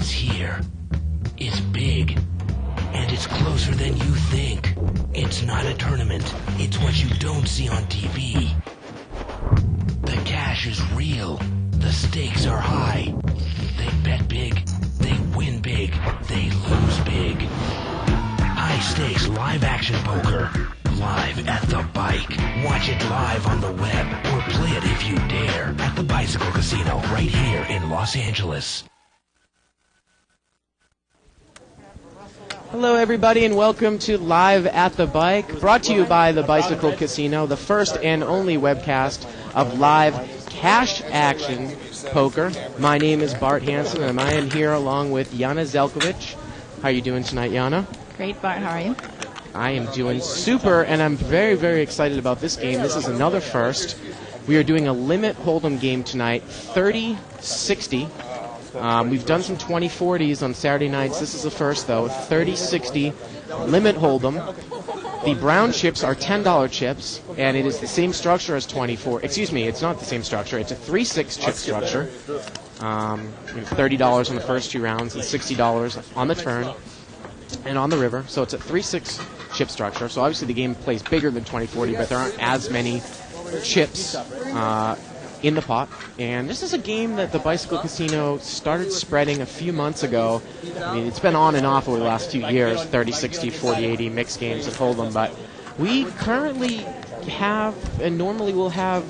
It's here. It's big. And it's closer than you think. It's not a tournament. It's what you don't see on TV. The cash is real. The stakes are high. They bet big. They win big. They lose big. High stakes live action poker. Live at the bike. Watch it live on the web or play it if you dare at the Bicycle Casino right here in Los Angeles. Hello, everybody, and welcome to Live at the Bike, brought to you by the Bicycle Casino, the first and only webcast of live cash action poker. My name is Bart Hansen, and I am here along with Jana Zelkovic. How are you doing tonight, Jana? Great, Bart. How are you? I am doing super, and I'm very, very excited about this game. This is another first. We are doing a limit hold'em game tonight, 30-60. We've done some 20-40s on Saturday nights. This is the first, though. 30-60 limit hold'em. The brown chips are $10 chips, and it is the same structure as 24. Excuse me, it's not the same structure. It's a 3-6 chip structure. $30 on the first two rounds and $60 on the turn and on the river. So it's a 3-6 chip structure. So obviously the game plays bigger than 20-40, but there aren't as many chips in the pot. And this is a game that the Bicycle Casino started spreading a few months ago. I mean, it's been on and off over the last few years, 30-60, 40-80 mixed games of Hold'em, but we currently have, and normally we'll have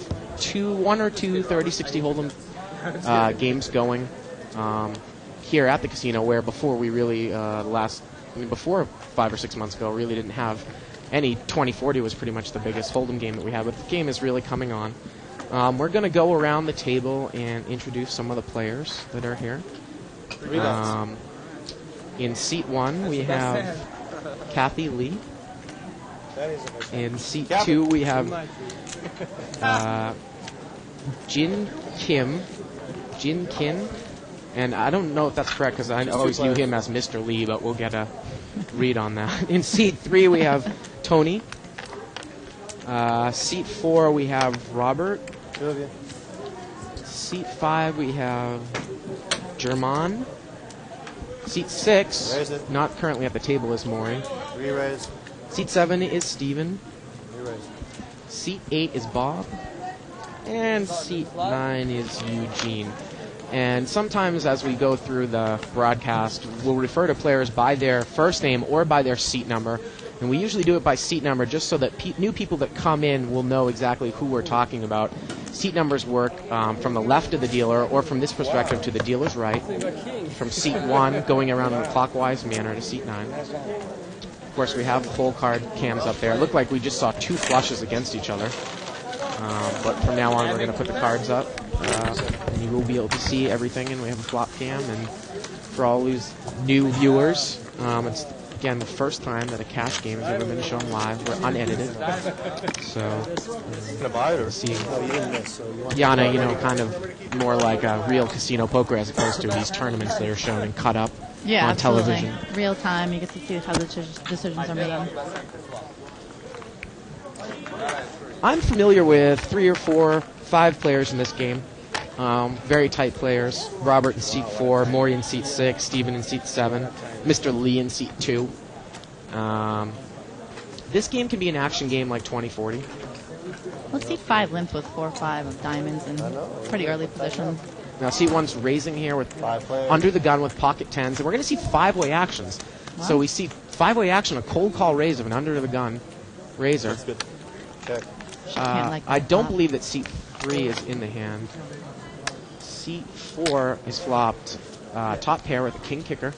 one or two 30-60 Hold'em games going here at the casino, where before we really, before 5 or 6 months ago, really didn't have any. 20-40 was pretty much the biggest Hold'em game that we had, but the game is really coming on. We're going to go around the table and introduce some of the players that are here. In seat 1, we have Kathy Lee. In seat 2, we have Jin Kim. And I don't know if that's correct because I always view him as Mr. Lee, but we'll get a read on that. In seat 3, we have Tony. Seat 4, we have Robert. Seat 5, we have German. Seat 6, not currently at the table, is Maury. Seat 7 is Steven. Seat 8 is Bob. And seat 9 is Eugene. And sometimes as we go through the broadcast, we'll refer to players by their first name or by their seat number. And we usually do it by seat number just so that new people that come in will know exactly who we're talking about. Seat numbers work from the left of the dealer, or from this perspective to the dealer's right, from seat 1 going around in a clockwise manner to seat 9. Of course, we have hole card cams up there. It looked like we just saw 2 flushes against each other. But from now on, we're going to put the cards up, and you will be able to see everything, and we have a flop cam. And for all these new viewers, it's again the first time that a cash game has ever been shown live. We're unedited. So, see Jana, kind of more like a real casino poker as opposed to these tournaments that are shown and cut up on television. Real time, you get to see how the decisions are made. I'm familiar with 3 or 4, 5 players in this game. Very tight players. Robert in seat 4, Maury in seat 6, Steven in seat 7, Mr. Lee in seat 2. This game can be an action game like 20-40. Well, seat 5 limps with 4-5 of diamonds in pretty early position. Now seat 1's raising here with under the gun with pocket 10s, and we're going to see 5-way actions. Wow. So we see 5-way action, a cold call raise of an under the gun raiser. That's good. Check. I don't believe that seat 3 is in the hand. Seat 4 is flopped. Top pair with a king kicker.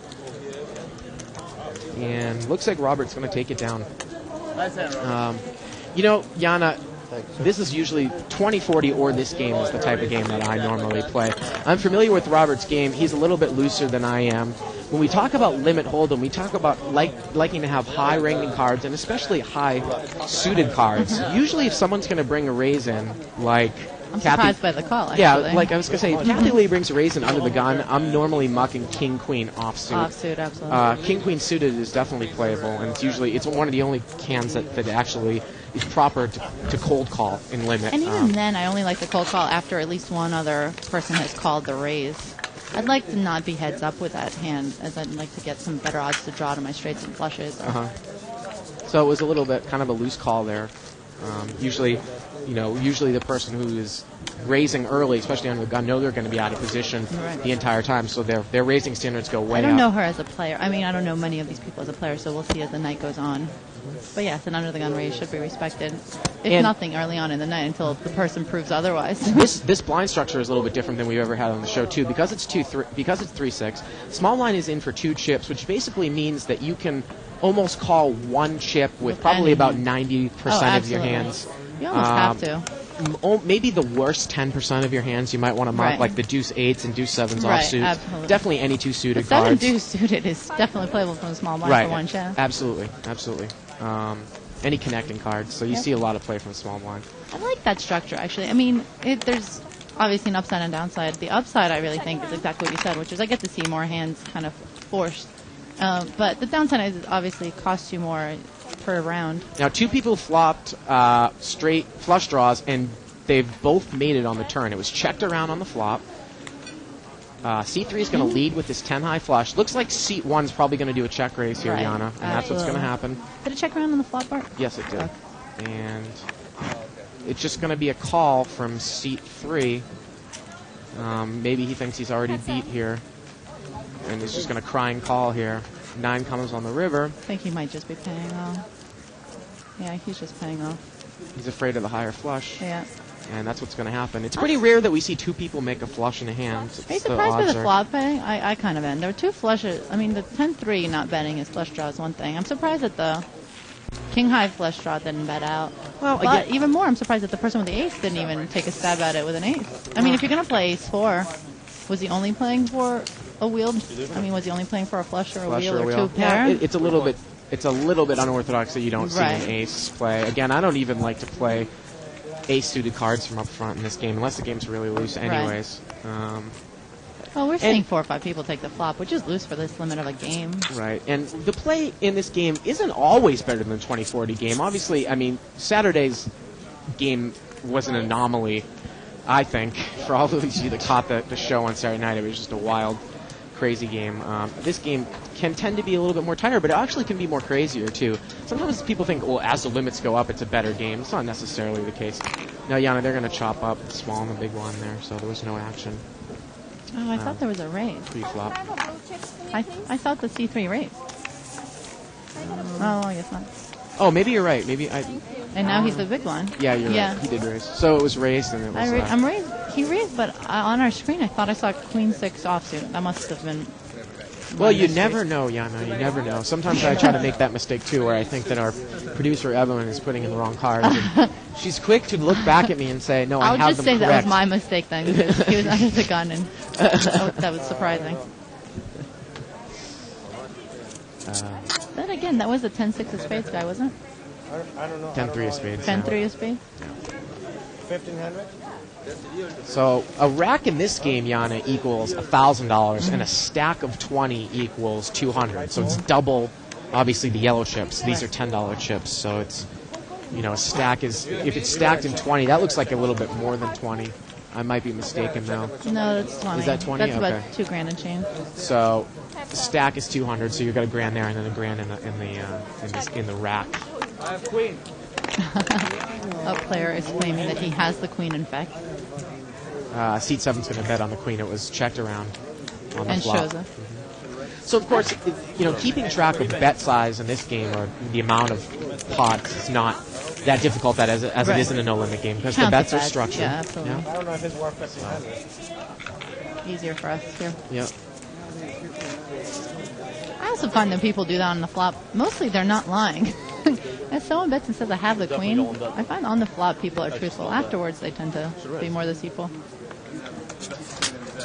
And looks like Robert's going to take it down. Jana, this is usually 20-40 or this game is the type of game that I normally play. I'm familiar with Robert's game. He's a little bit looser than I am. When we talk about limit hold'em, we talk about liking to have high ranking cards and especially high suited cards. Usually if someone's going to bring a raise in, like I'm surprised by the call, actually. Yeah, like I was going to say, if Kathy Lee brings a raise in under the gun, I'm normally mucking king-queen offsuit. Offsuit, absolutely. King-queen suited is definitely playable, and it's one of the only cans that actually is proper to cold call in limit. And even then, I only like the cold call after at least one other person has called the raise. I'd like to not be heads up with that hand, as I'd like to get some better odds to draw to my straights and flushes. So it was a little bit kind of a loose call there. Usually the person who is raising early, especially on the gun, know they're going to be out of position the entire time, so their raising standards go way up. I don't know her as a player. I mean, I don't know many of these people as a player, so we'll see as the night goes on. But yes, an under-the-gun raise should be respected, if nothing, early on in the night until the person proves otherwise. This blind structure is a little bit different than we've ever had on the show, too. Because it's 3-6, small blind is in for 2 chips, which basically means that you can almost call 1 chip with probably about 90% of your hands. You almost have to. Maybe the worst 10% of your hands you might want to mark, like the deuce 8s and deuce 7s offsuit. Absolutely. Definitely any 2 suited the 7 cards. deuce suited is definitely playable from a small blind for 1 chip. Absolutely. Any connecting cards. So you see a lot of play from a small blind. I like that structure, actually. I mean, there's obviously an upside and downside. The upside, I really think, is exactly what you said, which is I get to see more hands kind of forced. But the downside is obviously it costs you more per round. Now, 2 people flopped straight flush draws, and they've both made it on the turn. It was checked around on the flop. C3 is going to lead with this 10 high flush. Looks like Seat 1 is probably going to do a check raise here, Yana, and that's what's going to happen. Did it check around on the flop part? Yes, it did. Okay. And it's just going to be a call from Seat 3. Maybe he thinks he's already beat here, and he's just going to cry and call here. 9 comes on the river. I think he might just be paying off. Yeah, he's just paying off. He's afraid of the higher flush. Yeah. And that's what's going to happen. It's pretty rare that we see 2 people make a flush in a hand. Are you surprised by the flop pay? I kind of am. There were 2 flushes. I mean, the 10-3 not betting his flush draw is one thing. I'm surprised that the king-high flush draw didn't bet out. Well, but even more, I'm surprised that the person with the ace didn't even take a stab at it with an ace. I mean, if you're going to play ace-4, was he only playing for a wheeled? I mean, was he only playing for a flush or a wheel or 2 pair? Yeah, it's a little bit unorthodox that you don't see an ace play. Again, I don't even like to play ace-suited cards from up front in this game, unless the game's really loose anyways. Well, we're seeing 4 or 5 people take the flop, which is loose for this limit of a game. Right, and the play in this game isn't always better than the 2040 game. Obviously, I mean, Saturday's game was an anomaly, I think. For all of you that caught the show on Saturday night, it was just a wild, crazy game. This game can tend to be a little bit more tighter, but it actually can be more crazier, too. Sometimes people think, well, as the limits go up, it's a better game. It's not necessarily the case. No, Yana, they're going to chop up the small and the big one there, so there was no action. Oh, I thought there was a raise. Pre-flop. I thought the C3 raised. Oh, I guess not. Oh, maybe you're right. Maybe I. And now he's the big one. Yeah, you're right. He did raise. So it was raised, and it was. I'm raised. He raised, but on our screen, I thought I saw Queen 6 offsuit. That must have been. Well, you never know, Yana. You never know. Sometimes I try to make that mistake too, where I think that our producer Evelyn is putting in the wrong cards. And she's quick to look back at me and say, "No, I have them correct." I'll just say that was my mistake then, because he was under the gun, and that was surprising. Then again, that was the 10-6 of spades guy, wasn't it? I don't know. 10-3 of spades. 10-3 of spades. 1,500. So a rack in this game, Yana, equals $1,000, and a stack of 20 equals 200. So it's double, obviously, the yellow chips. These are $10 chips. So it's, a stack is, if it's stacked in 20, that looks like a little bit more than 20. I might be mistaken now. No, that's 20. Is that 20? That's about $2,000 and change. So the stack is 200. So you've got $1,000 there, and then $1,000 in the rack. I have queen. A player is claiming that he has the queen, in fact. Seat 7's going to bet on the queen. It was checked around on the and flop. shows us. So, of course, keeping track of bet size in this game, or the amount of pots, is not that difficult as it is in a no-limit game, because the bets are structured. Yeah, absolutely. I don't know if it's worth 1,500. Easier for us here. Yep. I also find that people do that on the flop. Mostly they're not lying. If someone bets and says I have the queen, I find on the flop people are truthful. Afterwards, they tend to be more deceitful.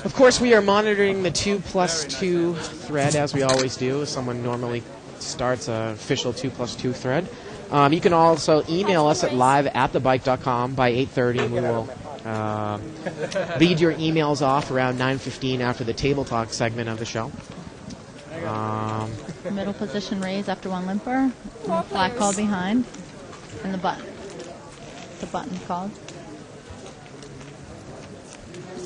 Of course, we are monitoring the 2+2 thread, as we always do. Someone normally starts an official 2+2 thread. You can also email us at live@thebike.com by 8:30, and we will lead your emails off around 9:15 after the table talk segment of the show. Middle position raise after one limper. Flat call behind. And the button. The button called.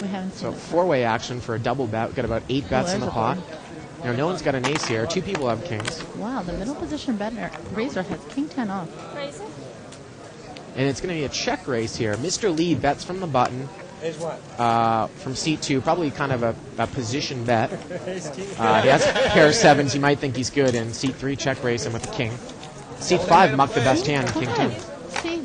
We haven't So seen it. four-way action for a double bet. We've got about 8 bets in there's the a pot. board. Now, no one's got an ace here. 2 people have kings. Wow, the middle position better. Razor has king 10 off. And it's going to be a check raise here. Mr. Lee bets from the button. Is what? From seat 2, probably kind of a position bet. He has a pair of 7s. You might think he's good. And seat 3, check raise him with the king. Seat 5, muck the best hand, king 10. See,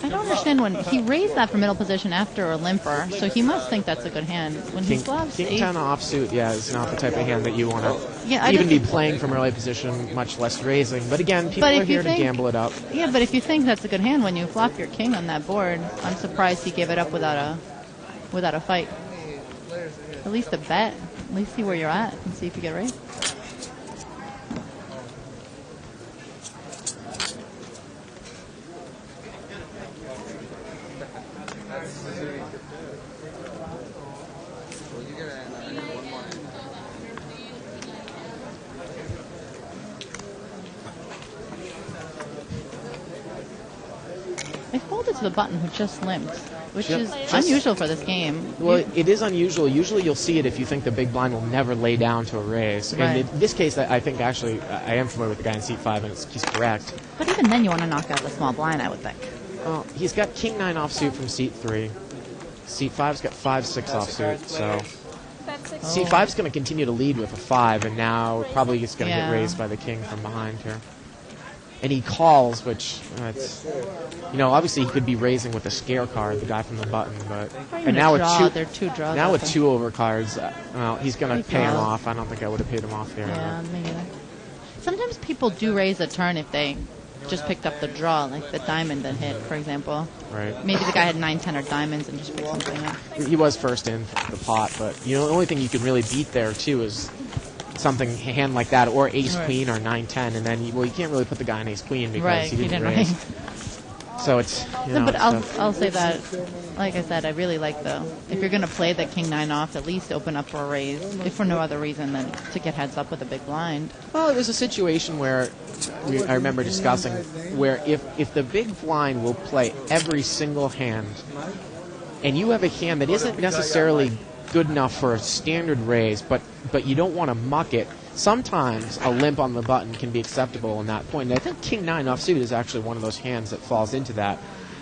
I don't understand when he raised that for middle position after a limper, so he must think that's a good hand. When he flops King ace, 10 offsuit, is not the type of hand that you want to Yeah, I even be just- playing from early position, much less raising. But again, people But are if you here to think- gamble it up. yeah, but if you think that's a good hand when you flop your king on that board, I'm surprised he gave it up without a fight. At least a bet. At least see where you're at and see if you get raised. I folded to the button who just limped, which is unusual for this game. Well, it is unusual. Usually you'll see it if you think the big blind will never lay down to a raise. Right. And in this case, I think actually I am familiar with the guy in seat 5, and he's correct. But even then, you want to knock out the small blind, I would think. Well, he's got king 9 offsuit from seat 3. Seat 5's got 5-6 offsuit, so... Seat 5's going to continue to lead with a 5, and now probably he's going to get raised by the king from behind here. And he calls, which, obviously he could be raising with a scare card, the guy from the button, but... And now with they're 2 draws. Now with 2 over cards, he's going to pay him draws. off. I don't think I would have paid him off there. Yeah, me neither. Sometimes people do raise a turn if they just picked up the draw, like the diamond that hit, for example. Right. Maybe the guy had 9, 10, or diamonds and just picked something up. He was first in the pot, but the only thing you can really beat there, too, is something, a hand like that, or ace-queen or 9-10, and then, you can't really put the guy on ace-queen because he didn't raise. So it's, No, but I'll say that, like I said, I really like if you're going to play the king 9 off, at least open up for a raise, if for no other reason than to get heads up with a big blind. Well, there's a situation where I remember discussing where if the big blind will play every single hand, and you have a hand that isn't necessarily good enough for a standard raise, but you don't want to muck it, sometimes a limp on the button can be acceptable in that point. And I think king 9 offsuit is actually one of those hands that falls into that,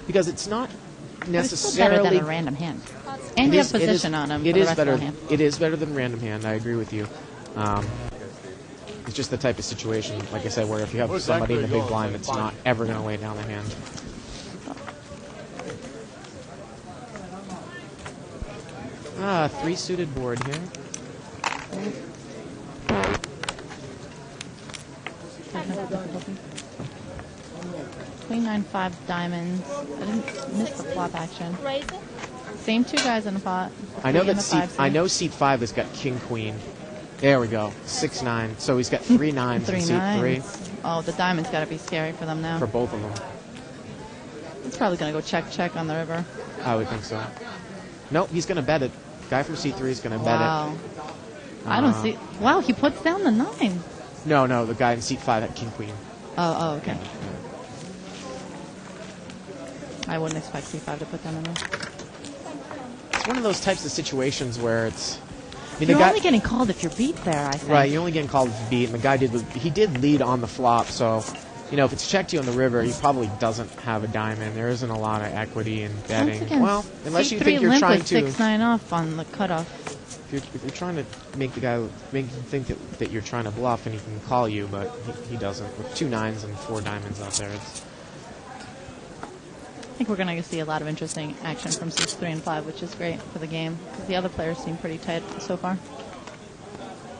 because it's not necessarily... But it's still better than a random hand. And you have position on him for the rest of the hand. It is better than random hand, I agree with you. It's just the type of situation, like I said, where if you have somebody in the big blind that's not ever going to lay down the hand. Three-suited board here. Queen 9, 5 diamonds. I didn't miss the flop action. Same 2 guys in the pot. I know Three and that a 5, seat 5 has got king queen. There we go. 6-9. So he's got 3 9s in seat 3 Oh, the diamond's got to be scary for them now. for both of them. It's probably going to go check on the river. I would think so. Nope, he's going to bet it. Guy from seat 3 is going to bet Wow. it. I don't see. Wow, he puts down the 9. No, the guy in seat 5 had king queen. Oh, okay. I wouldn't expect C5 to put down a 9. It's one of those types of situations where it's... You're only getting called if you're beat there, I think. Right, you're only getting called if you beat, and the guy did lead on the flop, so... if it's checked you on the river, he probably doesn't have a diamond. There isn't a lot of equity in betting. Once again, well, unless you C3 think you're limp trying with to... 6-9 off on the cutoff. If you're trying to make the guy make him think that you're trying to bluff, and he can call you, but he doesn't. With 2 9s and 4 diamonds out there, it's... I think we're going to see a lot of interesting action from seats 3 and 5, which is great for the game. Because the other players seem pretty tight so far.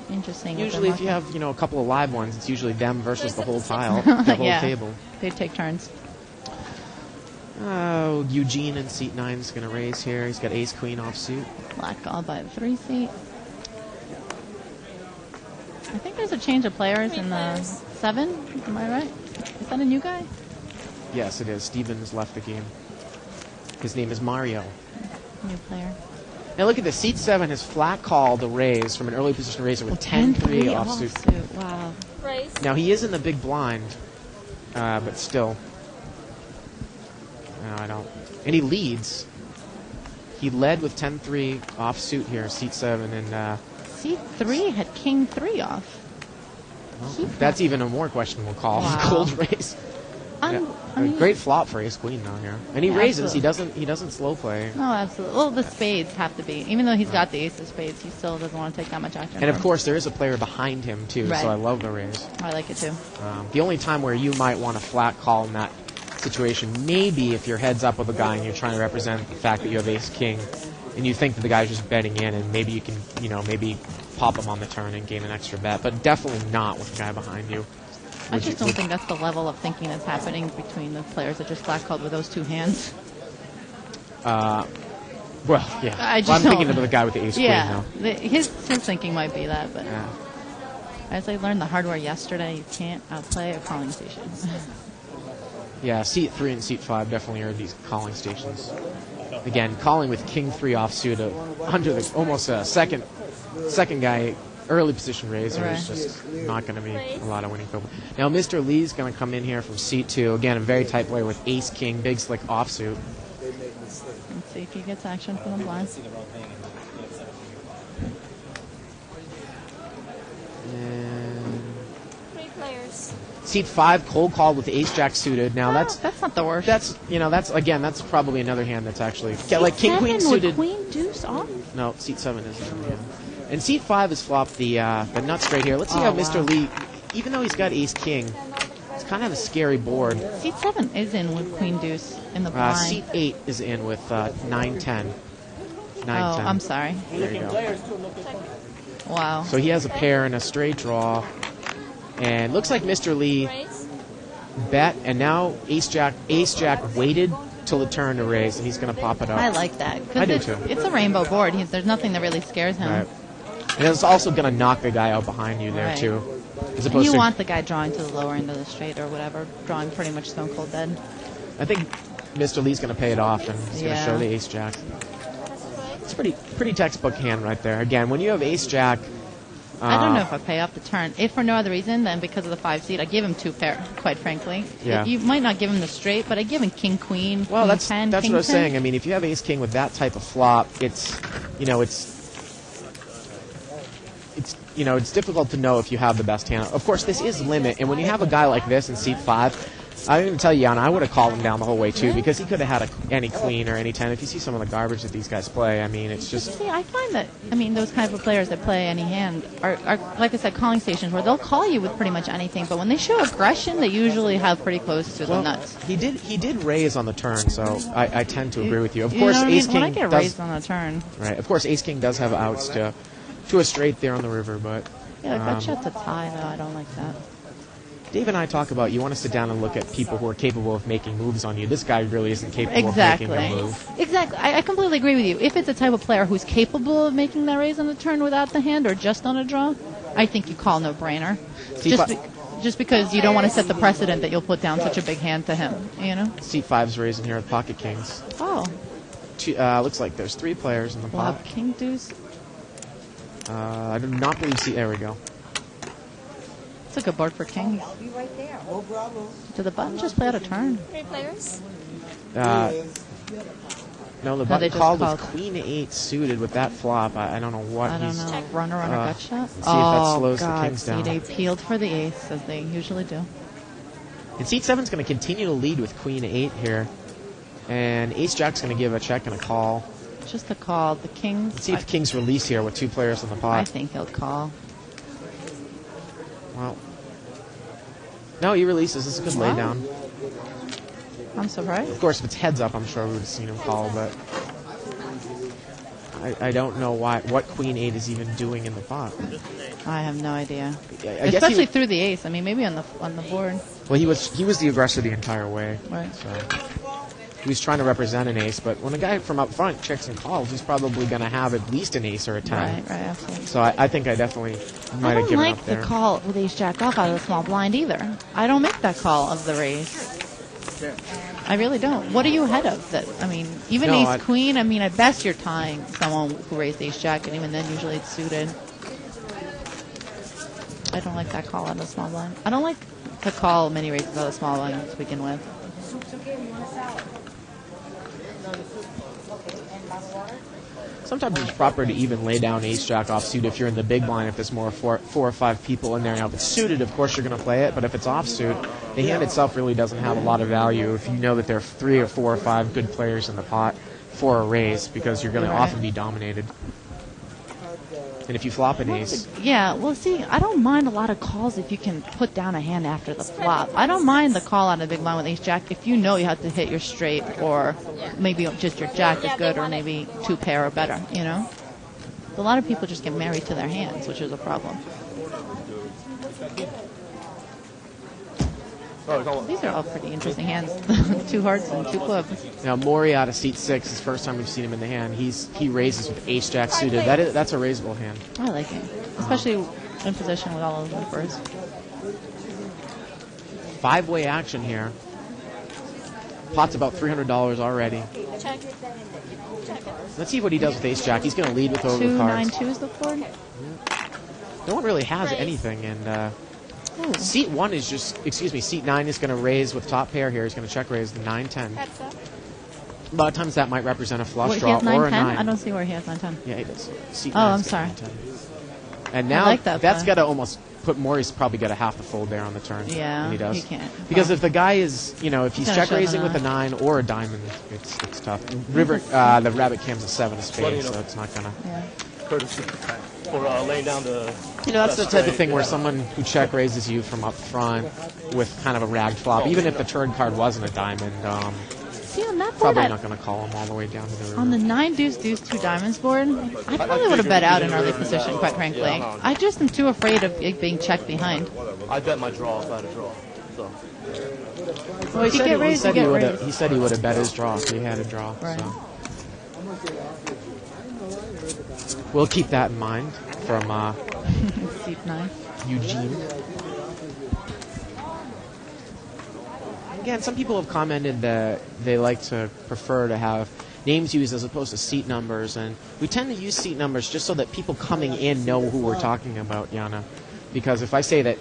Interesting. Usually if you have, a couple of live ones, it's usually them versus the whole tile, the whole table. They take turns. Oh, Eugene in seat 9 is going to raise here. He's got ace-queen offsuit. Black all by the 3 seat. I think there's a change of players in the 7. Am I right? Is that a new guy? Yes, it is. Stevens left the game. His name is Mario. New player. Now look at this. Seat 7 has flat called a raise from an early position raiser with 10-3 offsuit. Wow. Now he is in the big blind, but still. No, I don't. And he leads. he led with 10-3 offsuit here, seat 7, and Seat 3 had king 3 off. that's even a more questionable call. Wow. Cold raise. I mean, Great flop for ace queen though here, and he Yeah, raises. absolutely. He doesn't slow play. no, absolutely. Well, the spades have to be. Even though he's got the ace of spades, he still doesn't want to take that much action. And of course, there is a player behind him too, Right. so I love the raise. I like it too. The only time where you might want a flat call in that situation, maybe if you're heads up with a guy and you're trying to represent the fact that you have ace king, and you think that the guy's just betting in, and maybe you can, maybe pop him on the turn and gain an extra bet, but definitely not with the guy behind you. I just don't think that's the level of thinking that's happening between the players that just flat called with those two hands. Well, yeah. I just I'm thinking don't- of the guy with the ace queen Yeah, now. his thinking might be that, but Yeah. as I learned the hard way yesterday, you can't outplay a calling station. Yeah, seat 3 and seat 5 definitely are these calling stations. Again, calling with king 3 offsuit under the almost a second guy. Early position raiser is Right. just not going to be a lot of winning people. Now, Mr. Lee's going to come in here from seat 2. Again, a very tight player with ace king, big slick offsuit. Let's see if he gets action from the blind. And 3 players. seat 5, cold call with ace jack suited. Now That's not the worst. that's probably another hand that's actually like king queen Seven with suited. queen deuce off. No, seat 7 isn't. Yeah. And seat 5 has flopped the nut straight here. Let's see how wow. Mr. Lee, even though he's got ace king, it's kind of a scary board. Seat 7 is in with queen deuce in the blind. Seat 8 is in with 9-10. 9-10. Oh, I'm sorry. There you go. Wow. So he has a pair and a straight draw. And looks like Mr. Lee Raise. bet, and now ace jack waited till the turn to raise, and he's going to pop it up. I like that. 'cause I do it's, too. It's a rainbow board. There's nothing that really scares him. Right. And it's also going to knock the guy out behind you there, Right. too. As And opposed you to, want the guy drawing to the lower end of the straight or whatever, drawing pretty much stone cold dead. I think Mr. Lee's going to pay it off, and he's going to Yeah. show the ace jack. It's a pretty textbook hand right there. Again, when you have ace jack, I don't know if I pay off the turn. If for no other reason than because of the 5 seat, I give him 2 pair, quite frankly. Yeah. You might not give him the straight, but I give him king queen. Well, queen that's 10, what king I was 10. saying. I mean, if you have ace king with that type of flop, it's difficult to know if you have the best hand. Of course, this is limit, and when you have a guy like this in seat 5, I'm going to tell you, Yana, I would have called him down the whole way too, because he could have had any queen or any 10. If you see some of the garbage that these guys play, I mean, it's just See, I find that, those kind of players that play any hand are, like I said, calling stations where they'll call you with pretty much anything, but when they show aggression, they usually have pretty close to the nuts. he did raise on the turn, so I tend to agree with you. Of You course, know what I ace mean? king When I get does raised on the turn, right. Of course, ace king does have outs to a straight there on the river, but yeah, gut shot's a tie, though. I don't like that. Dave and I talk about you want to sit down and look at people who are capable of making moves on you. This guy really isn't capable Exactly. of making a move. Exactly. I completely agree with you. If it's a type of player who's capable of making that raise on the turn without the hand or just on a draw, I think you call no brainer. Just because you don't want to set the precedent that you'll put down such a big hand to him, you know? Seat 5's raising here with pocket kings. Oh, Looks like there's 3 players in the well, pot. king deuce. I do not believe there we go. It's a good board for kings. Did the button just play out a turn? 3 players. No, the they button just called called. with queen 8 suited with that flop. I don't know what I don't he's... know. Runner on a gut shot? let's see if that slows the God. kings See, down. they peeled for the ace, as they usually do. And seat 7's going to continue to lead with queen 8 here. And ace jack's going to give a check and a call. Just a call. The kings. Let's see if the kings release here with 2 players in the I pot. think he'll call. Well, no, he releases. This is a good Wow. laydown. I'm surprised. Of course, if it's heads up, I'm sure we would have seen him call, but I don't know what queen 8 is even doing in the pot. I have no idea. I guess he Especially would- through the ace. Maybe on the board. Well, he was the aggressor the entire way. Right. So he was trying to represent an ace, but when a guy from up front checks and calls, he's probably going to have at least an ace or a 10. Right, absolutely. So I think I definitely might I have don't given like up the there. call with ace jack off out of the small blind either. I don't make that call of the raise. I really don't. What are you ahead of? Even No, ace queen. At best you're tying someone who raised ace jack, and even then usually it's suited. I don't like that call out of the small blind. I don't like to call many raises out of the small blind to begin with. Sometimes it's proper to even lay down ace-jack offsuit if you're in the big blind, if there's more four or five people in there. Now, if it's suited, of course, you're going to play it, but if it's offsuit, the hand itself really doesn't have a lot of value if you know that there are 3 or 4 or 5 good players in the pot for a raise, because you're going to often be dominated. And if you flop an ace... Yeah, well, see, I don't mind a lot of calls if you can put down a hand after the flop. I don't mind the call out of big blind with ace-jack if you know you have to hit your straight, or maybe just your jack is good, or maybe 2 pair or better, you know? A lot of people just get married to their hands, which is a problem. These are all pretty interesting hands. 2 hearts and 2 clubs. Now, Maury out of seat 6 is the first time we've seen him in the hand. He raises with ace-jack suited. That's a raisable hand. I like it, especially in position with all of the numbers. 5-way action here. Pot's about $300 already. Check. Let's see what he does with ace-jack. He's going to lead with over the cards. 2-9-2 is the board. No one really has anything, and seat 1 is just, seat 9 is going to raise with top pair here. He's going to check raise the 9-10. A lot of times that might represent a flush draw or a 9. I don't see where he has 9-10. Yeah, he does. Seat I'm sorry. 9-10. And now like that's got to almost put Maury's probably got to have to fold there on the turn. Yeah, he does. he can't. Because if the guy is, if he's check raising with a 9 or a diamond, it's tough. River, the rabbit cam's a 7 of spades, so it's not gonna. Yeah. Courtesy for laying down the. That's the type of thing where someone who check raises you from up front with kind of a ragged flop, even if the turn card wasn't a diamond, see, on that board, probably not going to call him all the way down to the river. on the 9 deuce 2 diamonds board, I probably would have bet out in early position, quite frankly. I just am too afraid of it being checked behind. I bet my draw if I had a draw. So. Well, he said he would have bet his draw if he had a draw. Right. So. We'll keep that in mind from Seat 9. Eugene. Again, some people have commented that they like to prefer to have names used as opposed to seat numbers, and we tend to use seat numbers just so that people coming in know who we're talking about, Yana. Because if I say that,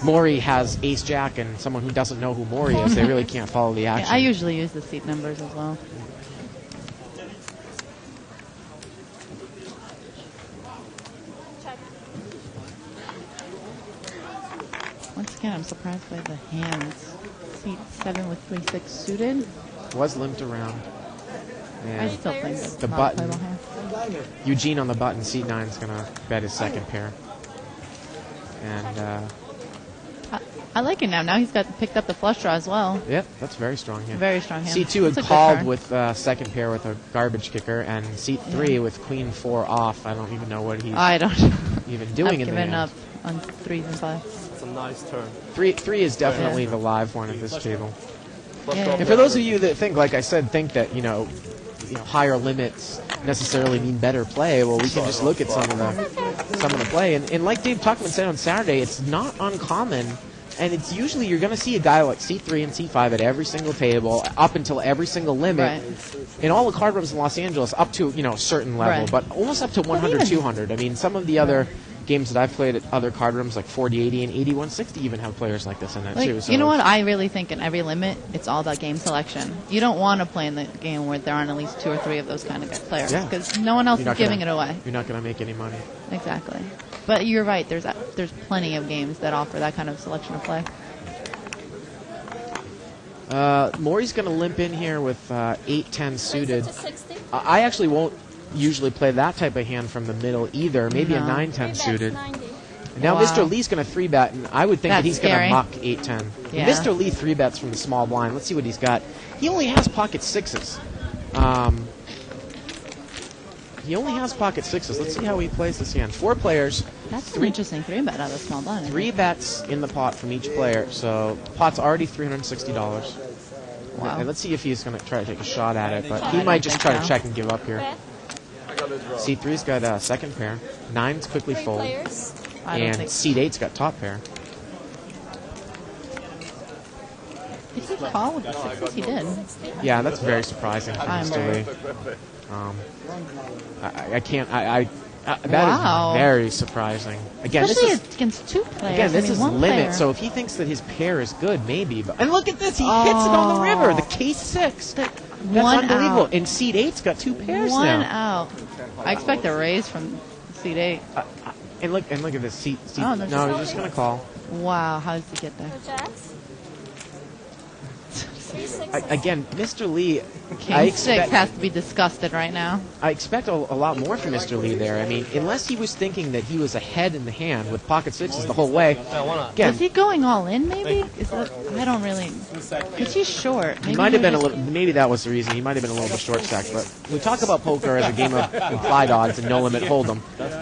Maury has ace-jack and someone who doesn't know who Maury is, they really can't follow the action. Yeah, I usually use the seat numbers as well. Once again, I'm surprised by the hands. Seat 7 with 3-6 suited. Was limped around. And I still think it's the not button. a playable hand. Eugene on the button, seat 9 is going to bet his second pair. And I like it now. Now he's picked up the flush draw as well. Yep, that's a very strong hand. Very strong hand. C2 had called with second pair with a garbage kicker, and seat 3 with queen 4 off. I don't even know what he's even doing in the I've given hand. up on 3s and 5s. It's a nice turn. 3 is definitely the live one at this table. Yeah. And for those of you that think that higher limits necessarily mean better play, well, we can just look at some of the play, and like Dave Tuckman said on Saturday, it's not uncommon. And it's usually you're going to see a guy like C3 and C5 at every single table, up until every single limit. Right. In all the card rooms in Los Angeles, up to a certain level, right. but almost up to 100, 200. I mean, some of the other games that I've played at other card rooms, like 4080 and 8160, even have players like this in it too. So you know what? I really think in every limit, it's all about game selection. You don't want to play in the game where there aren't at least 2 or 3 of those kind of players, because no one else is giving it away. You're not going to make any money. Exactly. But you're right. There's plenty of games that offer that kind of selection of play. Maury's going to limp in here with 8-10 suited. I actually won't usually play that type of hand from the middle either. Maybe a 9-10 suited. And now Mr. Lee's going to 3-bet, and I would think that he's going to muck 8-10. Yeah. Mr. Lee 3-bets from the small blind. Let's see what he's got. He only has pocket 6s. He only has pocket 6s. Let's see how he plays this hand. 4 players. That's an interesting 3-bet out of the small blind. 3 bets in the pot from each player. So the pot's already $360. Wow. And let's see if he's going to try to take a shot at it. But he might just try to check and give up here. C3's got a second pair. 9's quickly fold. And seat 8's got top pair. Did he call with the 6s? He did. Yeah, that's very surprising for Mr. Lee. I can't. That is very surprising. Again, especially this is against 2 players. Again, this is limit. Player. So if he thinks that his pair is good, maybe. But, and look at this, he hits it on the river. The K6. That's One unbelievable. out. And seat 8's got 2 pairs One now. out. I expect a raise from seat 8. And look at this seat. Oh, no, there's he's just gonna call. Wow, how does he get there? The jacks. 3-6. Again, Mr. Lee. King 6 has to be disgusted right now. I expect a lot more from Mr. Lee there. I mean, unless he was thinking that he was ahead in the hand with pocket sixes the whole way. Yeah, why not? Again, Is he going all in, maybe? Is that, I don't really... Because he's short. he Maybe might have been a just- little. Maybe that was the reason. He might have been a little bit short stacked. But we talk about poker as a game of implied odds and no limit hold'em.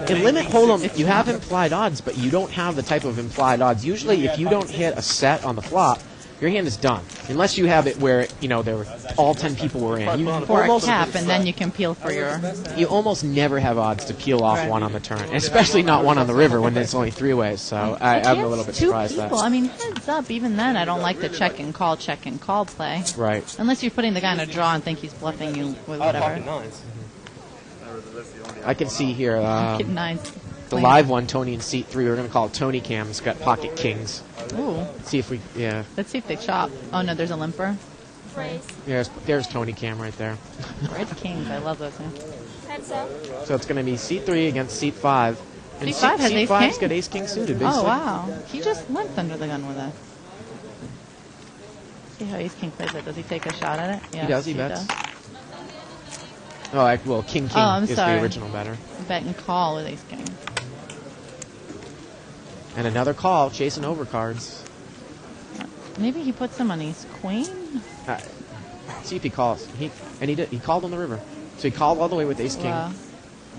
In limit hold'em, you have implied odds, but you don't have the type of implied odds. Usually, if you don't hit a set on the flop, your hand is done. Unless you have it where there were all 10 people were in. You For a almost, cap, and then you can peel for your... you almost never have odds to peel off Right. one on the turn, especially not one on the river when it's only 3 ways. So I'm a little bit Two surprised people. that. I mean, heads up. Even then, I don't like the check and call play. Right. Unless you're putting the guy in a draw and think he's bluffing you with Pocket whatever. nines. I can see here Get nines. the live one, Tony in seat 3. We're going to call it Tony Cam. It's got pocket kings. Ooh. Let's see if we, yeah. Let's see if they chop. Oh, no, there's a limper. Raise. There's Tony Cam right there. Red kings. I love those names. Heads up. So it's going to be seat 3 against seat 5. And Seat 5 has seat ace 5's king? got ace king suited. Oh, basically. wow. He just limped under the gun with that. See how ace king plays it. Does he take a shot at it? Yeah, He does, he bets. Well, king Oh, I'm is sorry. the original better. Bet and call with ace king. And another call, chasing over cards. Maybe he puts him on ace queen? See if he calls. He did. He called on the river. So he called all the way with ace king.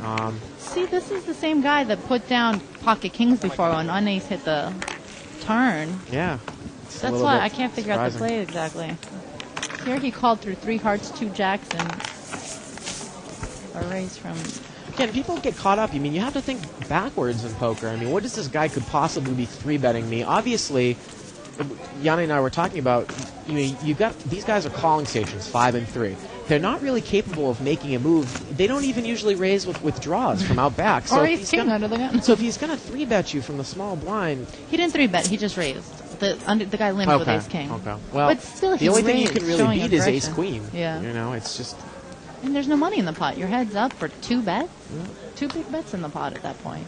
Wow. See, this is the same guy that put down pocket kings before when unace hit the turn. Yeah. It's a That's little why bit I can't figure out the surprising. play exactly. Here he called through 3 hearts, 2 jacks, and a raise from... Again, people get caught up. I mean, you have to think backwards in poker. I mean, what is this guy could possibly be 3-betting me? Obviously, Yanni and I were talking about, you got these guys are calling stations, 5 and 3. They're not really capable of making a move. They don't even usually raise with draws from out back. So or if ace he's king gonna- under the gun. So if he's going to 3-bet you from the small blind, He didn't 3-bet, he just raised. The guy limped with ace king. Okay. Well, But still, the he only thing you raised, can really showing beat is ace aggression. queen. Yeah. It's just. And there's no money in the pot. Your head's up for 2 bets. 2 big bets in the pot at that point.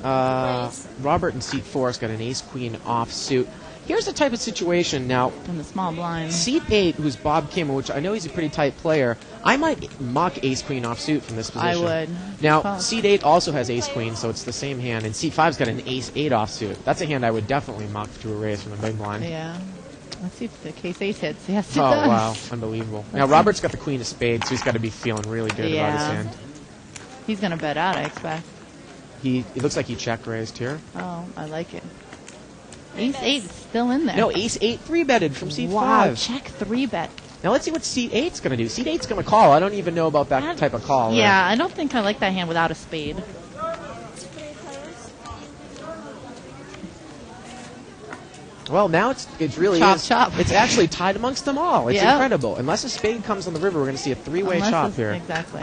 Robert in seat 4 has got an ace queen offsuit. Here's the type of situation now. In the small blind. Seat 8, who's Bob Kimmel, which I know he's a pretty tight player, I might muck ace queen offsuit from this I position. would. Now, Well- seat 8 also has ace queen, so it's the same hand. And seat 5's got an ace 8 offsuit. That's a hand I would definitely muck to a raise from the big blind. Yeah. Let's see if the case ace hits. Yes, it Oh, does. wow. Unbelievable. Now, Robert's got the queen of spades, so he's got to be feeling really good about his Yeah. hand. He's going to bet out, I expect. It looks like he check raised here. Oh, I like it. Ace 8 is still in there. No, ace 8 3-betted from seat Wow, 5. check 3-bet. Now, let's see what seat 8's going to do. Seat 8's going to call. I don't even know about that type of call. Yeah, I don't think I like that hand without a spade. 3 players. Well, now it really Chop, is. chop. It's actually tied amongst them all. It's Yeah. incredible. Unless a spade comes on the river, we're going to see a 3-way Unless chop it's- here. Exactly.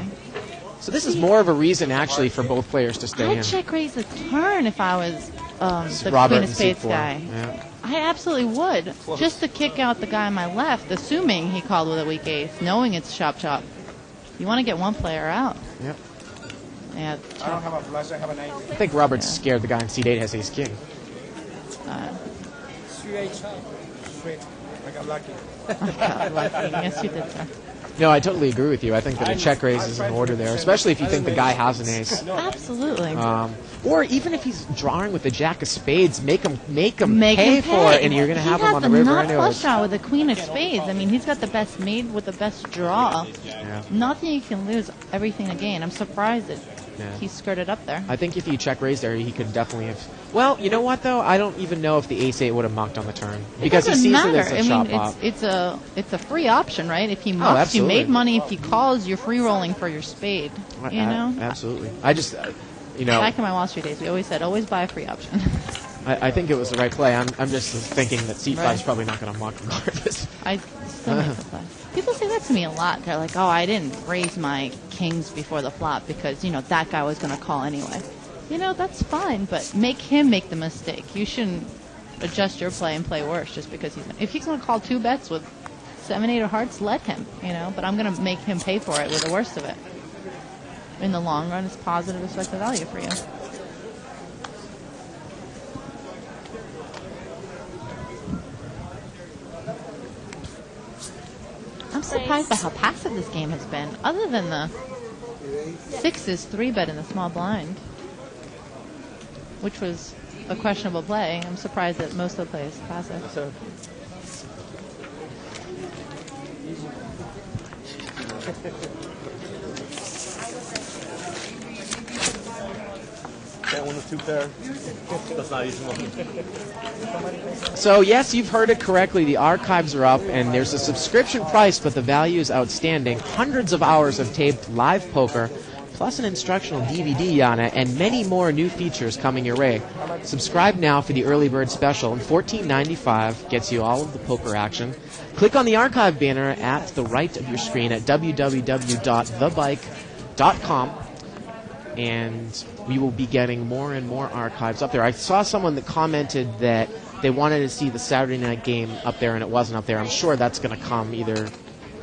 So this is more of a reason, actually, for both players to stay I'd in. check raise the turn if I was the Robert Queen of in seat Spades 4. guy. Yeah. I absolutely would. Just to kick out the guy on my left, assuming he called with a weak ace, knowing it's chop chop. You want to get one player out. Yep. Yeah. I don't have a flush, I have an ace. I think Robert's scared the guy in seat 8 has ace king. Straight. I got lucky. God, lucky. Yes, you did, sir. No, I totally agree with you. I think that a check raise is in order there, especially if you think the guy has an ace. Absolutely. Or even if he's drawing with the jack of spades, make him Make pay him for it, and you're going to have him on the river He has the nut anyways. flush draw with the Queen of Spades. I mean, he's got the best made with the best draw. Yeah. Nothing you can lose, everything to gain. I'm surprised that Yeah. he skirted up there. I think if you check raise there, he could definitely have. Well, you know what though? I don't even know if the ace 8 would have mucked on the turn because he Doesn't sees matter. it as a I chop mean, pop. it's a free option, right? If he mucks, you absolutely. made money. If he calls, you're free rolling for your spade. You know. Absolutely. I just, you know, Back in my Wall Street days, we always said, always buy a free option. I think it was the right play. I'm just thinking that C5 is Right. probably not going to muck regardless. I still make the play. People say that to me a lot. They're like, oh, I didn't raise my kings before the flop because, you know, that guy was going to call anyway. You know, that's fine, but make him make the mistake. You shouldn't adjust your play and play worse just because if he's going to call 2 bets with 7-8 of hearts, let him, you know, but I'm going to make him pay for it with the worst of it. In the long run, it's positive expected value for you. I'm surprised by how passive this game has been, other than the 6's 3-bet in the small blind, which was a questionable play. I'm surprised that most of the play is passive. Can't win with 2 pair. That's not easy one. So yes, you've heard it correctly. The archives are up, and there's a subscription price, but the value is outstanding. Hundreds of hours of taped live poker, plus an instructional DVD on it, and many more new features coming your way. Subscribe now for the early bird special, and $14.95 gets you all of the poker action. Click on the archive banner at the right of your screen at www.thebike.com, and we will be getting more and more archives up there. I saw someone that commented that they wanted to see the Saturday night game up there, and it wasn't up there. I'm sure that's going to come either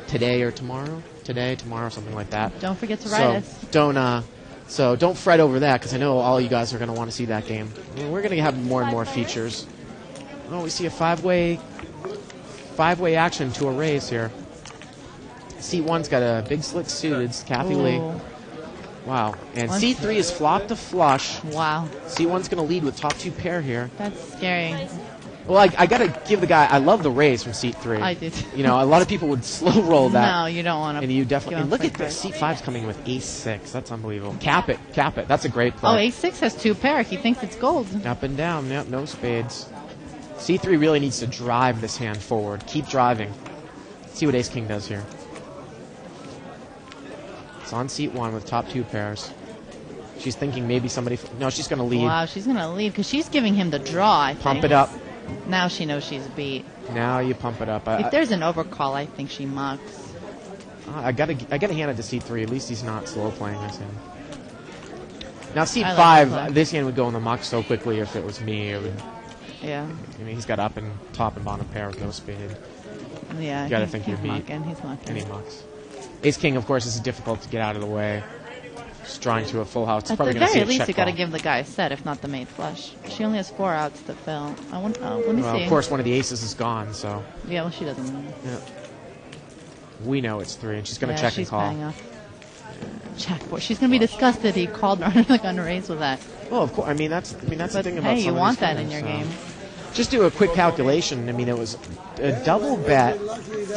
today or tomorrow. Today, tomorrow, something like that. Don't forget to write us. So don't fret over that, because I know all you guys are going to want to see that game. We're going to have more and more features. Oh, we see a five-way action to a raise here. Seat 1's got a big slick suit. It's Kathy Lee. Wow. And C3 is flop to flush. Wow. C1's going to lead with top 2 pair here. That's scary. Well, I got to give the guy, I love the raise from seat 3. I did. You know, a lot of people would slow roll that. No, you don't want to. And you definitely, and look at this. Seat 5's coming with ace 6. That's unbelievable. Cap it. That's a great play. Oh, ace 6 has 2 pair. He thinks it's gold. Up and down. Yep, no spades. C3 really needs to drive this hand forward. Keep driving. Let's see what ace king does here. It's on seat 1 with top 2 pairs. She's thinking maybe somebody... No, she's going to lead. Wow, she's going to lead because she's giving him the draw, I think. Pump it up. Now she knows she's beat. Now you pump it up. If there's an overcall, I think she mucks. I gotta hand it to C3. At least he's not slow playing this hand. Now C5, like this hand would go in the muck so quickly. If it was me, it would. Yeah. I mean, he's got up and top and bottom pair with no spade. Yeah. You gotta think you're beat. He's mucking. And he mucks. Ace king, of course, is difficult to get out of the way. Just drawing to a full house. It's At probably the going to see very a least, you check got to call. give the guy a set, if not the mate flush. She only has 4 outs to fill. Let me see. Of course, one of the aces is gone, so. Yeah, well, she doesn't know. Yeah. We know it's 3, and she's going to check and call. She's paying off. Check. Boy, she's going to be disgusted he called her under the gun raise with that. Well, of course. I mean, that's the thing about. Hey, you some of want these that in players, your game. Just do a quick calculation. I mean, it was a double bet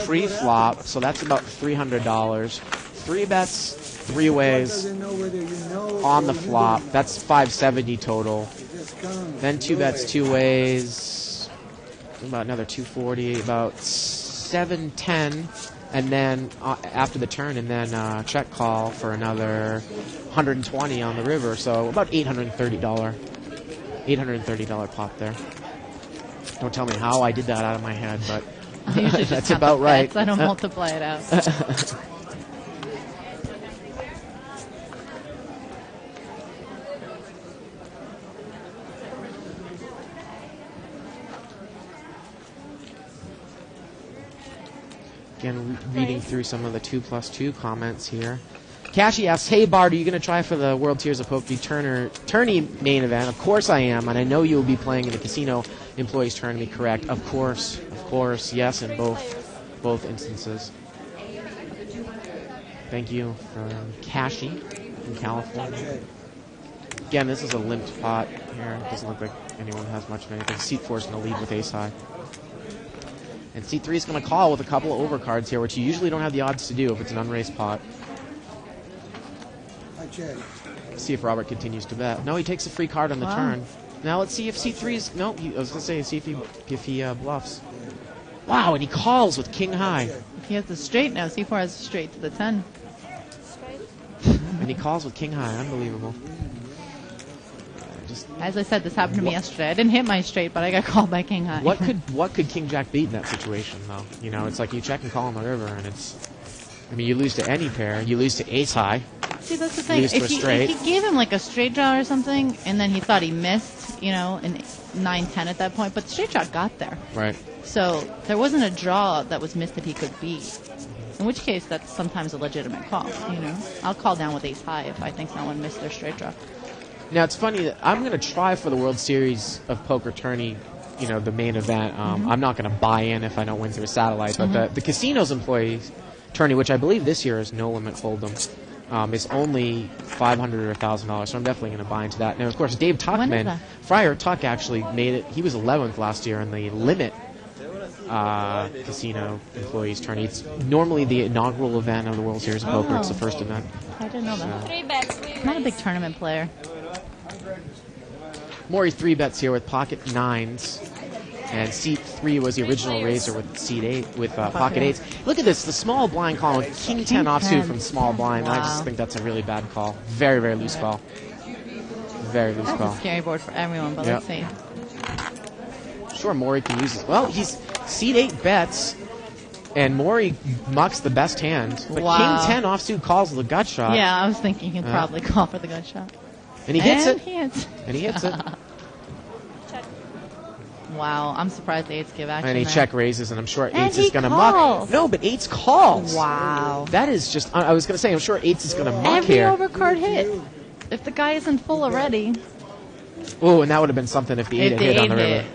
pre-flop, so that's about $300. 3 bets, 3 ways on the flop. That's $570 total. Then 2 bets, 2 ways, about another $240, about $710, and then after the turn, and then check call for another $120 on the river. So about $830 pot there. Don't tell me how I did that out of my head, but that's about right. I don't multiply it out. Again, reading through some of the 2+2 comments here. Cashy asks, hey Bart, are you going to try for the World Tiers of Poker tourney main event? Of course I am, and I know you will be playing in the Casino Employees Tournament, correct? Of course, yes, in both instances. Thank you from Cashy from California. Again, this is a limped pot here. It doesn't look like anyone has much of anything. Seat 4 is going to lead with ace high. And C3 is going to call with a couple of overcards here, which you usually don't have the odds to do if it's an unraised pot. See if Robert continues to bet. No, he takes a free card on the turn. Now let's see if C3's... No, I was going to say, see if he bluffs. Wow, and he calls with king high. He has the straight now. C4 has the straight to the 10. And he calls with king high. Unbelievable. As I said, this happened to me yesterday. I didn't hit my straight, but I got called by king high. What could king jack beat in that situation, though? You know, it's like you check and call on the river, and it's... I mean, you lose to any pair. You lose to ace high. See, that's the thing. lose to a If straight. he gave him like a straight draw or something, and then he thought he missed, in 9-10 at that point, but the straight draw got there. Right. So there wasn't a draw that was missed that he could beat. In which case, that's sometimes a legitimate call. I'll call down with ace high if I think someone missed their straight draw. Now, it's funny that I'm going to try for the World Series of Poker tourney, the main event. I'm not going to buy in if I don't win through a satellite, but the casino's employees tourney, which I believe this year is no limit hold'em, is only $500 or $1,000, so I'm definitely going to buy into that. Now, of course, Dave When is Tuckman, that? Friar Tuck actually made it. He was 11th last year in the limit casino employees tourney. It's normally the inaugural event of the World Series of Poker. It's the first event. I didn't know that. 3 bets. I'm not a big tournament player. Maury 3-bets here with pocket 9s. And seat 3 was the original raiser with seat 8 with pocket 8s. Look at this, the small blind call with king 10 offsuit from small blind. Wow. I just think that's a really bad call. Very, very loose call. Very loose That's call. a scary board for everyone, but let's see. Sure, Maury can use it. Well, he's seat 8 bets, and Maury mucks the best hand. But Wow. king 10 offsuit calls the gut shot. Yeah, I was thinking he'd probably call for the gut shot. And he hits And it. he hits. And he hits it. Wow, I'm surprised the eights give action. And he there. check raises, and I'm sure And 8s is he going to muck. calls. No, but 8s calls. Wow. That is just, I was going to say, I'm sure 8s is going to muck Every here. overcard hit. If the guy isn't full already. Oh, and that would have been something if the 8 If had the hit on 8 the river. hit.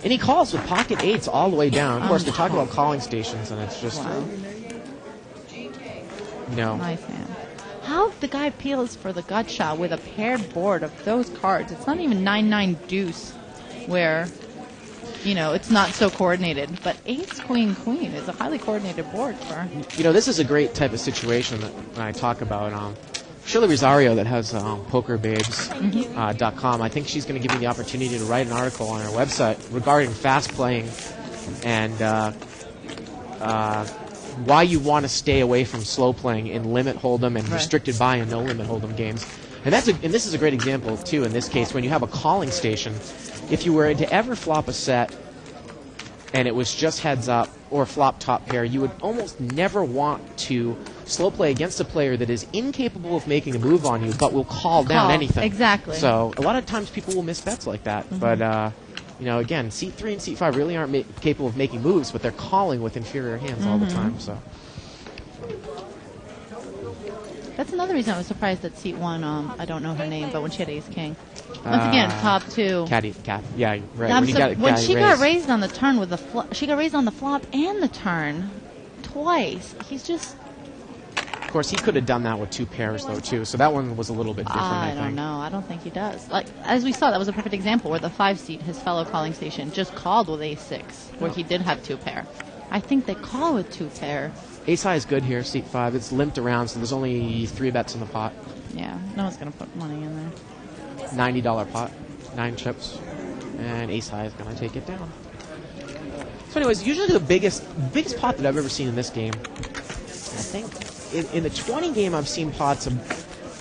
And he calls with pocket 8s all the way down. Of course, we're talking about calling stations, and it's just, Wow. no. Nice hand. How the guy peels for the gut shot with a paired board of those cards? It's not even 9-9 deuce where, it's not so coordinated. But ace, queen, queen is a highly coordinated board for. This is a great type of situation that when I talk about Shirley Rosario that has pokerbabes.com. I think she's going to give me the opportunity to write an article on her website regarding fast playing and why you want to stay away from slow playing in limit hold'em and restricted buy and no limit hold'em games. And this is a great example too. In this case, when you have a calling station, if you were to ever flop a set and it was just heads up or flop top pair, you would almost never want to slow play against a player that is incapable of making a move on you but will call down anything. Exactly. So a lot of times people will miss bets like that. But, again, seat 3 and seat 5 really aren't capable of making moves, but they're calling with inferior hands all the time. So That's another reason I was surprised that seat 1, I don't know her name, but when she had ace king. Once again, top 2. Cat, yeah, right. When she got raised on the turn with the she got raised on the flop and the turn twice. He's just. Of course, he could have done that with 2 pairs, though, too. So that one was a little bit different, I think. I don't know. I don't think he does. Like, as we saw, that was a perfect example where the 5 seat, his fellow calling station, just called with ace 6, where he did have 2 pair. I think they call with 2 pair. Ace high is good here, seat 5. It's limped around, so there's only 3 bets in the pot. Yeah, no one's going to put money in there. $90 pot, 9 chips, and ace high is going to take it down. So anyways, usually the biggest pot that I've ever seen in this game, I think, in the 20 game I've seen pots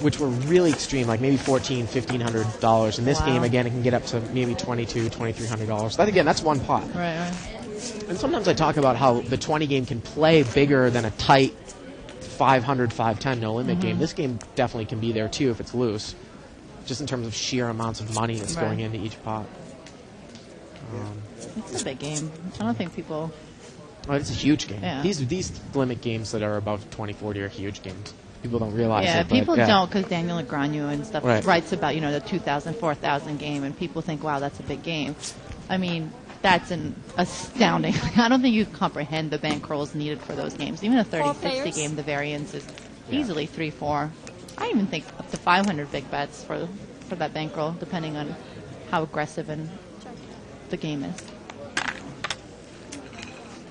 which were really extreme, like maybe $1,400, $1,500. In this game, again, it can get up to maybe $2,200, $2,300. That, again, that's one pot. Right. And sometimes I talk about how the 20 game can play bigger than a tight 500, 510 no limit game. This game definitely can be there too if it's loose, just in terms of sheer amounts of money that's going into each pot. It's a big game. I don't think people. Oh, it's a huge game. Yeah. These limit games that are above 2040 are huge games. People don't realize Yeah, it. people don't, because Daniel Negreanu and stuff writes about the 2,000, 4,000 game, and people think, wow, that's a big game. I mean, that's an astounding. I don't think you comprehend the bankrolls needed for those games. Even a 30-60 game, the variance is easily 3-4. I even think up to 500 big bets for that bankroll, depending on how aggressive and the game is.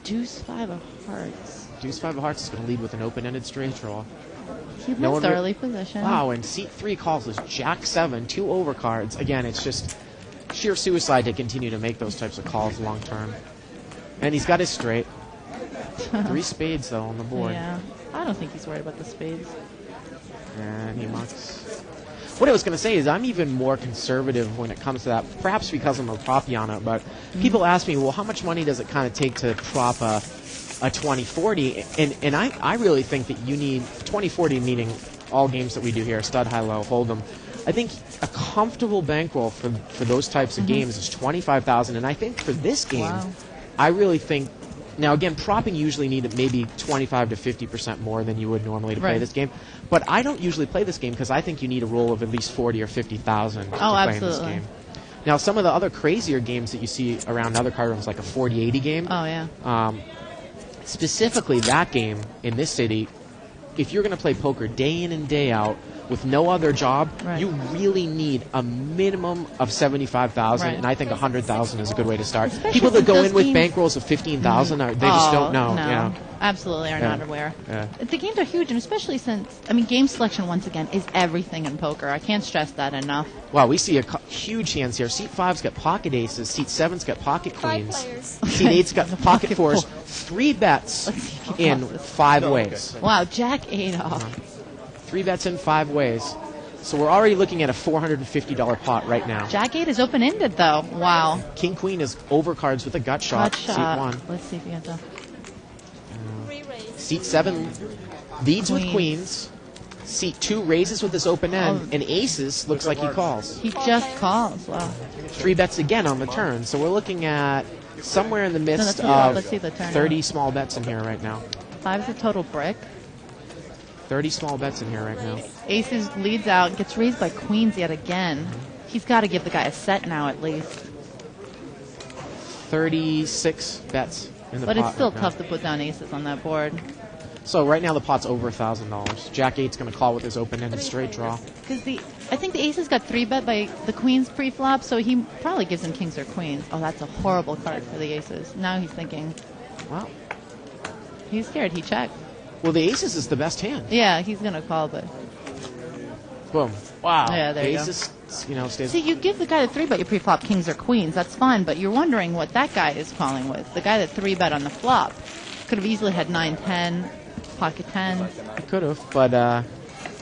Deuce 5 of hearts. Deuce 5 of hearts is going to lead with an open-ended straight draw. He was early position. Wow, and seat 3 calls is Jack 7, 2 overcards. Again, it's just sheer suicide to continue to make those types of calls long term. And he's got his straight. 3 spades, though, on the board. Yeah, I don't think he's worried about the spades. And he mucks. What I was going to say is I'm even more conservative when it comes to that, perhaps because I'm a proppy on it, but people ask me, well, how much money does it kind of take to prop a 2040? And I really think that you need 2040, meaning all games that we do here, stud, high, low, hold'em. I think a comfortable bankroll for those types of games is 25,000, and I think for this game, I really think. Now again, propping usually need maybe 25 to 50% more than you would normally to play this game, but I don't usually play this game because I think you need a roll of at least 40 or 50,000 to play in this game. Now some of the other crazier games that you see around other card rooms, like a 40-80 game. Oh yeah. Specifically that game in this city, if you're going to play poker day in and day out with no other job, you really need a minimum of 75,000, and I think 100,000 is a good way to start. Especially people that go in with bankrolls of 15,000, they just don't know. No, yeah. absolutely are not aware. Yeah. The games are huge, and especially since, game selection, once again, is everything in poker. I can't stress that enough. Wow, we see huge hands here. Seat 5's got pocket aces. Seat 7's got pocket queens. 5 players. Seat 8's got pocket fours. 3 bets in 5 ways. Wow, Jack 8 off. 3 bets in 5 ways. So we're already looking at a $450 pot right now. Jack 8 is open-ended, though. Wow. King Queen is overcards with a gut shot. Seat 1. Let's see if he gets a... Seat 7 leads with queens. Seat 2 raises with this open end. And aces looks like he calls. He just calls. Wow. 3 bets again on the turn. So we're looking at somewhere in the midst let's see the turn 30 small bets in here right now. 5 is a total brick. 30 small bets in here right now. Aces leads out, gets raised by queens yet again. He's got to give the guy a set now at least. 36 bets in the pot. But it's still right tough now. to put down aces on that board. So right now the pot's over $1,000. Jack 8's going to call with his open-ended straight draw. Because I think the aces got 3-bet by the queens pre-flop, so he probably gives him kings or queens. Oh, that's a horrible card for the aces. Now he's thinking, Wow. he's scared. He checked. Well, the aces is the best hand. Yeah, he's going to call, but... Boom. Wow. Yeah, there the you go. aces, stays... See, you give the guy the 3-bet, you pre-flop kings or queens. That's fine, but you're wondering what that guy is calling with. The guy that 3-bet on the flop could have easily had 9-10, pocket 10. He could have, but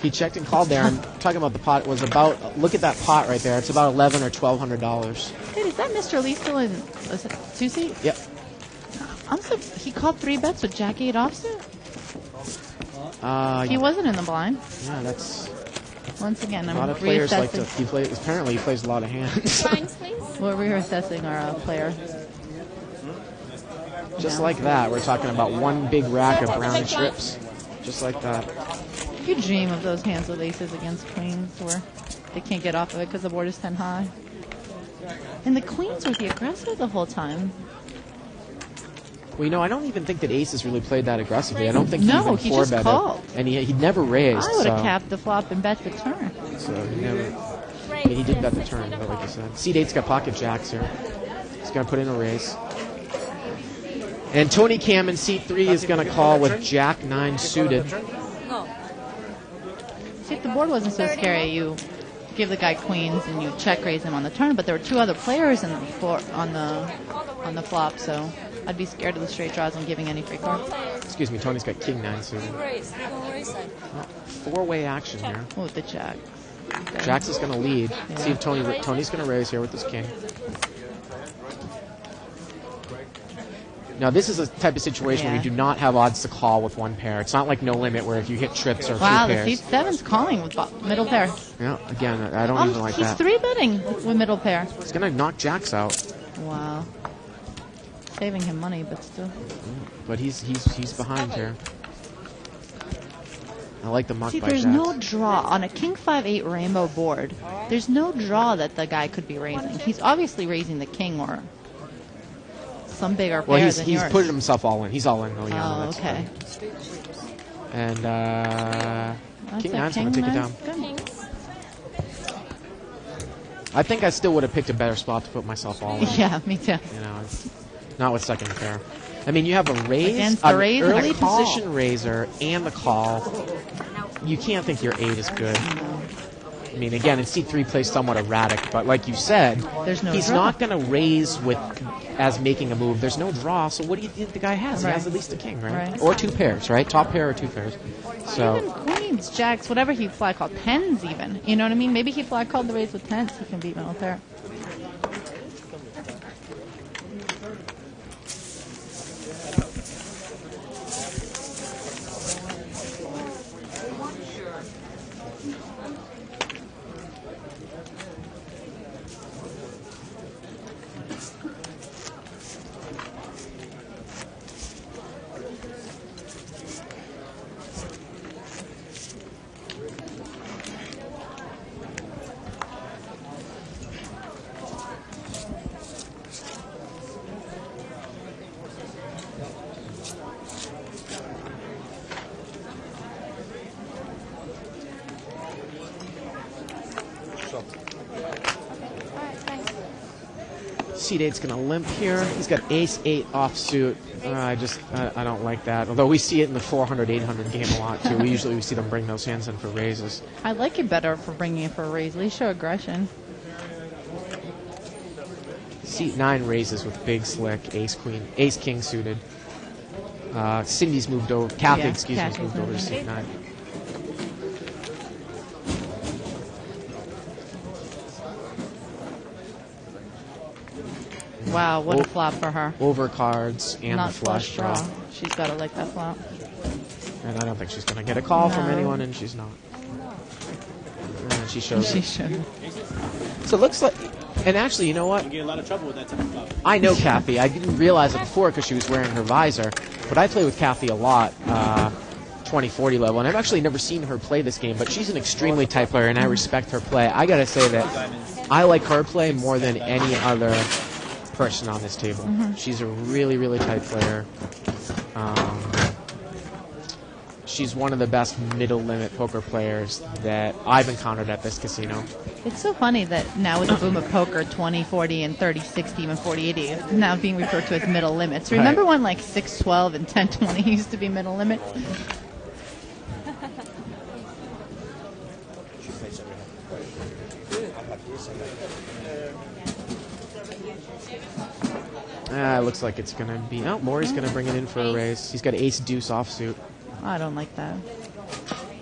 he checked and called there. And talking about the pot, it was about... Look at that pot right there. It's about $1,100 or $1,200. Wait, is that Mr. Lee still in 2-seat? Yep. He called 3 bets with Jack 8 offsuit? He Yeah, wasn't in the blind. that's... Once again, A I'm lot of players like to... reassessing. Apparently he plays a lot of hands. Blinds, please. We're reassessing our player. Just like that. We're talking about one big rack of brown chips. Just like that. You dream of those hands with aces against queens where they can't get off of it because the board is 10 high. And the queens were the aggressor the whole time. Well, I don't even think that aces really played that aggressively. I don't think No, he he even just 4-betted. called. And he'd never raised. I would have so, capped the flop and bet the turn. So he never... I mean, he did bet the turn, but like I said. Seat 8's got pocket jacks here. He's going to put in a raise. And Tony Cam in seat 3 is going to call with Jack 9 suited. See, if the board wasn't so scary, you give the guy queens and you check raise him on the turn, but there were 2 other players in the on the flop, so I'd be scared of the straight draws and giving any free cards. Excuse me, Tony's got King 9 suited. Raise. Don't raise it. 4-way action here. Oh, the jack. Okay. Jack's is going to lead. See if Tony's going to raise here with his king. Now, this is a type of situation where you do not have odds to call with one pair. It's not like No Limit where if you hit trips or 2 Wow, the pairs. seat 7's calling with middle pair. Yeah, again, I don't even like he's that. 3-betting with middle pair. He's going to knock Jacks out. Wow. Saving him money, but still. But he's behind here. I like the muck See, by there's Jacks. no draw. On a King 5-8 rainbow board, there's no draw that the guy could be raising. He's obviously raising the king or some bigger pair Well, than he's yours. put himself all in. He's all in. Oh, yeah. Oh, that's okay. good. And That's King a 9's going to take it down. Good. Kings. I think I still would have picked a better spot to put myself all in. Yeah, me too. It's not with second pair. I mean, you have a raise, Against the an raise and a early call. position raiser, and the call. You can't think your 8 is good. I mean, again, in C3 plays somewhat erratic, but like you said, There's no he's draw. not going to raise with as making a move. There's no draw, so what do you think the guy has? Right. He has at least a king, right? Right. Or 2 pairs, right? Top pair or 2 pairs. Even So queens, jacks, whatever he flag called, 10s even. You know what I mean? Maybe he flag called the raise with 10s. He can beat middle pair. Seat 8's going to limp here. He's got Ace 8 offsuit. I don't like that. Although we see it in the 400, 800 game a lot, too. We see them bring those hands in for raises. I like it better for bringing it for a raise. At least show aggression. Seat 9 raises with big slick, Ace King suited. Cindy's moved over. Kathy's moved over to Seat 9. Wow, what a flop for her. Over cards and Not the flush draw. She's got to like that flop. And I don't think she's going to get a call from anyone, and she's not. And she shows She it. should. So it looks like... And actually, you know what? You get in a lot of trouble with that type of flop. I know Kathy. I didn't realize it before because she was wearing her visor. But I play with Kathy a lot, 2040 level. And I've actually never seen her play this game. But she's an extremely tight player, and I respect her play. I got to say that I like her play more than any other person on this table. She's a really, really tight player. She's one of the best middle limit poker players that I've encountered at this casino. It's so funny that now with the boom of poker, 20, 40, and 30, 60, even 40, 80 is now being referred to as middle limits. Remember when like 6, 12, and 10, 20 used to be middle limits? It looks like it's going to be... Oh, Maury's going to bring it in for a raise. He's got ace deuce offsuit. I don't like that.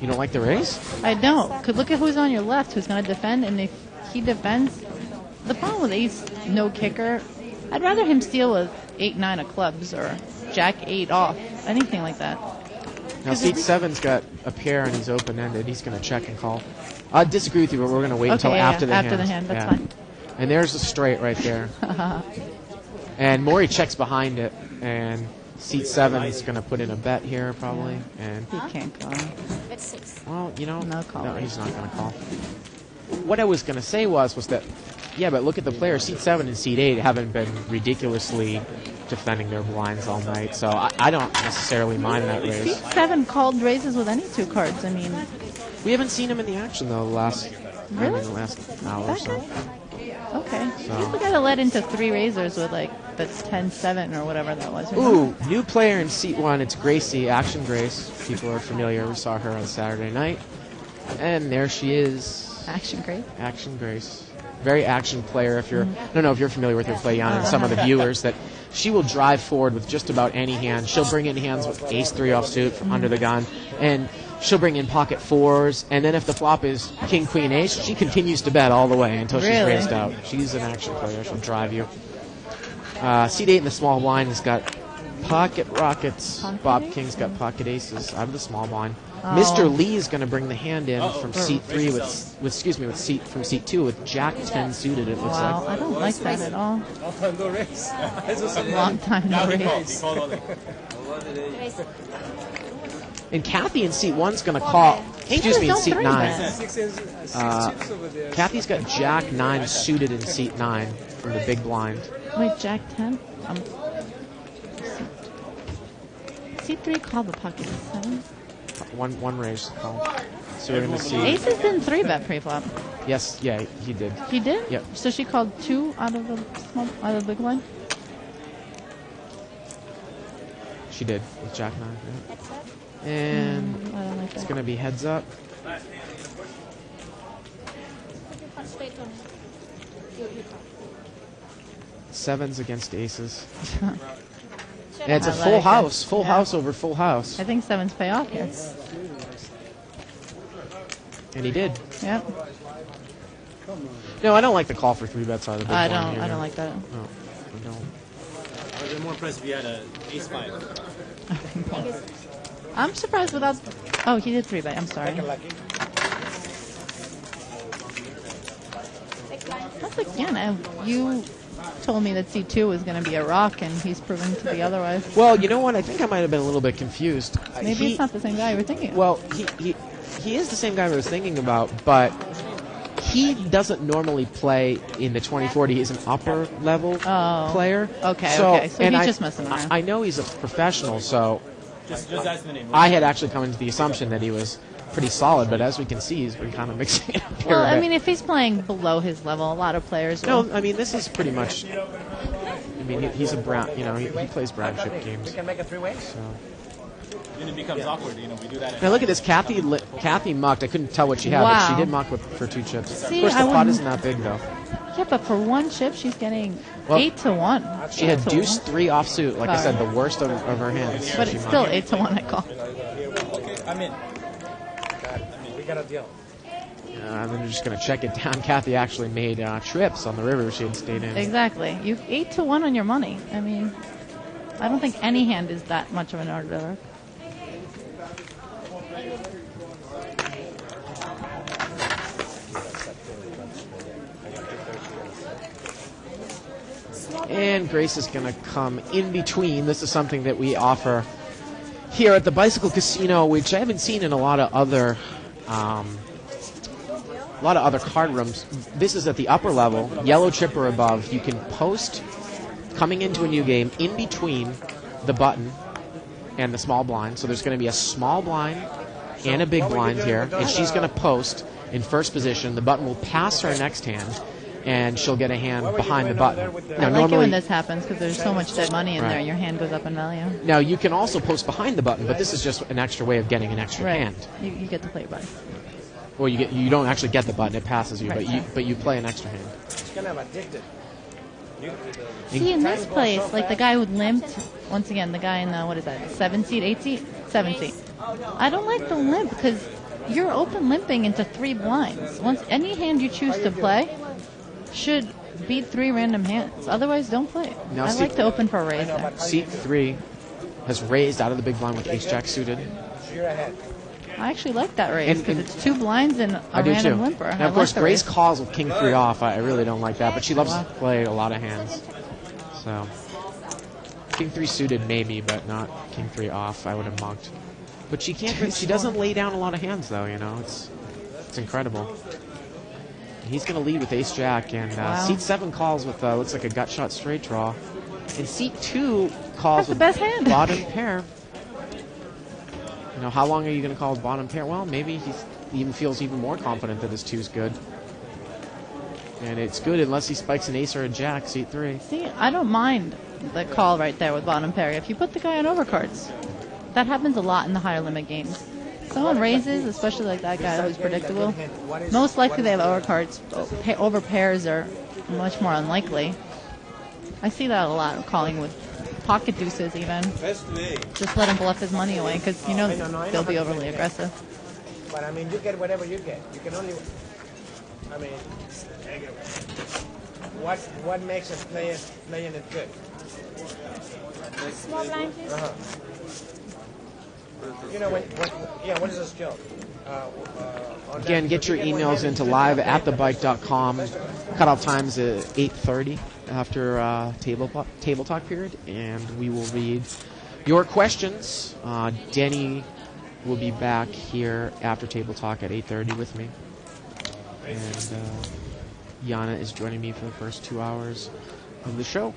You don't like the raise? I don't. Could look at who's on your left, who's going to defend, and if he defends, the problem with ace no kicker, I'd rather him steal with 8, 9 of clubs or jack 8 off, anything like that. Now seat 7's got a pair and he's open-ended. He's going to check and call. I disagree with you, but we're going to wait until after the hand. After the hand, that's fine. And there's a straight right there. And Maury checks behind it, and seat 7 is going to put in a bet here probably. And He can't call. It's 6. well, you know, No call. no, he's not going to call. What I was going to say was that, yeah, but look at the players. Seat 7 and seat 8 haven't been ridiculously defending their blinds all night, so I don't necessarily mind that raise. Seat 7 called raises with any 2 cards. I mean, We haven't seen him in the action though the last hour or so. okay. So. He's the guy that led into 3 raisers with like the 10-7 or whatever that was. Ooh, new player in seat 1. It's Gracie, Action Grace. People are familiar. We saw her on Saturday night. And there she is. Action Grace. Action Grace. Very action player. If you're, I don't know if you're familiar with her play, Jan, and some of the viewers, that she will drive forward with just about any hand. She'll bring in hands with ace 3 offsuit from under the gun, and she'll bring in pocket 4s, and then if the flop is king, queen, ace, she continues to bet all the way until she's Really? raised out. She's an action player. She'll drive you. Seat 8 in the small blind has got pocket rockets. Pocket Bob ace? King's got pocket aces out of the small blind. Oh. Mr. Lee is going to bring the hand in from seat 3 from seat 2 with jack 10 suited. It looks Wow, like. I don't like that at all. Long time no race. Long time no raise. Raise. And Kathy in seat 1's going to call. Excuse me, in don't seat 3 9. bet. Six chips over there. Kathy's got jack 9 suited in seat 9 from the big blind. Wait, jack 10? Seat 3 called the pocket 7. One raise call. So we're going to see. Aces didn't 3 bet pre-flop. Yes, yeah, he did. He did? Yep. So she called 2 out of the big one? She did with jack 9. Yeah. That's up. And I don't like it's that. going to be heads up. Concentrate on you. 7s against aces. Check. And it's a I full like it. house. Full Yeah. house over full house. I think 7s pay off here. And he did. Yep. No, I don't like the call for 3 bets out of the big I blind don't. here. I don't like that. No, I don't. I would have been more impressed if you had a ace 5. I'm surprised without. Oh, he did 3 bet. I'm sorry. Lucky. Take line. That's again. You told me that C2 was going to be a rock, and he's proven to be otherwise. Well, you know what? I think I might have been a little bit confused. Maybe it's not the same guy you were thinking of. Well, he is the same guy I was thinking about, but he doesn't normally play in the 2040. He's an upper level player. Okay, So, okay. So and he's I- just messing around. I know he's a professional, so Just ask the name. I had actually come into the assumption that he was pretty solid, but as we can see, he's been kind of mixing it up here Well, a I bit. mean, if he's playing below his level, a lot of players will. No, I mean, this is pretty much... I mean, he's a brown... You know, he plays brown chip games. We can make it 3-way. So. Then it becomes awkward, you know, we do that. Now look at this. Kathy mucked. I couldn't tell what she had, but Wow. she did muck for 2 chips. See, of course, the I pot wouldn't- isn't that big, though. Yeah, but for 1 chip, she's getting Well, 8 to 1. She had 8 to deuce 1. 3 offsuit. Like I said, the worst of her hands. But She it's mucked. still 8 to 1, I call. Okay, I'm in. We got a deal. And then you're just going to check it down. Kathy actually made trips on the river she had stayed in. Exactly. You 8 to 1 on your money. I mean, I don't think any hand is that much of an order. And Grace is going to come in between. This is something that we offer here at the Bicycle Casino, which I haven't seen in a lot of other card rooms. This is at the upper level, yellow chip or above. You can post coming into a new game in between the button and the small blind. So there's going to be a small blind and a big blind here, and she's going to post in first position. The button will pass her next hand, and she'll get a hand behind the button. I like it when this happens because there's so much dead money in Right. there. Your hand goes up in value. Now, you can also post behind the button, but this is just an extra way of getting an extra Right. hand. You get to play by. Well, you don't actually get the button; it passes you, Right. but you play an extra hand. It's kind of addicted. See, in this place, like the guy who limped, once again, the guy in the, what is that, 7 seat, 8 seat? 7 seat. I don't like the limp because you're open limping into 3 blinds. Once any hand you choose to play should beat 3 random hands. Otherwise, don't play it. Now, I see- like to open for a raise there. Seat 3 has raised out of the big blind with ace-jack suited. You're ahead. I actually like that raise And- because and- it's 2 blinds and a I do random too. limper. Now, of course, I like the Grace raise. calls with king 3 off. I really don't like that, but she loves to play a lot of hands. So, king 3 suited maybe, but not king 3 off. I would have mugged. But she can't. She doesn't lay down a lot of hands, though. You know, it's incredible. He's going to lead with ace-jack, and Wow. seat 7 calls with looks like a gut shot straight draw, and seat 2 calls That's the with best hand. bottom pair. You know, how long are you going to call with bottom pair? Well, maybe he even feels even more confident that his 2 is good. And it's good unless he spikes an ace or a jack, seat 3. See, I don't mind the call right there with bottom pair. If you put the guy on overcards, that happens a lot in the higher limit games. Someone raises, especially like that guy who's predictable. Most likely they have overcards. Over pairs are much more unlikely. I see that a lot, calling with pocket deuces even. Just let him bluff his money away because you know they'll be overly aggressive. But I mean, you get whatever you get. You can only. I mean, what makes a playing it good? Small blind, please. You know what is a skill? On Again, that, get so your you one emails hand, into you live@thebike.com. Cutoff time's at 8:30 after table talk period, and we will read your questions. Denny will be back here after table talk at 8:30 with me, and Yana is joining me for the first 2 hours of the show.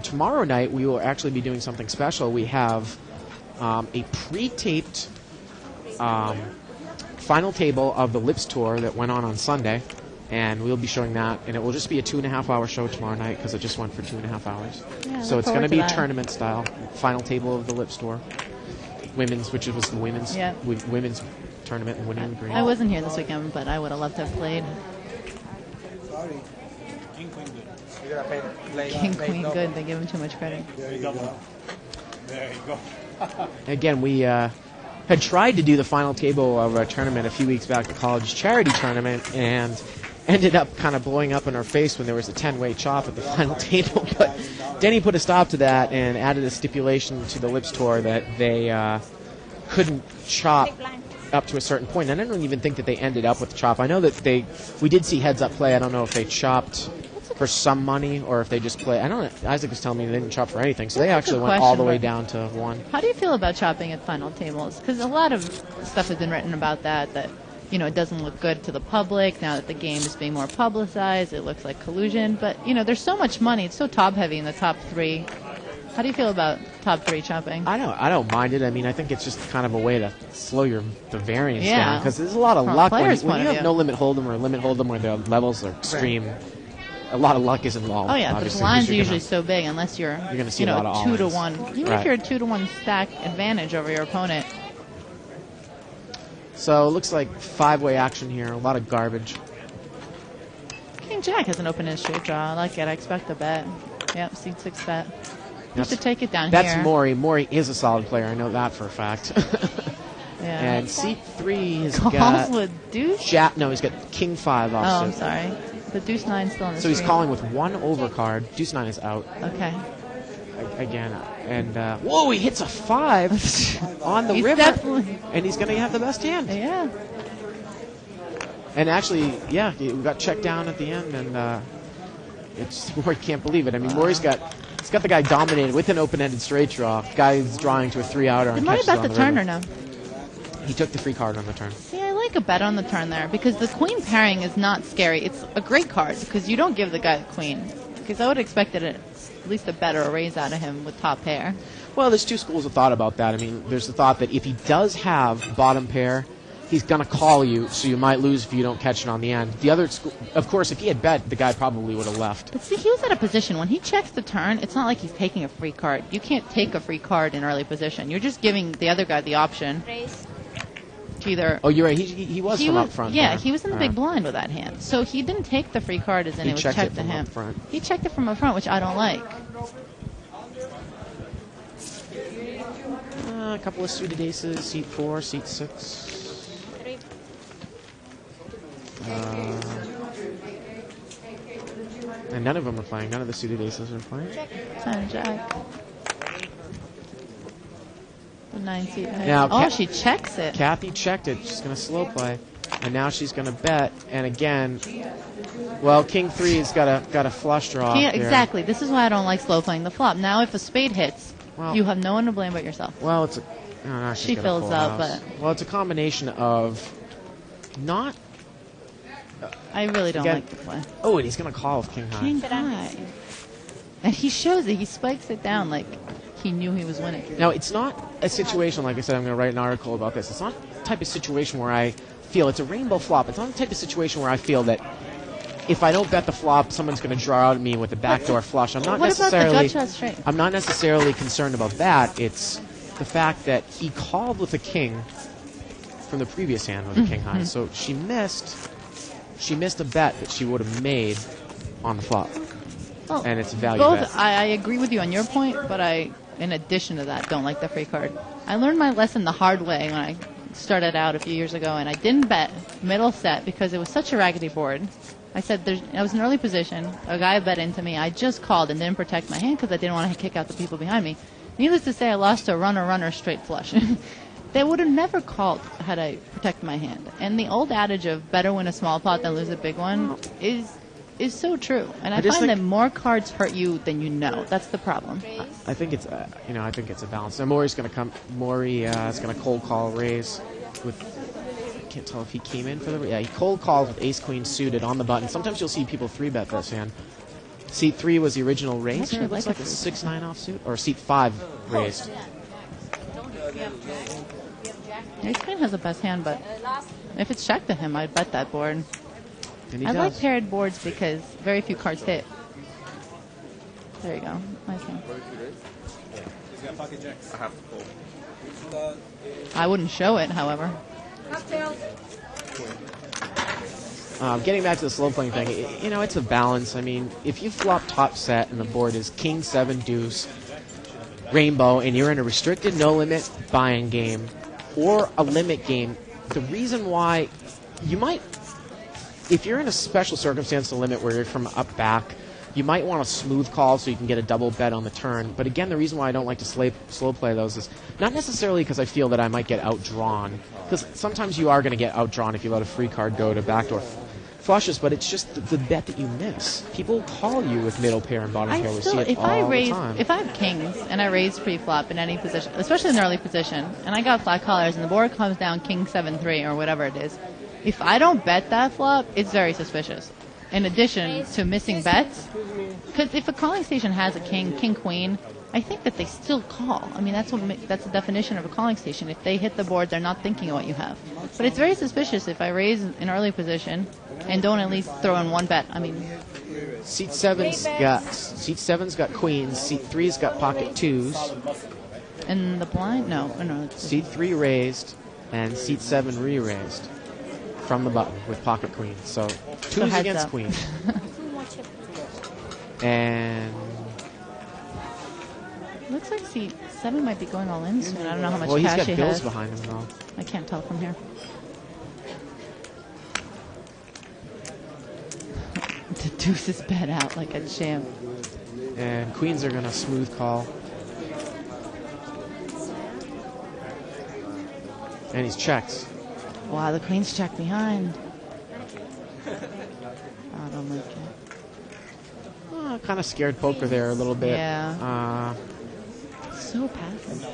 Tomorrow night we will actually be doing something special. We have a pre-taped final table of the Lips Tour that went on Sunday, and we'll be showing that, and it will just be a 2.5-hour show tomorrow night because it just went for 2.5 hours. Yeah, So look it's going to forward be to that. tournament style, final table of the Lips Tour, women's, which was the women's Yeah. women's tournament and winning the green. I wasn't here this weekend, but I would have loved to have played. You gotta play King, play queen, double. good. They give him too much credit. Again, we had tried to do the final table of a tournament a few weeks back, the college charity tournament, and ended up kind of blowing up in our face when there was a 10-way chop at the final table. But Denny put a stop to that and added a stipulation to the Lips Tour that they couldn't chop Big blind. up to a certain point. And I don't even think that they ended up with the chop. I know that we did see heads-up play. I don't know if they chopped for some money or if they just play. I don't know. Isaac was telling me they didn't chop for anything, so they That's a actually good went all the question, way but- down to 1. How do you feel about chopping at final tables? Because a lot of stuff has been written about that you know, it doesn't look good to the public. Now that the game is being more publicized, it looks like collusion. But, you know, there's so much money. It's so top-heavy in the top 3 How do you feel about top 3 chopping? I don't mind it. I mean, I think it's just kind of a way to slow the variance Yeah. down because there's a lot of From a luck when player's you point of have view. no limit hold'em or limit hold'em where the levels are extreme. A lot of luck is involved. Oh yeah, the obviously, blinds 'cause are you're usually gonna- so big unless you're gonna see you a know, lot of 2 to all-ins. 1. Even Right. if you're a 2 to 1 stack advantage over your opponent. So it looks like 5-way action here. A lot of garbage. King Jack has an open-end straight draw. I like it. I expect a bet. Yep, seat 6 bet. You That's- should take it down That's here. Maury. Maury is a solid player. I know that for a fact. Yeah. And seat 3 has Calls got with deuce. Jack. No, he's got King 5 Oh, offsuit. I'm sorry. The deuce 9 still in the So he's street. calling with 1 overcard. Deuce 9 is out Okay. again. And whoa, he hits a 5 on the He's river, definitely. and he's going to have the best hand. Yeah. And actually, yeah, we got checked down at the end, and it's Maury can't believe it. I mean, Maury's got the guy dominated with an open-ended straight draw. Guy's drawing to a 3-outer and Did Money catches bet on the the turn river. or no? He took the free card on the turn. See, I like a bet on the turn there because the queen pairing is not scary. It's a great card because you don't give the guy the queen. Because I would have expected at least a bet or a raise out of him with top pair. Well, there's 2 schools of thought about that. I mean, there's the thought that if he does have bottom pair, he's going to call you, so you might lose if you don't catch it on the end. The other school, of course, if he had bet, the guy probably would have left. But see, he was at a position when he checks the turn. It's not like he's taking a free card. You can't take a free card in early position. You're just giving the other guy the option Raise. to either. Oh, you're right. He was from up front. Yeah, there. he was in the big blind with that hand. So he didn't take the free card as in He it was checked checked it to from him. up front. He checked it from up front, which I don't like. A couple of suited aces, seat 4, seat 6. Three. And none of them are playing. None of the suited aces are playing. Ten jack. The 9 seat. Now, oh, she checks it. Kathy checked it. She's going to slow play. And now she's going to bet. And again, well, King 3 has got a flush draw. Yeah, there. exactly. This is why I don't like slow playing the flop. Now, if a spade hits, Well- you have no one to blame but yourself. Well, it's a. No, no, she's She got a fills full up, house. Well, it's a combination of not. I really don't Again- like the play. Oh, and he's going to call with King High. King high. And he shows it. He spikes it down like he knew he was winning. Now, it's not a situation, like I said, I'm going to write an article about this. It's not the type of situation where I feel it's a rainbow flop. It's not the type of situation where I feel that if I don't bet the flop, someone's going to draw out at me with a backdoor flush. I'm not What about the necessarily. gut shot straight? I'm not necessarily concerned about that. It's the fact that he called with a king from the previous hand with a king high, so she missed. She missed a bet that she would have made on the flop, Well, and it's a value both. bet. I agree with you on your point, but I, in addition to that, don't like the free card. I learned my lesson the hard way when I started out a few years ago, and I didn't bet middle set because it was such a raggedy board. I said I was in early position. A guy bet into me. I just called and didn't protect my hand because I didn't want to kick out the people behind me. Needless to say, I lost to a runner straight flush. They would have never called had I protected my hand. And the old adage of better win a small pot than lose a big one is so true. And I just find think- that more cards hurt you than you know. That's the problem. I think it's I think it's a balance. Now Maury's going to come. Maury is going to cold call raise with. I can't tell if he came in for the. Yeah, he cold called with ace queen suited on the button. Sometimes you'll see people 3-bet this hand. Seat 3 was the original raise. Actually, Here. It looks like like a a 6-9 offsuit, or seat 5 raised. Ace Queen has the best hand, but if it's checked to him, I'd bet that board. And he I does. like paired boards because very few cards hit. There you go. Nice hand. I wouldn't show it, however. Getting back to the slow playing thing, it's a balance. I mean, if you flop top set and the board is king 7 deuce, rainbow, and you're in a restricted no limit buying game or a limit game, the reason why you might, if you're in a special circumstance, a limit where you're from up back, you might want a smooth call so you can get a double bet on the turn. But again, the reason why I don't like to slow play those is not necessarily because I feel that I might get outdrawn, because sometimes you are going to get outdrawn if you let a free card go to backdoor flushes, but it's just the bet that you miss. People call you with middle pair and bottom pair. We see it if all I the raise, time. if I have kings and I raise pre-flop in any position, especially in the early position, and I got flat collars and the board comes down king 7-3 or whatever it is, if I don't bet that flop, it's very suspicious. In addition to missing bets, because if a calling station has a king queen, I think that they still call. I mean, that's that's the definition of a calling station. If they hit the board, they're not thinking of what you have. But it's very suspicious if I raise in early position and don't at least throw in one bet. I mean, Seat 7's got queens. Seat 3's got pocket twos. and the blind, no. Seat 3 raised, and seat 7 re-raised from the button with pocket queens. So twos heads against up. queens. And Looks like seat 7 might be going all in soon. I don't know how much well, he's cash got he bills has. behind him though. I can't tell from here. The deuce is bet out like a champ. And queens are going to smooth call. And he's checked. Wow, the queen's check behind. I don't like it. Kind of scared poker there a little bit. Yeah. So passive.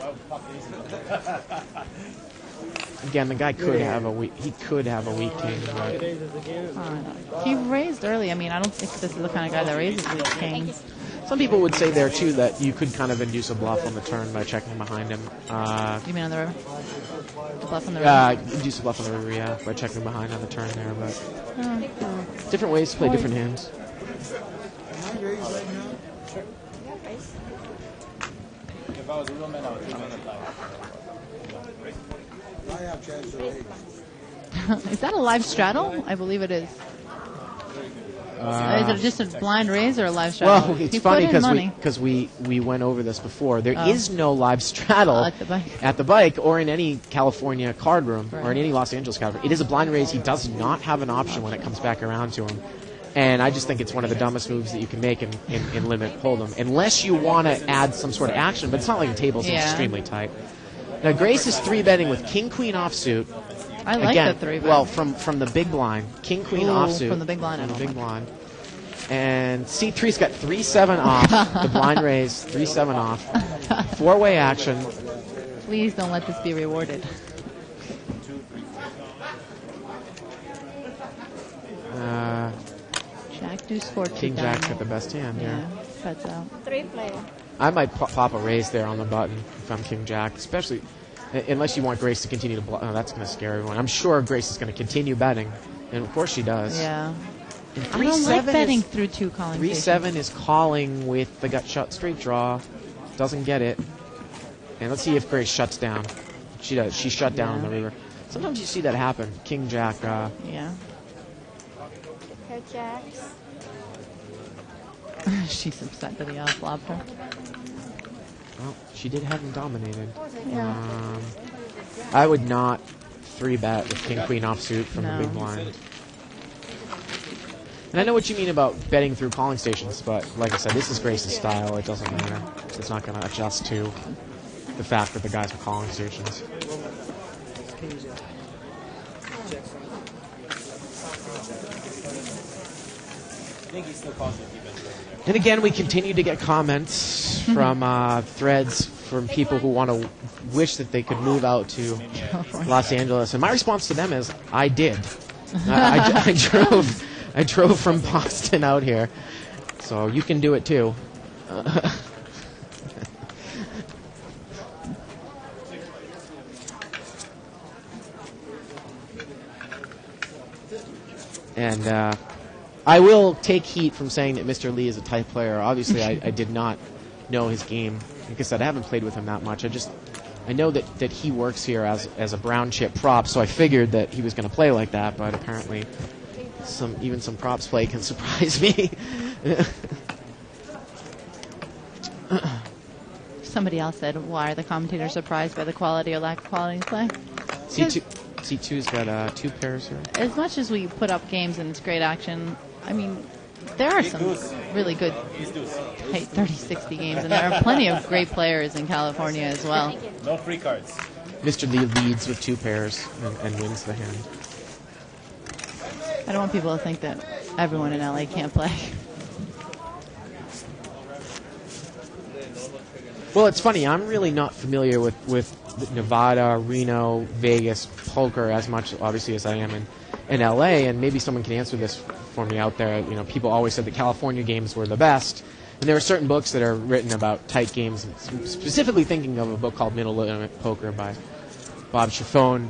Again, the guy could have a weak. He could have a weak king, but He raised early. I mean, I don't think this is the kind of guy that raises weak kings. some people would say there too that you could kind of induce a bluff on the turn by checking behind him. You mean on the river? The bluff on the river? Induce a bluff on the river, yeah, by checking behind on the turn there. But different ways to play different hands. If I was a real man, I would keep it Is that a live straddle? I believe it is. Is it just a blind raise or a live straddle? Well, it's He funny put in because money. we went over this before. There is no live straddle at the bike or in any California card room or in any Los Angeles card room. It is a blind raise. He does not have an option when it comes back around to him. And I just think it's one of the dumbest moves that you can make in limit hold'em, unless you want to add some sort of action. But it's not like the table's extremely tight. Now Grace is 3-betting with King Queen offsuit. I like Again, the 3-bet. well, from the big blind, King Queen offsuit from the big blind. from the big blind. And C3's got 3-7 off. The blind raise 3-7 off. Four-way action. Please don't let this be rewarded. Jack deuce 4 King Jack's got the best hand here. Yeah, bets out. 3 player. I might pop a raise there on the button if I'm King Jack, especially unless you want Grace to continue to block. Oh, that's going to scare everyone. I'm sure Grace is going to continue betting, and of course she does. Yeah. And I don't like 3-7 betting is, through 2 calling 3-7 is calling with the gut shot straight draw. Doesn't get it. And let's see if Grace shuts down. She does. She shut down on the river. Sometimes you see that happen. King Jack. Yeah. Pair jacks. She's upset that he outflopped her. Well, she did have him dominated. Yeah. I would not 3-bet with King Queen offsuit from the No. big blind. And I know what you mean about betting through calling stations, but like I said, this is Grace's style. It doesn't matter. It's not going to adjust to the fact that the guys are calling stations. I think he's still causing a defense over there. And again, we continue to get comments from threads from people who want to wish that they could move out to Los Angeles. And my response to them is, I did. I drove from Boston out here, so you can do it too. And I will take heat from saying that Mr. Lee is a tight player. Obviously, I did not know his game. Like I said, I haven't played with him that much. I know that he works here as a brown chip prop, so I figured that he was going to play like that, but apparently even some props play can surprise me. Somebody else said, why are the commentators surprised by the quality or lack of quality in play? C2's got 2 pairs here. As much as we put up games and it's great action, I mean, there are some really good tight 30-60 games, and there are plenty of great players in California as well. No free cards. Mr. Lee leads with 2 pairs and wins the hand. I don't want people to think that everyone in LA can't play. Well, it's funny. I'm really not familiar with Nevada, Reno, Vegas poker as much, obviously, as I am in LA. And maybe someone can answer this for me out there. You know, people always said the California games were the best, And there are certain books that are written about tight games, specifically thinking of a book called Middle Limit Poker by Bob Chiffone,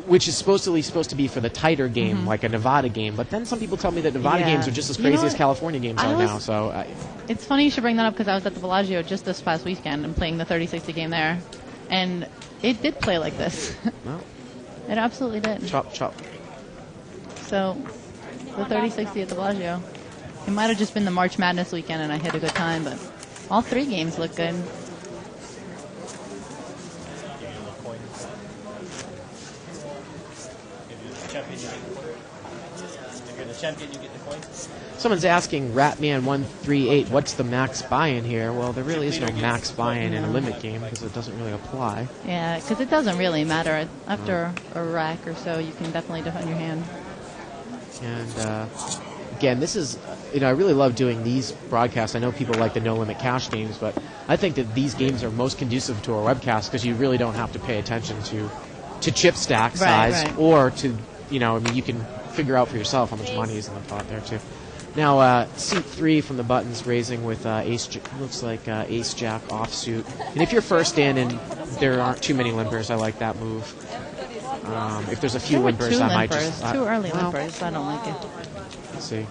which is supposed to be for the tighter game, like a Nevada game. But then some people tell me that Nevada games are just as crazy as California games are now. So it's funny you should bring that up because I was at the Bellagio just this past weekend and playing the 30-60 game there, and it did play like this. Well, it absolutely did. Chop, chop. So the 30-60 at the Bellagio. It might have just been the March Madness weekend and I had a good time, but all three games look good. Champion, you get the coins. Someone's asking Ratman138, what's the max buy-in here? Well, there really is no max buy-in in a limit game because it doesn't really apply. Yeah, because it doesn't really matter. After a rack or so, you can definitely defend your hand. And again, this is, I really love doing these broadcasts. I know people like the no-limit cash games, but I think that these games are most conducive to our webcast because you really don't have to pay attention to chip stack size or to, you can figure out for yourself how much money is in the pot there too. Now, seat 3 from the buttons raising with looks like ace jack offsuit. And if you're first in and there aren't too many limpers, I like that move. If there's a few limpers, I might just... Too early limpers, I don't like it. Let's see.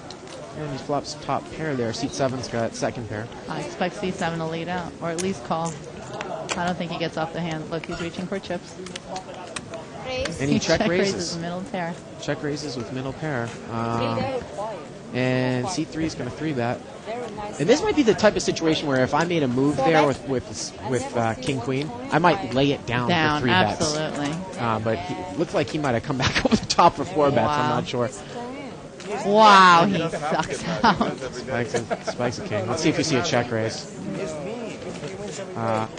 And he flops top pair there. Seat 7's got second pair. I expect C7 to lead out, or at least call. I don't think he gets off the hand. Look, he's reaching for chips. And he check raises middle pair. Check raises with middle pair. And C3 is going to 3-bet. And this might be the type of situation where if I made a move there with King Queen, I might lay it down for 3 bets. Absolutely. But it looks like he might have come back over the top for 4 bets. I'm not sure. Wow, he sucks out. Spikes a king. Let's see if we see a check raise.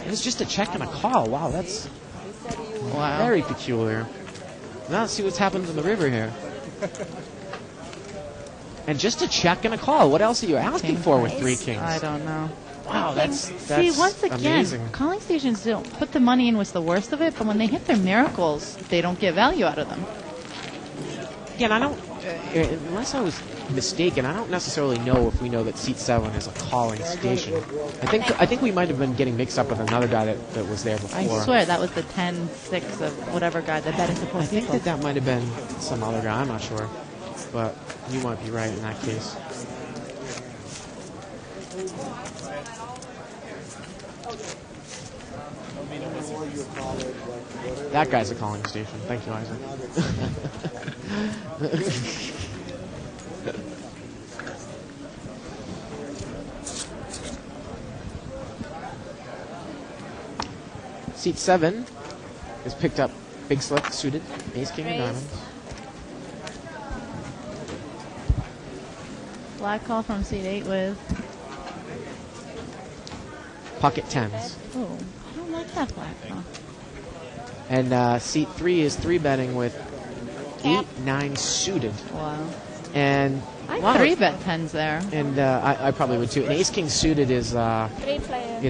It's just a check and a call. Wow, that's very peculiar. Now let's see what's happened in the river here. And just a check and a call. What else are you asking for with 3 kings? I don't know. Wow, that's See, once again, amazing. calling stations don't put the money in was the worst of it, but when they hit their miracles, they don't get value out of them. Again, I don't, unless I was mistaken, I don't necessarily know if we know that seat 7 is a calling station. I think we might have been getting mixed up with another guy that was there before. I swear that was the 10-6 of whatever guy that bet into 4 I think that might have been some other guy. I'm not sure. But you might be right in that case. That guy's a calling station. Thank you, Isaac. Seat 7 is picked up big slip suited, ace, king, and diamonds. Black call from seat 8 with pocket 10s. Oh, I don't like that black call. And seat 3 is 3-betting with 8-9 suited. Wow. And I 3-bet 10s there. And I probably would too. And ace king suited is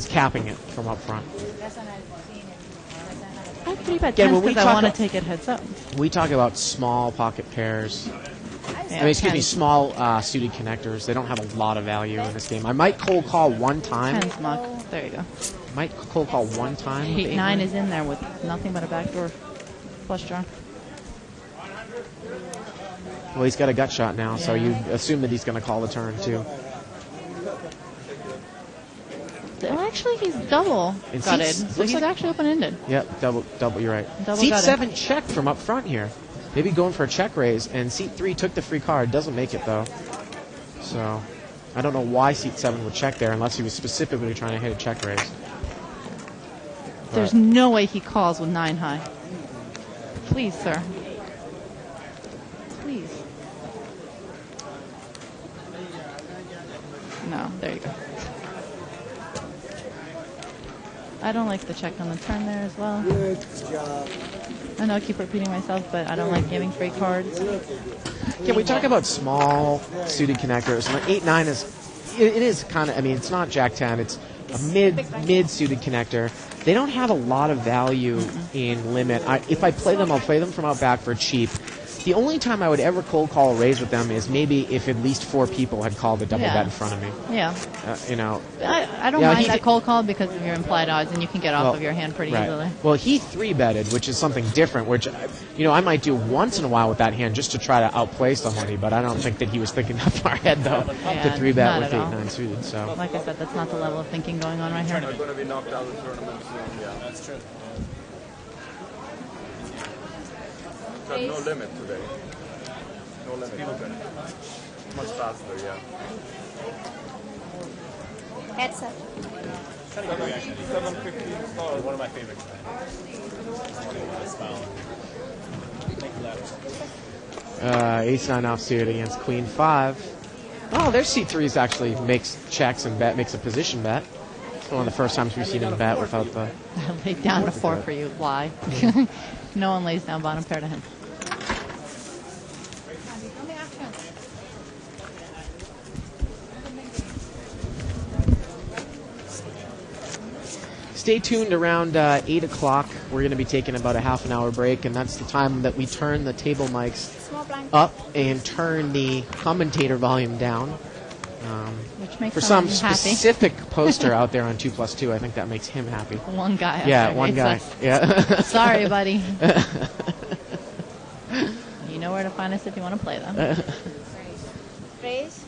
capping it from up front. I 3-bet 10s because I want to take it heads up. We talk about small pocket pairs. Yeah, I mean, excuse me, small suited connectors. They don't have a lot of value in this game. I might cold call one time. 10s muck. There you go. Might cold call one time. 8-9 is in there with nothing but a backdoor flush draw. Well, he's got a gut shot now, so you assume that he's going to call the turn too. Well, actually, he's double gutted, so he's actually open-ended. Yep, double. You're right. Double seat gutted. 7 check from up front here. Maybe going for a check raise, and seat 3 took the free card. Doesn't make it though. So I don't know why seat 7 would check there unless he was specifically trying to hit a check raise. There's no way he calls with 9 high. Please, sir. Please. No, there you go. I don't like the check on the turn there as well. Good job. I know I keep repeating myself, but I don't like giving free cards. Can we talk about small suited connectors? And 8-9 is kind of, I mean, it's not Jack 10. It's a mid suited connector. They don't have a lot of value in limit. If I play them, I'll play them from out back for cheap. The only time I would ever cold call a raise with them is maybe if at least 4 people had called a double bet in front of me. Yeah. You know. I don't mind that cold call because of your implied odds, and you can get off of your hand pretty easily. Well, he 3-betted, which is something different, which, you know, I might do once in a while with that hand just to try to outplay somebody, but I don't think that he was thinking that far ahead, though, to 3-bet with 8-9 suited. So. Like I said, that's not the level of thinking going on right here. They're going to be knocked out of the tournament soon, yeah. That's true. Got no limit today. No limit today. Much faster, yeah. Heads up. 7:15 stars. One of my favorites. Smile. Ace-9 offsuit against Queen 5. Oh, their C3s actually makes checks and makes a position bet. It's one of the first times we've seen him bet without the... I laid down to 4 for you. Lie. No one lays down bottom pair to him. Stay tuned around 8 o'clock. We're going to be taking about a half an hour break, and that's the time that we turn the table mics up and turn the commentator volume down. Which makes for some happy. specific poster out there on 2+2, I think that makes him happy. One guy. Yeah, one guy. Yeah. Sorry, buddy. You know where to find us if you want to play, though. Raise.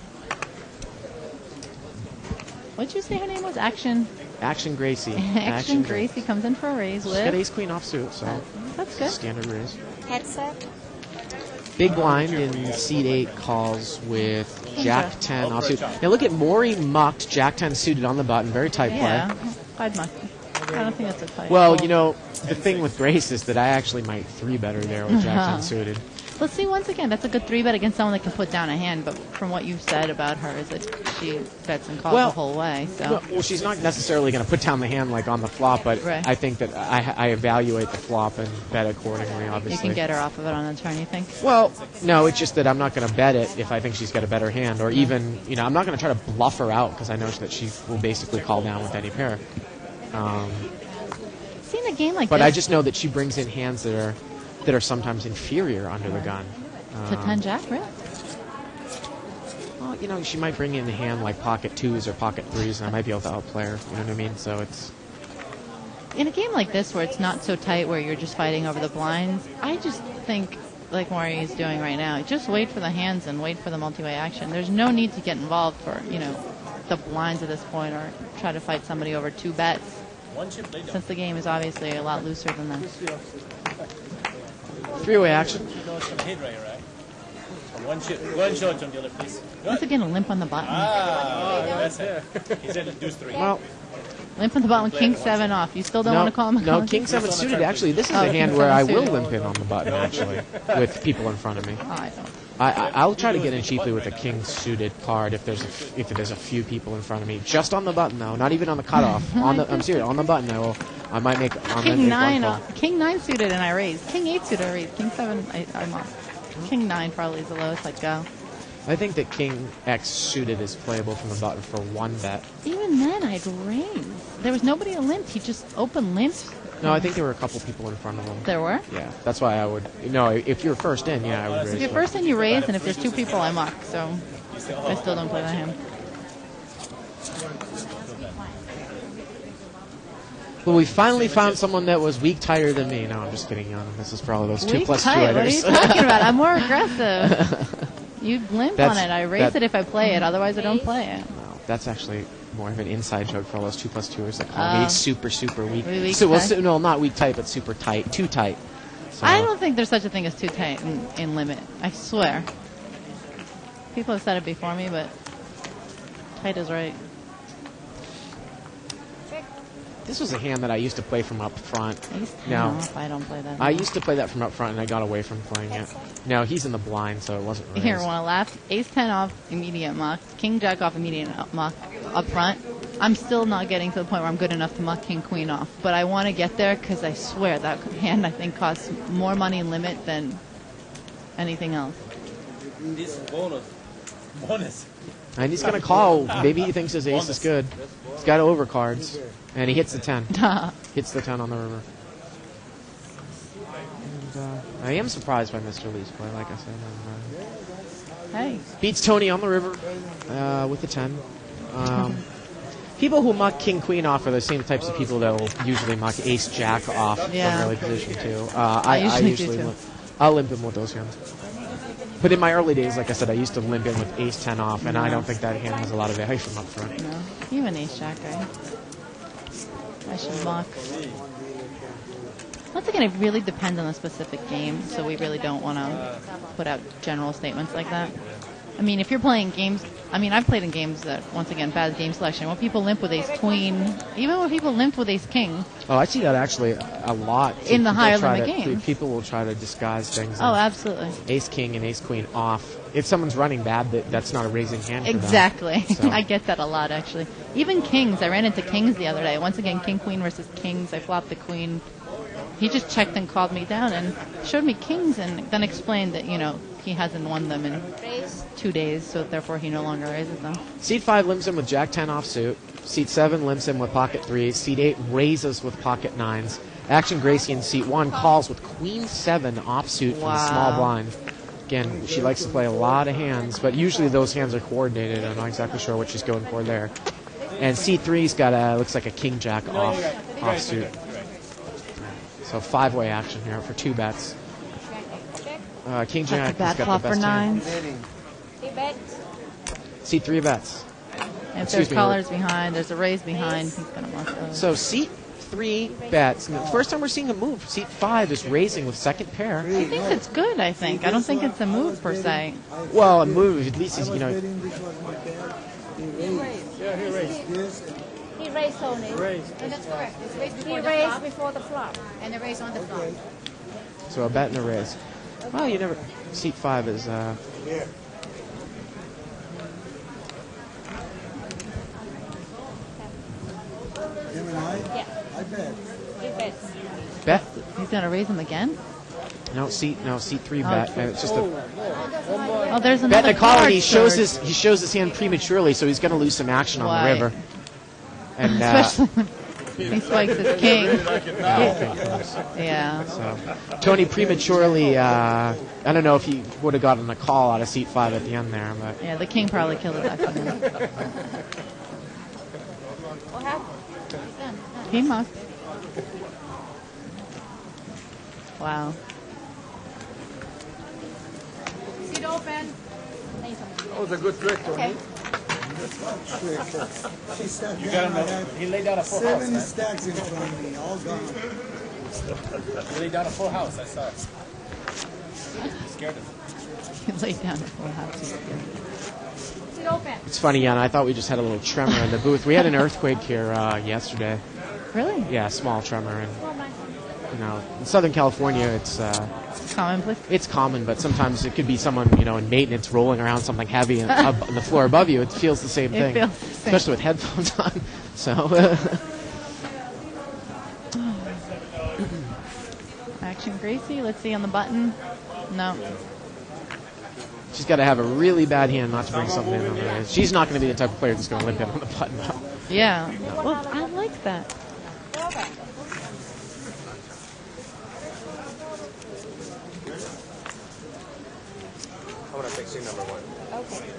What'd you say her name was? Action. Action Gracie. Action Gracie comes in for a raise with. She's got ace queen offsuit, so that's good. Standard raise. Heads up. Big blind in seat 8 calls with Jack 10 offsuit. Now look at Maury mucked Jack 10 suited on the button. Very tight play. Yeah, I'd muck. I don't think that's a tight. Well, you know, the thing with Grace is that I actually might 3-better there with Jack 10 suited. Let's see, once again, that's a good 3-bet against someone that can put down a hand, but from what you've said about her is that she bets and calls the whole way. So. Well, she's not necessarily going to put down the hand like on the flop, but I think that I evaluate the flop and bet accordingly, obviously. You can get her off of it on the turn, you think? Well, no, it's just that I'm not going to bet it if I think she's got a better hand, or even, you know, I'm not going to try to bluff her out because I know that she will basically call down with any pair. Seen a game like but this. I just know that she brings in hands that are sometimes inferior under the gun. To 10 Jack, really? Well, you know, she might bring in a hand like pocket 2s or pocket 3s, and I might be able to outplay her. You know what I mean? So it's... In a game like this where it's not so tight, where you're just fighting over the blinds, I just think, like Maury is doing right now, just wait for the hands and wait for the multi-way action. There's no need to get involved for, you know, the blinds at this point or try to fight somebody over 2 bets. Since the game is obviously a lot looser than that. 3-way action. One chip. Go ahead and show it to him, dealer, please. Once again, a limp on the button. That's it. He said deuce 3. Well, limp on the button, King 7 off. You still don't want to call him? No, King 7 suited. Actually, this is a hand where I will limp in on the button, actually, with people in front of me. Oh, I don't. I'll try to get in cheaply with a King suited card if there's a few people in front of me. Just on the button, though, not even on the cutoff. I'm serious. On the button, I might make. King 9, King 9 suited, and I raised. King 8 suited, I raised. King 7, I'm off. King 9 probably is the lowest I'd go. I think that King X suited is playable from the button for 1 bet. Even then, I'd raise. There was nobody limped. He just open limped. No, I think there were a couple people in front of him. There were? Yeah, that's why I would. No, if you're first in, I would raise. If you're first in, you raise, and if there's 2 people, I muck. So I still don't play that hand. Well, we finally found someone that was weak tighter than me. No, I'm just kidding. This is for all of those 2+2 What are you talking about? I'm more aggressive. You limp on it. I raise it if I play it. Otherwise, I don't play it. No, that's actually more of an inside joke for all those 2+2ers that call me super weak. Weak So tight? no, not weak tight, but super tight. Too tight. So, I don't think there's such a thing as too tight in limit. I swear. People have said it before me, but tight is right. This was a hand that I used to play from up front. No, I don't play that. I used to play that from up front, and I got away from playing it. No, he's in the blind, so it wasn't raised. Here, want to laugh? Ace 10 off, immediate muck. King Jack off, immediate muck up front. I'm still not getting to the point where I'm good enough to muck King Queen off, but I want to get there because I swear that hand I think costs more money limit than anything else. This bonus. And he's going to call. Maybe he thinks his ace is good. He's got overcards. And he hits the 10. Hits the 10 on the river. And, I am surprised by Mr. Lee's play, like I said. Hey. Beats Tony on the river with the 10. People who muck King Queen off are the same types of people that will usually muck Ace Jack off from early position too. I usually do too. I'll limp him with those hands. But in my early days, like I said, I used to limp in with Ace 10 off, and I don't think that hand has a lot of value from up front. No. Even Ace Jack, right? I should muck. Once again, it really depends on the specific game, so we really don't want to put out general statements like that. I mean, if you're playing games, I mean, I've played in games that, once again, bad game selection. When people limp with Ace Queen, even when people limp with Ace King. Oh, I see that actually a lot. In the higher limit games. People will try to disguise things. Oh, absolutely. Ace King and Ace Queen off. If someone's running bad, that's not a raising hand for them. Exactly. So. I get that a lot, actually. Even Kings. I ran into Kings the other day. Once again, King Queen versus Kings. I flopped the Queen. He just checked and called me down and showed me Kings and then explained that, he hasn't won them in 2 days, so therefore he no longer raises them. Seat 5 limps him with Jack 10 offsuit. Seat 7 limps him with pocket 3s. Seat 8 raises with pocket 9s. Action Gracie in Seat 1 calls with Queen 7 offsuit from the small blind. Again, she likes to play a lot of hands, but usually those hands are coordinated. I'm not exactly sure what she's going for there. And Seat 3's got looks like a King Jack offsuit. So 5-way action here for 2 bets. King Jack has got the best hand. Seat 3 bets. And if there's callers behind, there's a raise behind, he's going to mark those. So Seat 3 bets. The first time we're seeing a move. Seat 5 is raising with second pair. He thinks it's good, I think. I don't think it's a move per se. Well, a move, at least he's, He raised, Tony. And that's correct. It's raised before He the raised flop, before the flop. and the raise on the flop. So a bet and a raise. Well, you never. Seat 5 is. Yeah. I bet. He bets. Bet? He's going to raise him again? No, seat 3 bet. It's just a Oh, there's bet another and a call, and card he shows surge. his hand prematurely, so he's going to lose some action on Why? the river. And Especially when he spikes his king. Yeah. So Tony prematurely. I don't know if he would have gotten a call out of seat 5 at the end there, but Yeah, the king probably killed his action. What happened? He mucked. Wow. Seat open. That was a good trick, Tony. Okay. You got him. He laid down a full house. 7 stacks in front of me, all gone. He laid down a full house. I saw it. Scared him. He laid down a full house. Seat open. it's funny, Jan. I thought we just had a little tremor in the booth. We had an earthquake here yesterday. Really? Yeah, a small tremor, and in Southern California, it's Commonplace? it's common, but sometimes it could be someone in maintenance rolling around something heavy on the floor above you. It feels the same thing, feels the same. especially with headphones on. So. Action Gracie. Let's see on the button. No. She's got to have a really bad hand not to bring something in on the raise. She's not going to be the type of player that's going to limp in on the button, though. Yeah. Well, I like that. I want to take seat number 1. Okay.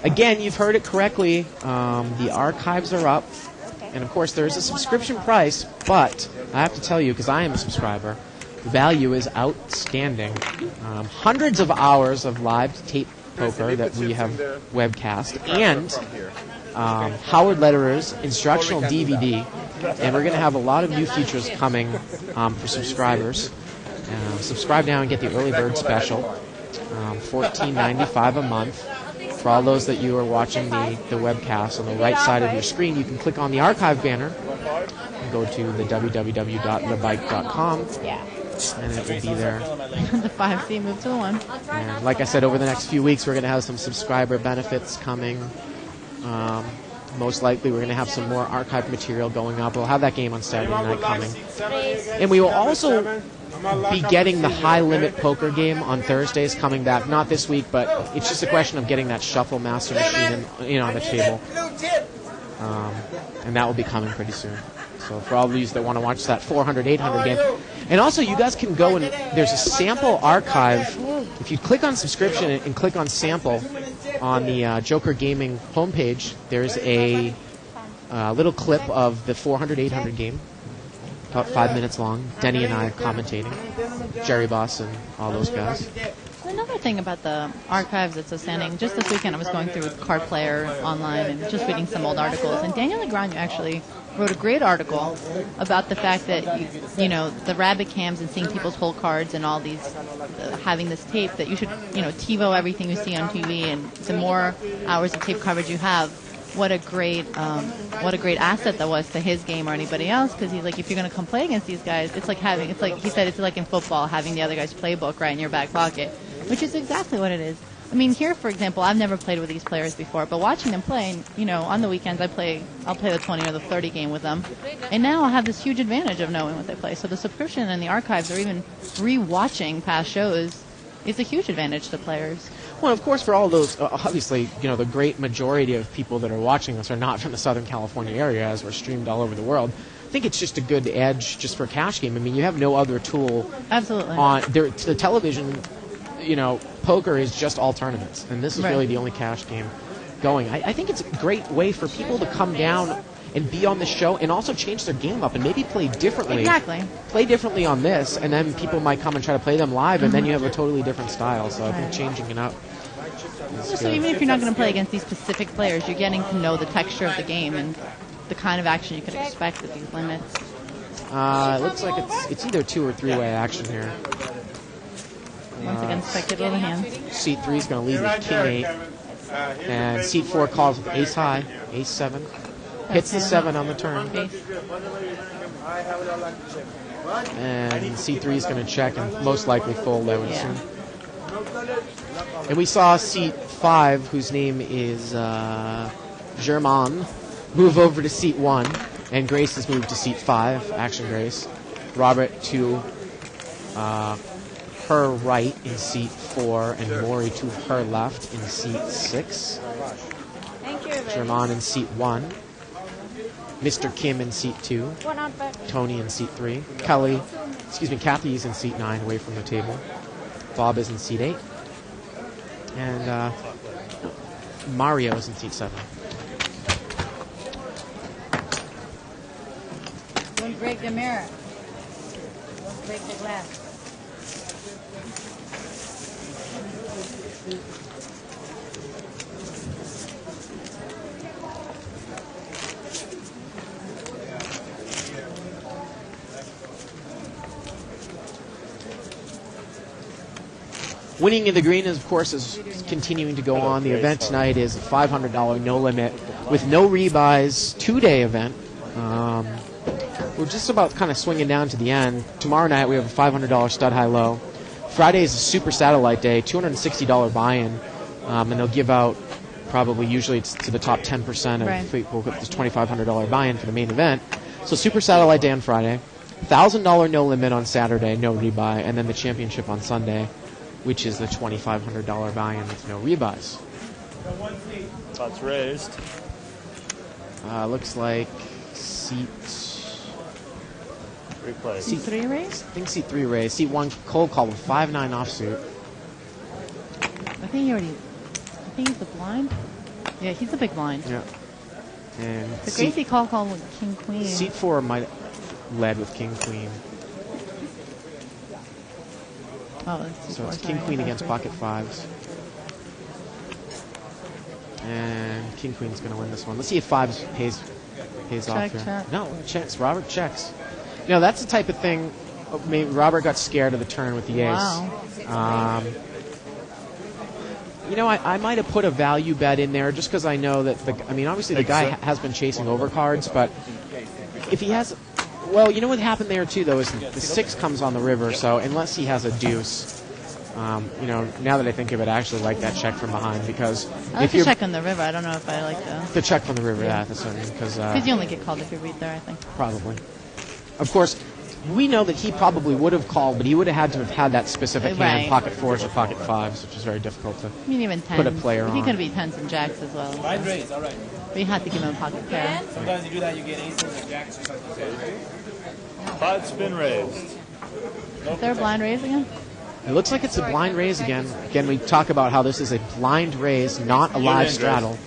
Again, you've heard it correctly. The archives are up. And, of course, there's a subscription price, but I have to tell you, because I am a subscriber, the value is outstanding. Hundreds of hours of live tape poker that we have webcast, and Howard Lederer's instructional DVD. And we're going to have a lot of new features coming for subscribers. Subscribe now and get the early bird special, $14.95 a month. For all those that you are watching the webcast, on the right side of your screen, you can click on the archive banner and go to the www.thebike.com, and it will be there. The 5C moved to the 1. And like I said, over the next few weeks, we're going to have some subscriber benefits coming. Most likely, we're going to have some more archive material going up. We'll have that game on Saturday night coming. And we will also be getting the high-limit poker game on Thursdays coming back. Not this week, but it's just a question of getting that Shuffle Master machine on the table. And that will be coming pretty soon. So for all of you that want to watch that 400, 800 game. And also, you guys can go and there's a sample archive. If you click on subscription and click on sample on the Joker Gaming homepage, there's a little clip of the 400-800 game, about 5 minutes long. Denny and I commentating, Jerry Boss and all those guys. Another thing about the archives that's outstanding, just this weekend I was going through Card Player online and just reading some old articles, and Daniel Legrand actually wrote a great article about the fact that, the rabbit cams and seeing people's whole cards and all these, having this tape, that you should, TiVo everything you see on TV, and the more hours of tape coverage you have, what a great asset that was to his game or anybody else, because he's like, if you're going to come play against these guys, it's like he said, it's like in football, having the other guy's playbook right in your back pocket, which is exactly what it is. I mean, here, for example, I've never played with these players before, but watching them play, on the weekends I'll play the 20 or the 30 game with them, and now I'll have this huge advantage of knowing what they play. So the subscription and the archives, or even re-watching past shows, is a huge advantage to players. Well, of course, for all those, obviously, the great majority of people that are watching us are not from the Southern California area, as we're streamed all over the world. I think it's just a good edge just for a cash game. I mean, you have no other tool. Absolutely. On the television. Poker is just all tournaments, and this is really the only cash game going. I think it's a great way for people to come down and be on the show and also change their game up and maybe play differently. Exactly. Play differently on this, and then people might come and try to play them live, and then you have a totally different style. So I think changing it up is So good. even if you're not going to play against these specific players, you're getting to know the texture of the game and the kind of action you could expect with these limits. It looks like it's either 2 or 3-way action here. Once again, spectator of the hand. Seat 3 is going to lead with King 8. And Seat 4 calls with Ace High, Ace 7. Hits the 7 on the turn. And Seat 3 is going to check and most likely fold, I would assume. And we saw Seat 5, whose name is Germain, move over to Seat 1. And Grace has moved to Seat 5, Action Grace. Robert to her right in Seat 4, and Maury to her left in Seat 6. Thank you. Germain in Seat 1. Mr. Kim in Seat 2. Tony in Seat 3. Kathy is in Seat 9, away from the table. Bob is in Seat 8. And Mario is in Seat 7. Don't break the mirror. Don't break the glass. Winning in the green, is, of course, is continuing to go on. The event tonight is a $500 no limit with no rebuys, 2-day event. We're just about kind of swinging down to the end. Tomorrow night we have a $500 stud high low. Friday is a super satellite day, $260 buy-in, and they'll give out probably usually it's to the top 10% of people with this $2,500 buy-in for the main event. So super satellite day on Friday, $1,000 no limit on Saturday, no rebuy, and then the championship on Sunday, which is the $2,500 buy-in with no rebuys. That's raised. Looks like seat 3 raised? I think seat 3 raised. Seat 1 cold call with 5-9 offsuit. I think he's the blind. Yeah, he's the big blind. Yeah. And the Gracie call with King Queen. Seat 4 might have led with King Queen. Oh, so it's King Queen against pocket 5s. And King Queen's going to win this one. Let's see if 5s pays off here. Check. No, checks. Robert checks. That's the type of thing. Maybe Robert got scared of the turn with the ace. Wow. I might have put a value bet in there just because I know that obviously the guy has been chasing overcards, but if he has, well, you know what happened there too though is the 6 comes on the river, so unless he has a deuce, now that I think of it, I actually like that check from behind because I like the check on the river. I don't know if I like the check from the river. Yeah, that's because you only get called if you read there. I think probably. Of course, we know that he probably would have called, but he would have had to have had that specific hand, pocket 4s or pocket 5s, which is very difficult to even 10s. Put a player on. He could be 10s and jacks as well. Line raise, all right. But you have to give him a pocket pair. Sometimes you do that, you get aces or jacks or something. Five spin raised. Is there a blind raise again? It looks like it's a blind raise again. Again, we talk about how this is a blind raise, not a live straddle.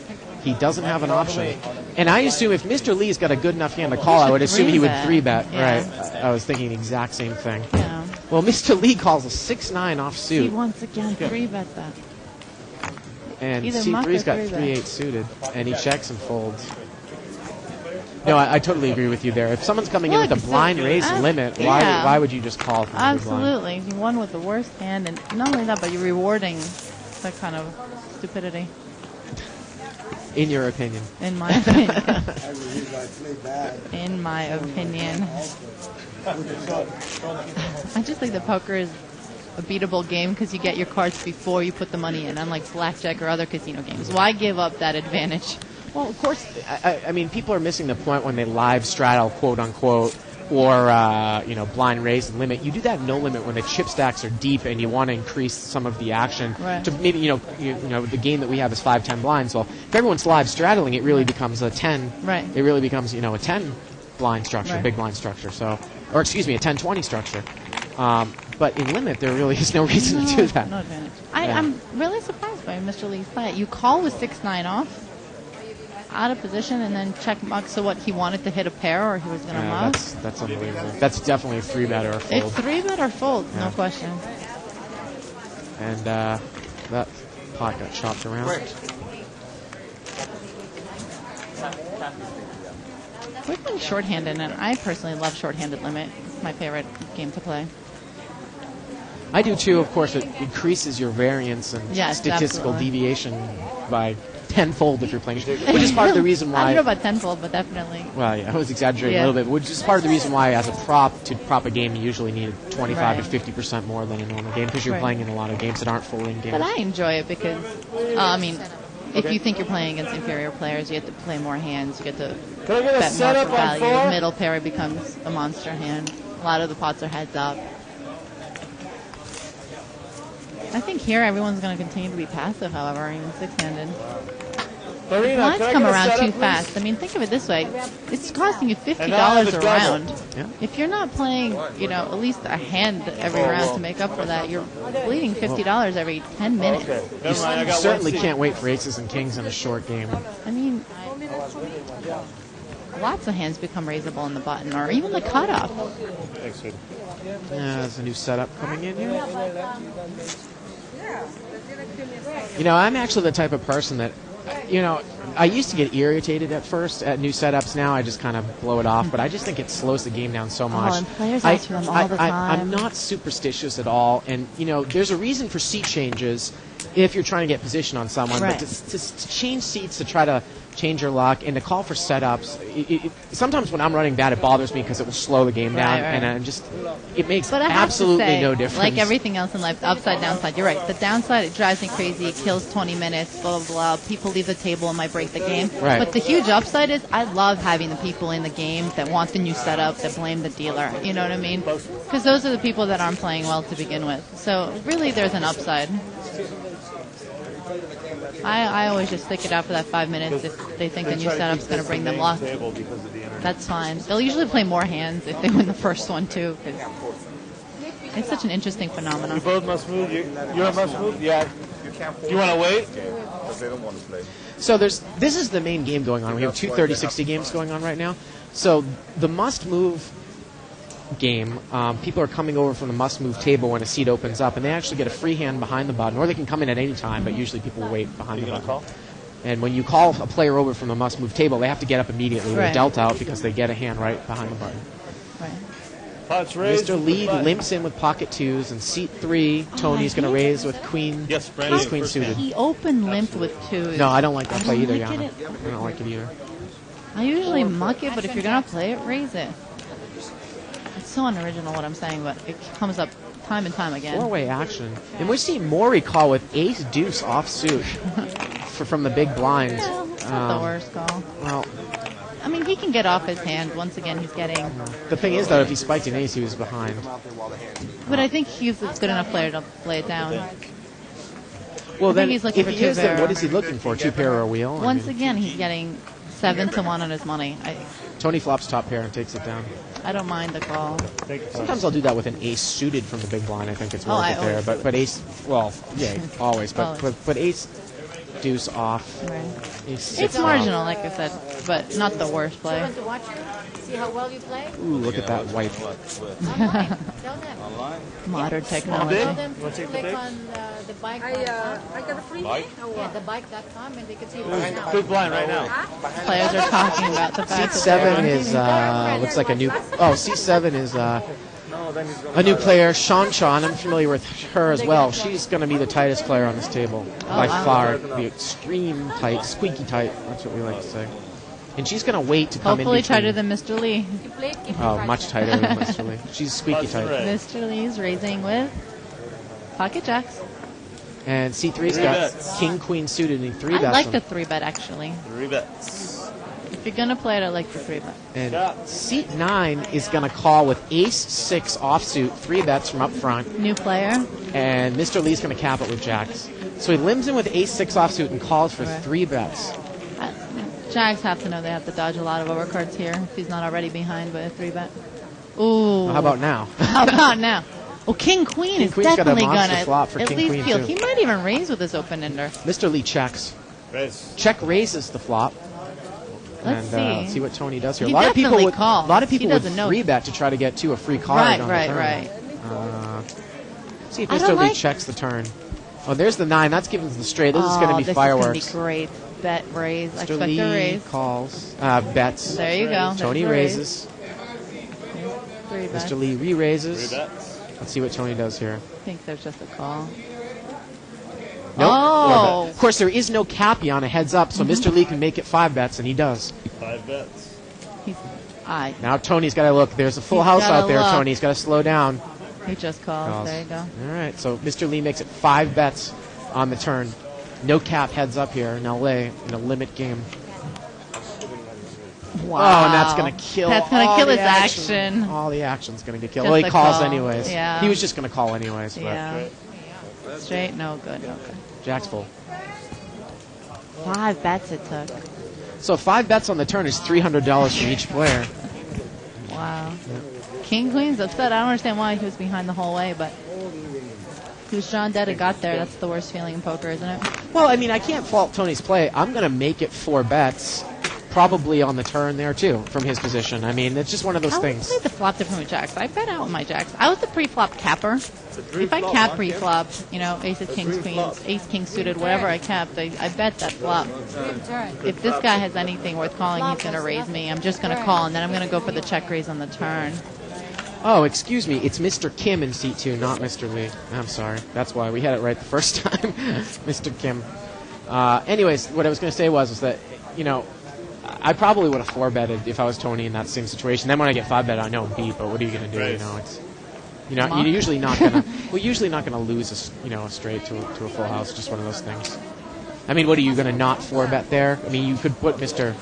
He doesn't have an option. And I assume if Mr. Lee's got a good enough hand to call, I would assume he would 3-bet. Yeah. Right. I was thinking the exact same thing. Yeah. Well, Mr. Lee calls a 6-9 offsuit. He once again 3-bet that. And Either muck C3's or got 3-bet. 3-8 suited. And he checks and folds. No, I totally agree with you there. If someone's coming in with a blind raise limit, why would you just call from the big blind? Absolutely. You won with the worst hand, and not only that, but you're rewarding that kind of stupidity. In your opinion. In my opinion. I play bad. In my opinion. I just think that poker is a beatable game because you get your cards before you put the money in, unlike blackjack or other casino games. Why give up that advantage? Well, of course, I mean, people are missing the point when they live straddle, quote unquote, or blind raise and limit. You do that no limit when the chip stacks are deep and you want to increase some of the action. Right. To maybe the game that we have is 5-10 blinds. Well, if everyone's live straddling, it really becomes a 10. Right. It really becomes a 10 blind structure, Right. big blind structure. So, or excuse me, a 10-20 structure. But in limit, there really is no reason to do that. No advantage. I'm really surprised by Mr. Lee's play. You call with 6-9 off, out of position, and then check muck. So what, he wanted to hit a pair, or he was going to muck? That's unbelievable. That's definitely a 3-bet or a fold. It's 3-bet or fold, no question. And that pot got chopped around. We're playing shorthanded, and I personally love shorthanded limit. It's my favorite game to play. I do too. Of course, it increases your variance and Yes, statistical absolutely. deviation by tenfold if you're playing, which is part of the reason why. I don't know about tenfold, but definitely. Well, yeah, I was exaggerating a little bit, which is part of the reason why, as a prop, to prop a game, you usually need 25 to 50% more than a normal game because you're playing in a lot of games that aren't full in games. But I enjoy it because, if you think you're playing against inferior players, you get to play more hands. You get to bet more for value. Middle pair becomes a monster hand. A lot of the pots are heads up. I think here everyone's going to continue to be passive, however, even six-handed. The blinds come around too fast. I mean, think of it this way. It's costing you $50 a round. Yeah. If you're not playing, at least a hand every round to make up for that, you're bleeding $50 every 10 minutes. You certainly can't wait for aces and kings in a short game. I mean, lots of hands become raisable in the button, or even the cutoff. Yeah, there's a new setup coming in here. I'm actually the type of person that, I used to get irritated at first at new setups. Now I just kind of blow it off, but I just think it slows the game down so much. Oh, and players ask for them all the time. I'm not superstitious at all, and, there's a reason for seat changes if you're trying to get position on someone, right. but to change seats to try to change your luck and to call for setups, sometimes when I'm running bad, it bothers me because it will slow the game down, and it makes absolutely no difference. Like everything else in life, the upside, downside, you're right. The downside, it drives me crazy. It kills 20 minutes, blah, blah, blah. People leave the table and might break the game. Right. But the huge upside is I love having the people in the game that want the new setup, that blame the dealer. You know what I mean? Because those are the people that aren't playing well to begin with. So really, there's an upside. I always just stick it out for that 5 minutes if they think the new setup's going to bring them luck. That's fine. They'll usually play more hands if they win the first one, too, because it's such an interesting phenomenon. You both must move. You're a must move? Yeah. You want to wait? Because they don't want to play. So this is the main game going on. We have two 30-60 games going on right now. So the must-move game, people are coming over from the must-move table when a seat opens up, and they actually get a free hand behind the button, or they can come in at any time, but usually people wait behind the button. Call? And when you call a player over from the must-move table, they have to get up immediately. They're dealt out because they get a hand right behind the button. Right. Pots raised. Mr. Lee limps in with pocket twos, and seat 3, Tony's going to raise with queen, ace queen suited. He open limped with twos. No, I don't like that play either, like Yana. it. I don't like it either. I usually muck it, but if you're going to play it, raise it. It's so unoriginal what I'm saying, but it comes up time and time again. Four-way action. And we've seen Maury call with ace deuce offsuit from the big blind. Yeah, it's not the worst call. Well, I mean, he can get off his hand. Once again, he's getting... the thing is, though, if he spiked an ace, he was behind. But I think he's a good enough player to play it down. Well, then, he's looking if for he is, then two-pair. what is he looking for? Two pair or a wheel? Once again, he's getting 7-1 on his money. Tony flops top pair and takes it down. I don't mind the call. Sometimes I'll do that with an ace suited from the big blind. I think it's worth I it there. always But ace, well, yeah, always. But Always. but ace deuce off. Right. Ace six It's off. marginal, like I said, but not the worst play. Want to watch you? See how well you play? Ooh, look at that white. Online. Tell them. Modern Tell technology. them to click on the bike. I got a free Bike? Yeah, the bike.com, and they can see it right now. Big blind right now. Players are talking about the fact that C7 they're is looks like a new. Oh, C7 is a new player, Sean. I'm familiar with her as well. She's going to be the tightest player on this table by wow. far. The extreme tight, squeaky tight. That's what we like to say. And she's going to wait to come hopefully in between. tighter than Mr. Lee. You play it, keep it Oh, right much there. tighter than Mr. Lee. She's squeaky tight. Mr. Lee's raising with pocket jacks. And C3's Three got bets. king, queen suited and 3 I bets. like him. the 3-bet, actually. 3 bets. If you're going to play it, I like the 3-bet. And C9 is going to call with ace 6 offsuit, 3 bets from up front. New player. And Mr. Lee's going to cap it with jacks. So he limbs in with ace 6 offsuit and calls for Right. 3 bets. Jags have to know they have to dodge a lot of overcards here if he's not already behind by a 3-bet. Ooh. How about now? How about now? Oh, King Queen King is Queen's got a definitely monster gonna flop for at King least Queen, peel. too. He might even raise with his open ender. Mr. Lee checks. Raise. Check raises the flop. Let's And see. see what Tony does here. He a lot of people definitely would, calls. A lot of He people would doesn't know. 3-bet to try to get to a free card Right, on right, the turn. right. See if I Mr. don't Lee like- checks the turn. Oh, there's the 9. That's giving us the straight. This is going to be This fireworks. is going to be great. Bet, raise. I Mr. expect Lee a raise. calls. Bets. There you go. Tony There's a raise. raises. 3-bet. Mr. Lee re-raises. 3 bets. Let's see what Tony does here. I think there's just a call. Nope. Oh. 4 bets. Of course, there is no cappy on a heads up, so Mm-hmm. Mr. Lee can make it 5 bets, and he does. 5 bets. Now Tony's got to look. There's a full He's house gotta out there, look. Tony. He's got to slow down. He just calls. There you go. All right, so Mr. Lee makes it 5 bets on the turn. No cap heads up here in LA in a limit game. Wow. Oh, and that's going to kill. That's going to all kill the his action. All the action's going to get killed. Just Well, he the calls call. anyways. Yeah. He was just going to call anyways. But Yeah. Straight, no good, no good. Jack's full. 5 bets it took. So 5 bets on the turn is $300 from each player. Wow. King Queen's upset. I don't understand why he was behind the whole way, but he was John dead and got there. That's the worst feeling in poker, isn't it? Well, I mean, I can't fault Tony's play. I'm going to make it 4 bets, probably on the turn there too, from his position. I mean, it's just one of those I would things. play the flop different with jacks. I bet out with my jacks. I was the pre-flop capper. If I cap pre-flop, you know, aces, kings, queens, ace, king suited, whatever I capped, I bet that flop. If this guy has anything worth calling, he's going to raise me. I'm just going to call, and then I'm going to go for the check raise on the turn. Oh, excuse me. It's Mr. Kim in seat 2, not Mr. Lee. I'm sorry. That's why we had it right the first time. Mr. Kim. Anyways, what I was going to say was that, you know, I probably would have 4-betted if I was Tony in that same situation. Then when I get 5-bet, I know I'm beat, but what are you going to do? Right. You know, it's... You're usually not gonna. We're usually not gonna lose a straight to a full house. Just one of those things. I mean, what are you gonna not 4-bet there? I mean, you could put Mr.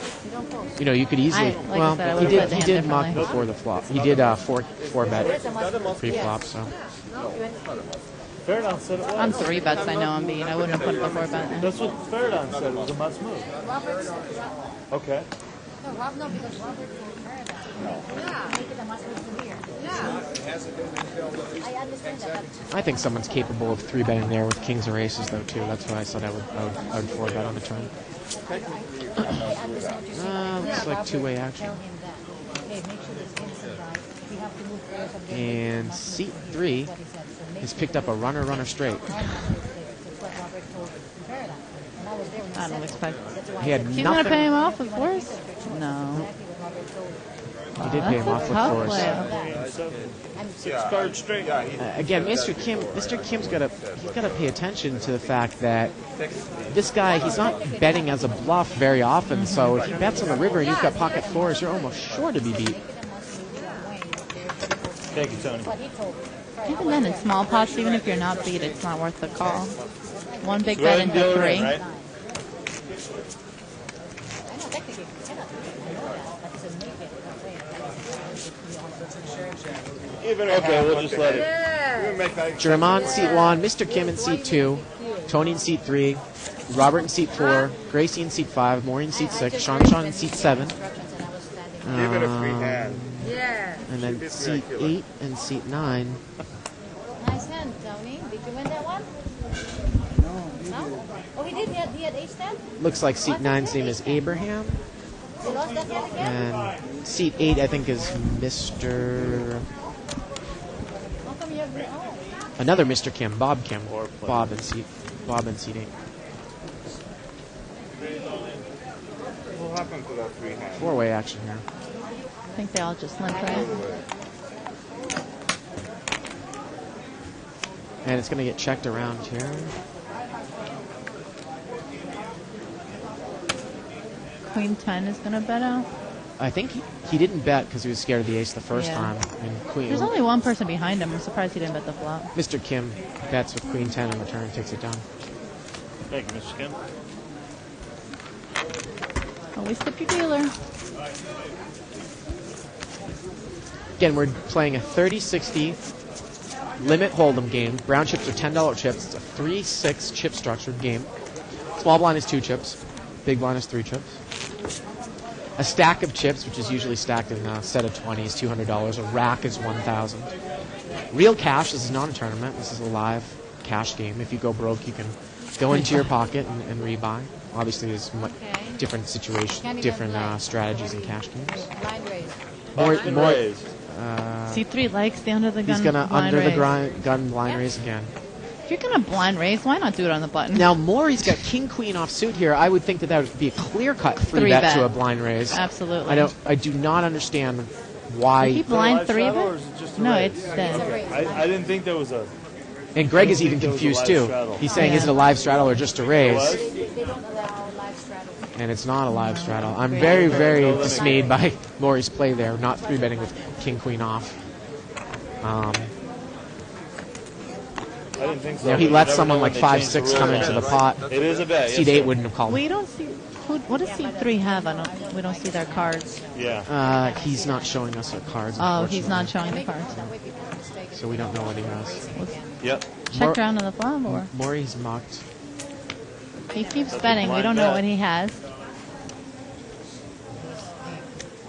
You know, you could easily. Like I said, I he would've did. played the He hand did muck differently. before the flop. He did 4-bet pre-flop. So Fairdown said it was. On 3 bets, I know I'm beat. I wouldn't have put the 4-bet in. That's what Fairdown said. It was a must move. Okay. No, Rob, no, because Robert told her that. Yeah. Make it a must move to here. Yeah. I understand that. I think someone's capable of 3-betting there with kings or aces though too. That's why I said I would 4-bet on the turn. Looks like 2-way action. Tell him that. Hey, make sure there's instant right. We have to move players up there. And seat 3 has picked up a runner straight. That's what Robert told Fairdown. And I was there when he I said don't it. expect. He had He's going to pay him nothing. off with force? No. He did pay him off with Tough force. play. 6 cards straight. Again, Mr. Kim's got to pay attention to the fact that this guy, he's not betting as a bluff very often. So if he bets on the river and you've got pocket 4s, you're almost sure to be beat. Thank you, Tony. Even then, in small pots, even if you're not beat, it's not worth the call. One big Go ahead bet and into deal it 3. in, right? Okay, we'll just let it. German seat 1, Mr. Kim in seat 2, Tony in seat 3, Robert in seat 4, Gracie in seat 5, Maureen in seat 6, Sean in seat 7. Give it a free hand. Yeah. And then seat 8 and seat 9. Nice hand, Tony. Did you win that one? No? Oh, he did. He had ace 10? Looks like seat 9's name is Abraham. He lost that hand again? And seat 8, I think, is Mr. How come you have your own? Another Mr. Kim, Bob Kim. Bob in seat 8. What happened to that 3 hand? 4-way action here. I think they all just limp, right? And it's going to get checked around here. Queen 10 is going to bet out. I think he didn't bet because he was scared of the ace the first Yeah. time. And Queen, There's only one person behind him. I'm surprised he didn't bet the flop. Mr. Kim bets with Queen 10 on the turn, takes it down. Thank you, Mr. Kim. Always tip your dealer. Again, we're playing a 30-60 limit hold'em game. Brown chips are $10 chips. It's a 3-6 chip structured game. Small blind is 2 chips. Big blind is 3 chips. A stack of chips, which is usually stacked in a set of 20, is $200. A rack is $1,000. Real cash, this is not a tournament. This is a live cash game. If you go broke, you can go into your pocket and rebuy. Obviously, there's different situations, different strategies in cash games. Blind raise. More, C3 likes the under the gun he's going to blind under the raise. gun blind raise again. If you're going to blind raise, why not do it on the button? Now, Maury's got king queen offsuit here. I would think that would be a clear cut three bet bet to a blind raise. Absolutely. I do not understand why. Did he blind 3 Or bet? is it just a No, raise? it's the I didn't think there was a. And Greg is I even think there was a confused live too. straddle. He's saying, Yeah. is it a live straddle or just a raise? They don't allow live straddle. And it's not a live straddle. I'm very, very dismayed by Maury's play there, not 3-betting with king queen off. I didn't think so. You know, he but let you never someone know like when they change 5-6 the come rules. into the pot. It is a bet. Seat yes, 8 sir. wouldn't have called. We don't see. What does C3 have? We don't see their cards. Yeah. He's not showing us our cards. Oh, he's not unfortunately. showing the cards. That way people are mistaken. So we don't know what he has. Yep. Check around on the flop, or Maury's mucked. he keeps betting. We don't know what he has.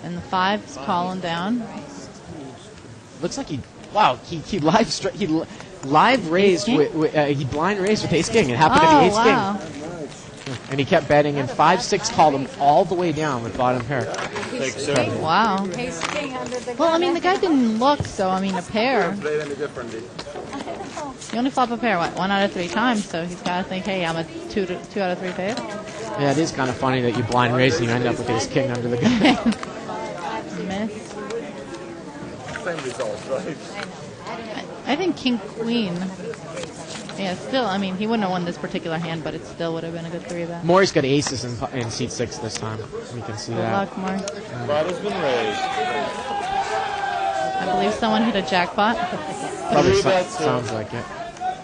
And the 5's calling down. Looks like he live raised Ace with he blind raised with ace king. It happened to be ace wow. king, and he kept betting. And 5-6 called him all the way down with bottom pair. Thanks, sir. Wow. Ace king under the Well, I gun. mean, the guy didn't look, so I mean, a pair. Played any differently. You only flop a pair, 1 out of 3 times, so he's got to think, hey, I'm a 2 out of 3 pair. Yeah, it is kind of funny that you blind raise and you end up with ace king under the gun. Miss. Same results, right? I think king queen. Yeah, still, I mean, he wouldn't have won this particular hand, but it still would have been a good 3 bet. Maury's got aces in seat 6 this time. You can see Good that. luck, Mark. Pot has been raised. I believe someone hit a jackpot. Probably Three bets, sir. sounds like it.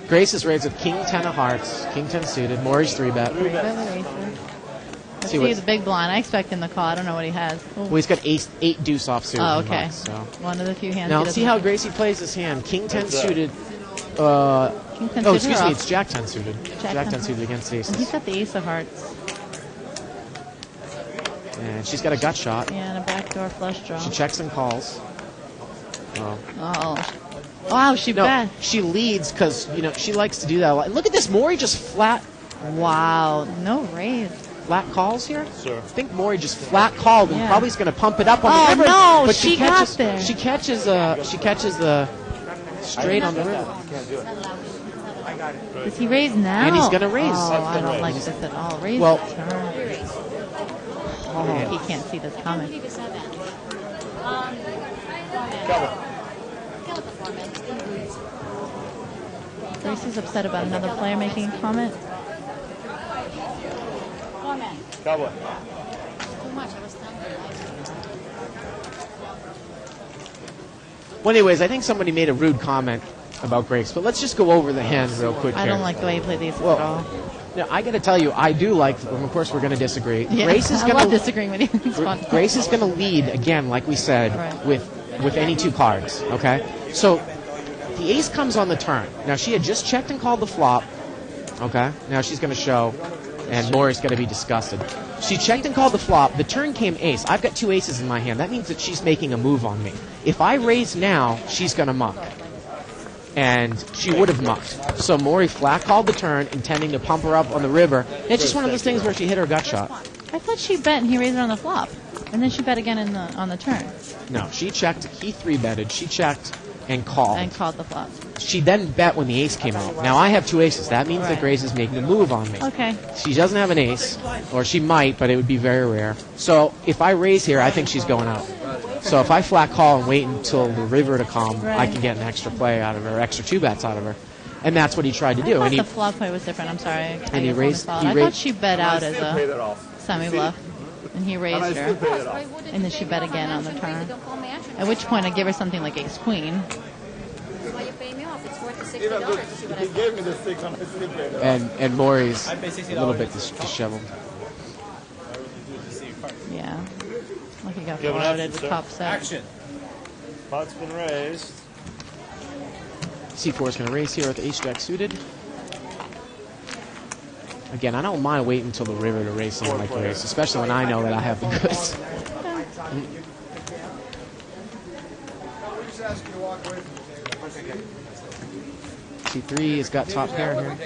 Grace is raised with king 10 of hearts, king 10 suited. Maury's 3-bet. 3 bet with aces. Let's See see what's- the big blind. I expect him to call. I don't know what he has. Ooh. Well, he's got 8 deuce offsuit. Oh, in okay. hearts, so. One of the few hands. Now he let's see doesn't how have. Gracie plays this hand. King 10 What's that? suited. King 10 Oh, suited excuse or me, off? it's Jack 10 suited. Jack 10 suited against And he's aces. got the ace of hearts. And she's got a gut shot. Yeah, and a backdoor flush draw. She checks and calls. Oh. Oh. Wow, she No, bet. she leads because, she likes to do that a lot. And look at this. Maury just flat Wow. No raise. calls here. Sir. I think Maury just flat called and Yeah. probably is going to pump it up on Oh, the river. no, but she got catches, there. She catches the straight on the river. Does he raise now? And he's gonna raise. Oh, I don't raise. like this at all. Raise Well- the turn. Oh, he can't see this coming. Gracie's upset about another player making a comment. Cowboy. Too much. I was telling you. Well, anyways, I think somebody made a rude comment about Grace, but let's just go over the hand real quick I here. don't like the way he played these at Well, all. Now, I got to tell you, I do like them. Of course, we're going to disagree. Yeah, Grace is I going love to disagreeing with you. It's fun. Grace is going to lead again, like we said, Right. with any 2 cards. Okay, so the ace comes on the turn. Now she had just checked and called the flop. Okay, now she's going to show And Maury's going to be disgusted. She checked and called the flop. The turn came ace. I've got 2 aces in my hand. That means that she's making a move on me. If I raise now, she's going to muck. And she would have mucked. So Maury flat called the turn, intending to pump her up on the river. And it's just one of those things where she hit her gut shot. I thought she bet and he raised it on the flop. And then she bet again on the turn. No, she checked. He 3-betted. She checked and called. And called the flop. She then bet when the ace came out. Now I have 2 aces. That means that Grace is making a move on me. Okay. She doesn't have an ace, or she might, but it would be very rare. So if I raise here, I think she's going out. So if I flat call and wait until the river to come, I can get an extra play out of her, extra 2 bets out of her. And that's what he tried to do. I thought the flop play was different. I'm sorry. And he raised. I thought she bet out as a semi-bluff. And he raised her. And then she bet again on the turn. At which point I give her something like ace-queen. He gave me the $600. And Maury's a little bit disheveled. Yeah. Like he got floated with top set. Action. Pot's been raised. C4 is going to raise here with ace-jack suited. Again, I don't mind waiting until the river to raise someone like Grace, especially when I know that I have the goods. C3 has got top pair here.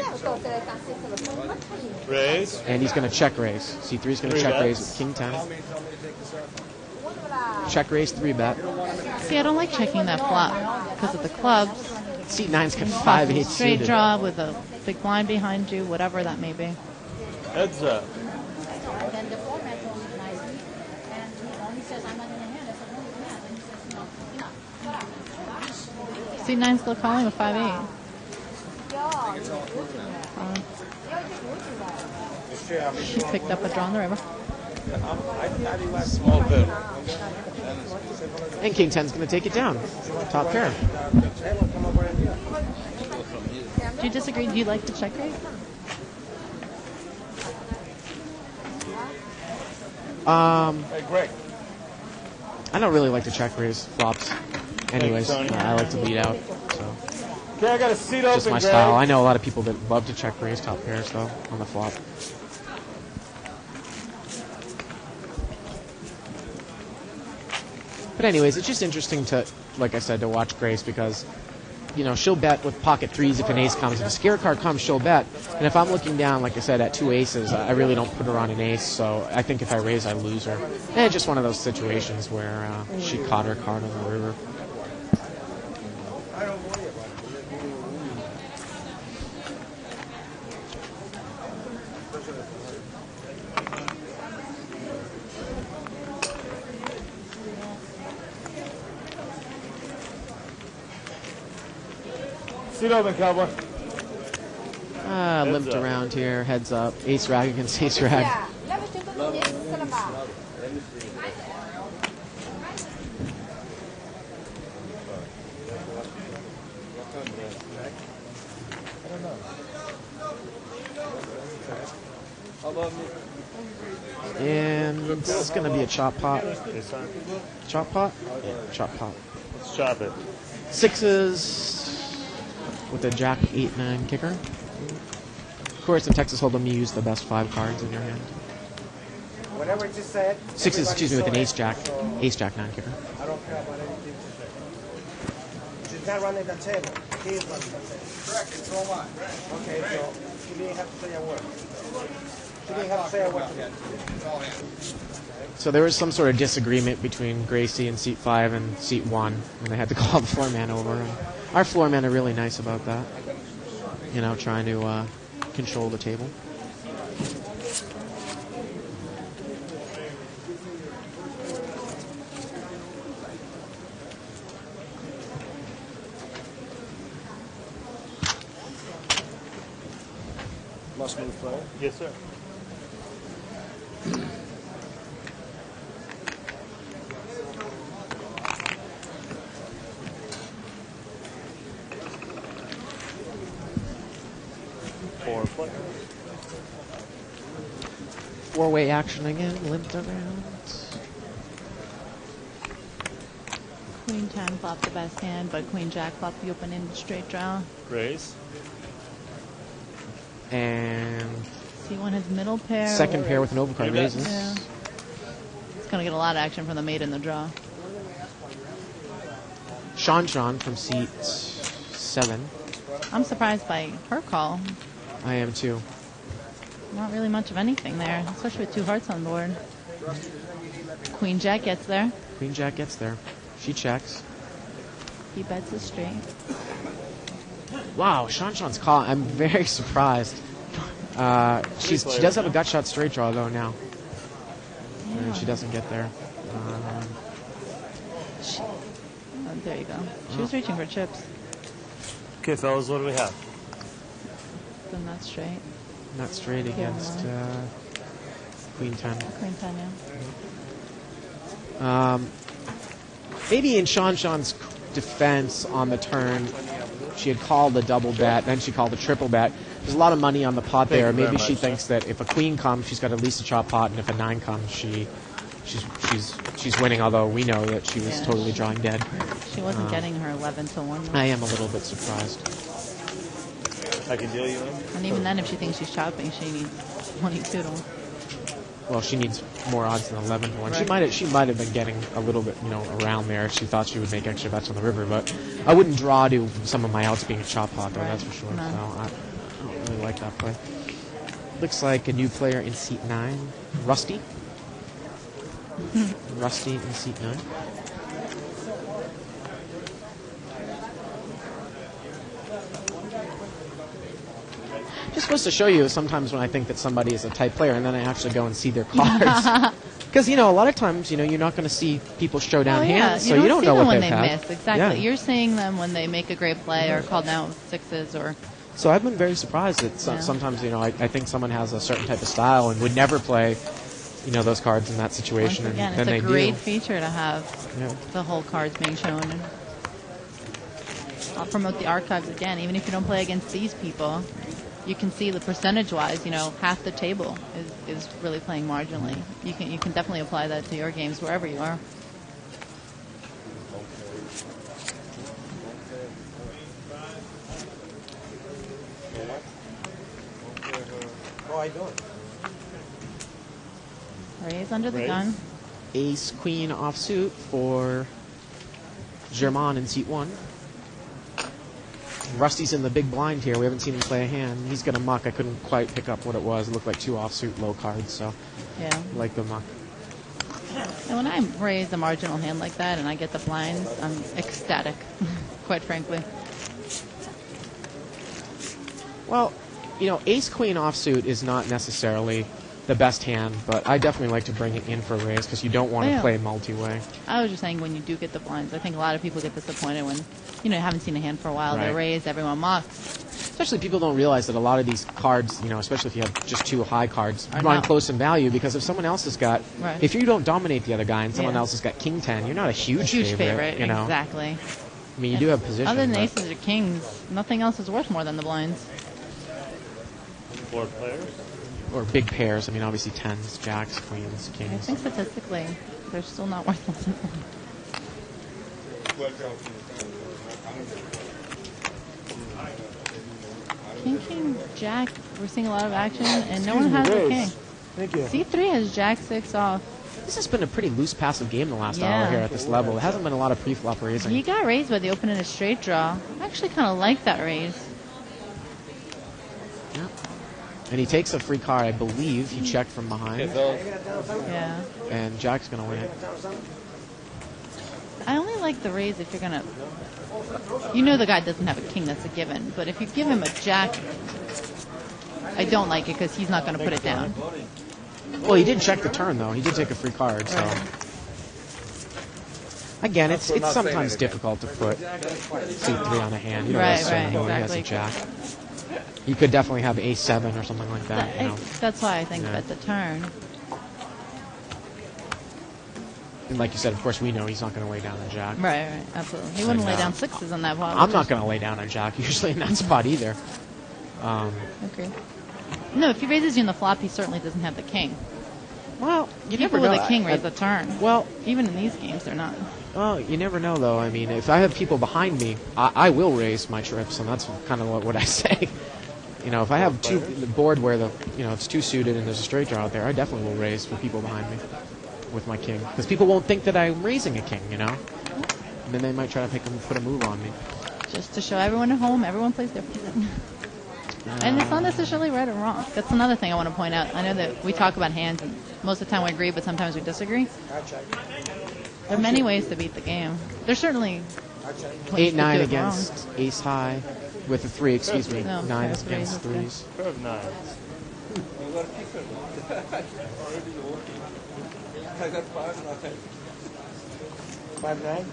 Raise. And he's going to check raise. C3 is going to check raise with king 10. Check raise 3-bet. See, I don't like checking that flop because of the clubs. C9's got 5-8 straight suited. draw with a big blind behind you, whatever that may be. Heads up. C9 still calling with 5-8. She picked up a draw on the river. Small bit. And king 10's going to take it down. Top pair. Do you disagree? Do you like the check rate? Hey, Greg. I don't really like to check raise flops. Anyways, I like to lead out. So Okay, I got a seat open, just my Greg. style. I know a lot of people that love to check raise top pairs though on the flop. But anyways, it's just interesting to, like I said, to watch Grace because, you know, she'll bet with pocket 3s if an ace comes. If a scare card comes, she'll bet. And if I'm looking down, like I said, at 2 aces, I really don't put her on an ace. So I think if I raise, I lose her. And it's just one of those situations where she caught her card on the river. Seat open, cowboy. Limped around here, heads up. Ace rag against ace rag. And this is going to be a chop pot. Chop pot? Yeah, chop pot. Let's chop it. 6s with a jack 8-9 kicker. Of course, in Texas Hold'em, you use the best 5 cards in your hand. Whatever you said. 6s, excuse me, with an ace jack 9 kicker. I don't care about anything you said. She's not running the table. He is running the table. Correct, it's all mine. Okay, so she didn't have to say a word. She didn't have to say a word. So there was some sort of disagreement between Gracie and seat 5 and seat 1 when they had to call the floor man over. And our floor men are really nice about that. You know, trying to control the table. Must move player? Yes, sir. Four-way action again, limped around. Queen 10 flopped the best hand, but Queen Jack flopped the open-ended straight draw. Raise. And C1 has middle pair. Second pair with an overcard raises. Yeah. It's going to get a lot of action from the mate in the draw. Sean from seat 7. I'm surprised by her call. I am too. Not really much of anything there, especially with 2 hearts on board. Queen Jack gets there. Queen Jack gets there. She checks. He bets it straight. Wow, Sean's call. I'm very surprised. She does have a gut shot straight draw though now. And she doesn't get there. There you go. She was reaching for chips. Okay, fellas, what do we have? So not straight. Not straight against Queen 10. Queen 10, yeah. Maybe in Sean's defense on the turn, she had called a double bet, then she called a triple bet. There's a lot of money on the pot there. Maybe she thinks that if a queen comes, she's got at least a chop pot, and if a 9 comes, she's winning. Although we know that she was totally drawing dead. She wasn't getting her 11 to 1. Though. I am a little bit surprised. I can deal you in. And even then, if she thinks she's chopping, she needs 22 to 1. Well, she needs more odds than 11 to 1. Right. She might have been getting a little bit, around there. She thought she would make extra bets on the river, but I wouldn't draw to some of my outs being a chop pot, though. That's for sure. No. So I don't really like that play. Looks like a new player in seat 9, Rusty. Rusty in seat 9. Just supposed to show you sometimes when I think that somebody is a type player, and then I actually go and see their cards. Because, a lot of times, you're not going to see people show down hands, so you don't know what when they've they had. miss. Exactly. Yeah. You're seeing them when they make a great play or call down with 6s or... So I've been very surprised that sometimes, I think someone has a certain type of style and would never play, those cards in that situation. Once again, and then it's a they great do. feature to have the whole cards being shown. I'll promote the archives again. Even if you don't play against these people, you can see the percentage-wise, half the table is really playing marginally. You can definitely apply that to your games wherever you are. How are you doing? Raise under the gun. Ace, queen offsuit for Germain in seat 1. Rusty's in the big blind here. We haven't seen him play a hand. He's going to muck. I couldn't quite pick up what it was. It looked like 2 offsuit low cards, so yeah. I like the muck. And when I raise a marginal hand like that and I get the blinds, I'm ecstatic, quite frankly. Well, ace queen offsuit is not necessarily the best hand, but I definitely like to bring it in for a raise because you don't want to play multi-way. I was just saying when you do get the blinds, I think a lot of people get disappointed when, you haven't seen a hand for a while. Right. They raise, everyone mocks. Especially people don't realize that a lot of these cards, especially if you have just 2 high cards, run close in value because if someone else has got, if you don't dominate the other guy and someone else has got king 10, you're not a huge favorite. Exactly. I mean, you do have position. Other than aces or kings, nothing else is worth more than the blinds. 4 players? Or big pairs. I mean, obviously 10s, jacks, queens, kings. I think statistically, they're still not worth more than King, jack, we're seeing a lot of action, and no one has a king. Thank you. C3 has jack 6 off. This has been a pretty loose passive game the last hour here at this level. It hasn't been a lot of pre-flop raising. He got raised by the open in a straight draw. I actually kind of like that raise. Yeah. And he takes a free card, I believe. He checked from behind. Yeah. And jack's going to win it. I only like the raise if you're going to... the guy doesn't have a king, that's a given. But if you give him a jack, I don't like it because he's not going to put it down. Well, he did check the turn, though. He did take a free card, so... Again, it's sometimes difficult to put C3 on a hand. You don't necessarily know he has a jack. You could definitely have A7 or something like that. That's why I think bet the turn. And like you said, of course, we know he's not going to lay down a jack. Right, absolutely. He wouldn't lay down 6s on that pot. I'm not going to lay down a jack usually in that spot either. Okay. No, if he raises you in the flop, he certainly doesn't have the king. Well, you never People know. with a king raise the turn. Well, even in these games, they're not. Well, you never know, though. I mean, if I have people behind me, I will raise my trips, and that's kind of what I say. if I have the board where it's two suited and there's a straight draw out there, I definitely will raise for people behind me with my king, because people won't think that I'm raising a king, and then they might try to put a move on me. Just to show everyone at home, everyone plays different. And it's not necessarily right or wrong. That's another thing I want to point out. I know that we talk about hands, and most of the time we agree, but sometimes we disagree. There are many ways to beat the game. There's certainly 8-9 against ace high with a 3, excuse me. No, 9 threes, against okay. 3s. Curve 9. I got 5-9. 5-9?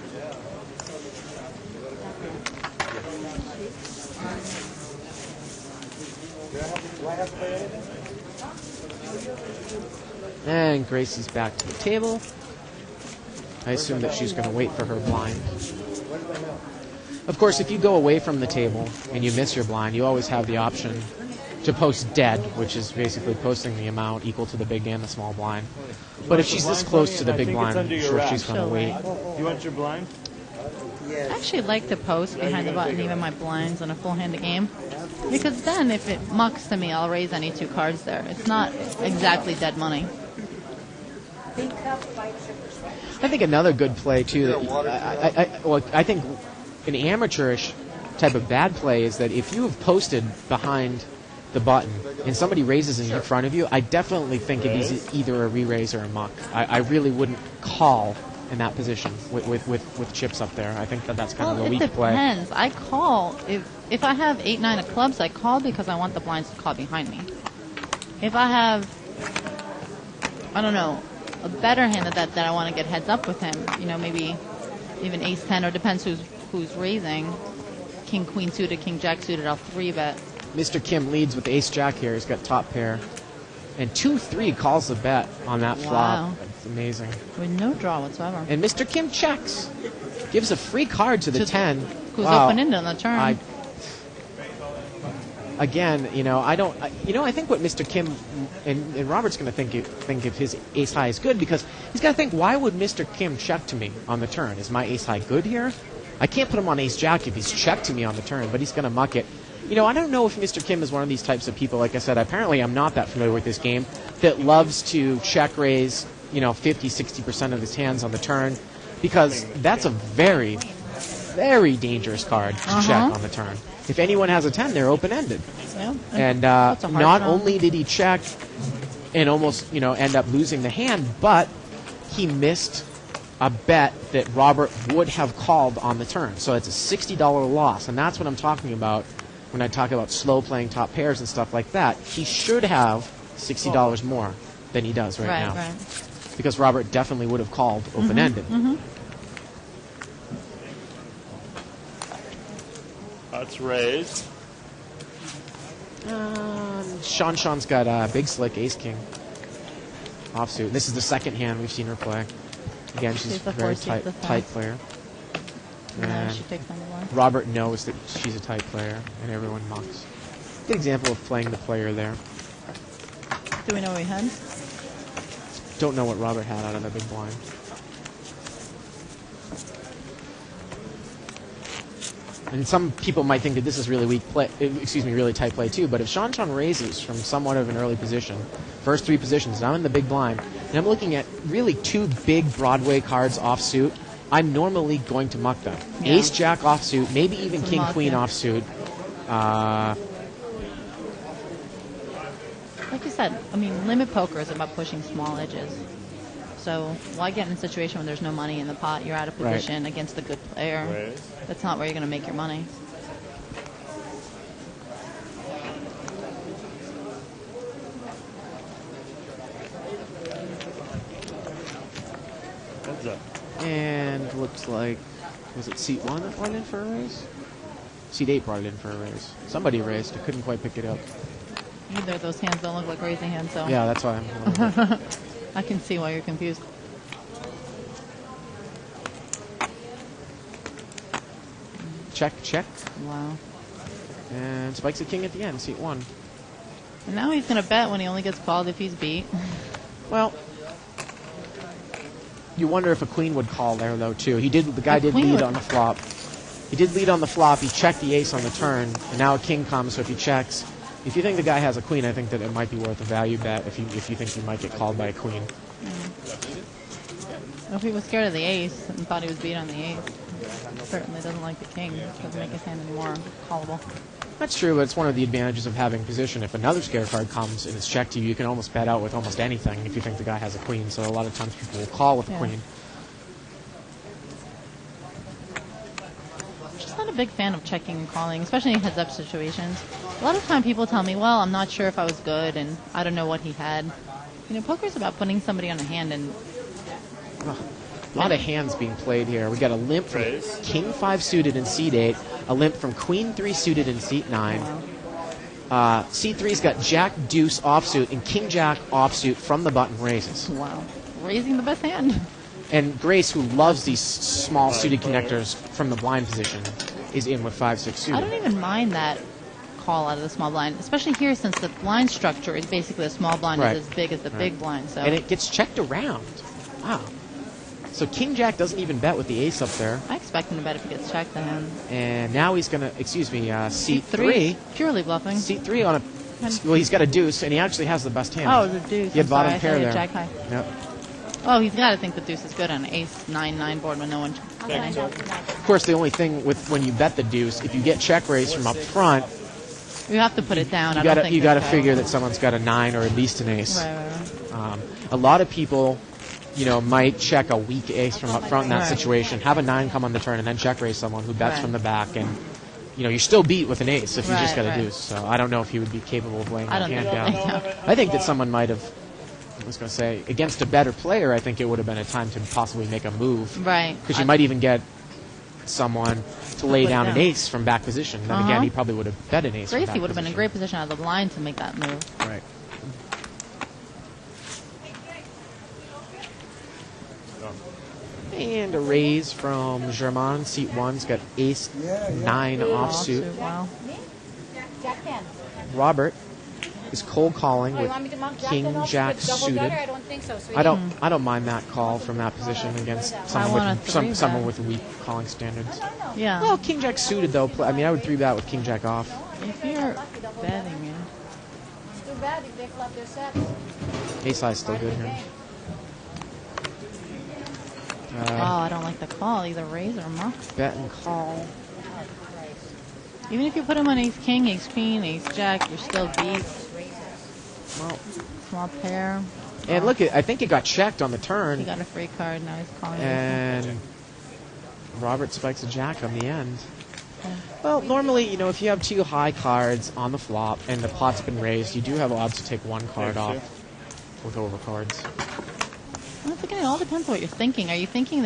Do I have to play anything? And Gracie's back to the table. I assume that she's going to wait for her blind. Of course, if you go away from the table and you miss your blind, you always have the option to post dead, which is basically posting the amount equal to the big and the small blind. But if she's this close to the big blind, I'm sure she's going to wait. You want your blind? I actually like to post behind the button, even my blinds on a full-handed game. Because then, if it mucks to me, I'll raise any 2 cards there. It's not exactly dead money. I think another good play, too, that I think an amateurish type of bad play is that if you have posted behind the button and somebody raises in front of you, I definitely think it is either a re-raise or a muck. I really wouldn't call in that position with chips up there. I think that's kind of a weak play. It depends. I call. If I have 8-9 of clubs, I call because I want the blinds to call behind me. If I have, I don't know, a better hand that I want to get heads up with him, maybe even ace-10, or depends who's raising. King, queen suited, king, jack suited, I'll 3-bet. Mr. Kim leads with ace-jack here. He's got top pair. And 2-3 calls the bet on that flop. That's amazing. With no draw whatsoever. And Mr. Kim checks. Gives a free card to the 10. Who's open-ended on the turn. Again, I think what Mr. Kim and Robert's going to think if his ace high is good, because he's got to think, why would Mr. Kim check to me on the turn? Is my ace high good here? I can't put him on ace jack if he's checked to me on the turn, but he's going to muck it. I don't know if Mr. Kim is one of these types of people. Like I said, apparently I'm not that familiar with this game, that loves to check raise, 50, 60% of his hands on the turn, because that's a very, very dangerous card to check on the turn. If anyone has a 10, they're open-ended. Yeah, and not only did he check and almost, end up losing the hand, but he missed a bet that Robert would have called on the turn. So it's a $60 loss, and that's what I'm talking about when I talk about slow playing top pairs and stuff like that. He should have $60 more than he does right now. Right. Because Robert definitely would have called open-ended. That's raised. Sean's got big slick ace-king offsuit. This is the second hand we've seen her play. Again, she's a very tight player. And she takes on the line. Robert knows that she's a tight player, and everyone mucks. Good example of playing the player there. Do we know what he had? Don't know what Robert had out of the big blind. And some people might think that this is really really tight play too. But if Sean raises from somewhat of an early position, first 3 positions, and I'm in the big blind, and I'm looking at really 2 big Broadway cards offsuit, I'm normally going to muck them. Yeah. Ace Jack offsuit, maybe even King Queen offsuit. Like you said, limit poker is about pushing small edges. So why get in a situation where there's no money in the pot? You're out of position against a good player. Right. That's not where you're going to make your money. Heads up. And looks like, was it seat 1 that brought it in for a raise? Seat 8 brought it in for a raise. Somebody raised. I couldn't quite pick it up. Either of those hands don't look like raising hands, so... Yeah, that's why I'm a little bit... I can see why you're confused. Check, check. Wow. And spikes a king at the end, seat 1. And now he's going to bet when he only gets called if he's beat. Well, you wonder if a queen would call there, though, too. The guy did lead on the flop. He did lead on the flop. He checked the ace on the turn, and now a king comes, so if he checks, If you think the guy has a queen, I think that it might be worth a value bet if you think you might get called by a queen. Well, if he was scared of the ace and thought he was beat on the ace, he certainly doesn't like the king. It doesn't make his hand any more callable. That's true, but it's one of the advantages of having position. If another scare card comes and it's checked to you, you can almost bet out with almost anything if you think the guy has a queen. So a lot of times people will call with a queen. Just not a big fan of checking and calling, especially in heads-up situations. A lot of time people tell me, well, I'm not sure if I was good and I don't know what he had. You know, poker's about putting somebody on a hand and... A lot of hands being played here. We got a limp from King 5 suited in seat 8, a limp from Queen 3 suited in seat 9. Seat 3's got Jack Deuce offsuit and King Jack offsuit from the button raises. Wow. Raising the best hand. And Grace, who loves these small suited connectors from the blind position, is in with 5-6 suited. I don't even mind that call out of the small blind, especially here since the blind structure is basically the small blind is as big as the big blind. So. And it gets checked around. Wow. So King Jack doesn't even bet with the ace up there. I expect him to bet if he gets checked to him. And now he's going to, seat 3. Purely bluffing. Seat 3 on a, well, he's got a deuce, and he actually has the best hand. Oh, the deuce. He had bottom pair there. Jack high. Yep. Oh, he's got to think the deuce is good on an ace 9-9 board when no one... Of course, the only thing with when you bet the deuce, if you get check raised from up front... You have to put it down. You got to figure that someone's got a 9 or at least an ace. Right. A lot of people... might check a weak ace from up front in that situation, have a 9 come on the turn, and then check raise someone who bets from the back, and you're still beat with an ace if you just got a deuce. So I don't know if he would be capable of laying that hand down. I think that someone might have, I was going to say, against a better player, I think it would have been a time to possibly make a move. Right. Because you might even get someone to lay down an ace from back position. Then again, he probably would have bet an ace from back Gracie would have been in position. a great position out of the blind to make that move. Right. And a raise from Germain. Seat 1's got ace 9 offsuit. Wow. Jack 10. Robert is cold calling Oh, you with want me to mark Jack King 10 off Jack with double suited. gutter? I don't think so, sweetie. I don't mind that call from that position against someone with weak calling standards. Yeah. Well, King Jack suited though. I would 3-bet with King Jack off. If you're betting, yeah. It's too bad if they flop their sets. Ace high is still good here. I don't like the call. Either raise or muck. Bet and call. Even if you put him on ace king, ace queen, ace jack, you're still beat. Well, small pair. And look, I think it got checked on the turn. He got a free card. Now he's calling. And Robert spikes a jack on the end. Well, normally, if you have 2 high cards on the flop and the pot's been raised, you do have odds to take 1 card off with overcards. Once again, it all depends on what you're thinking. Are you thinking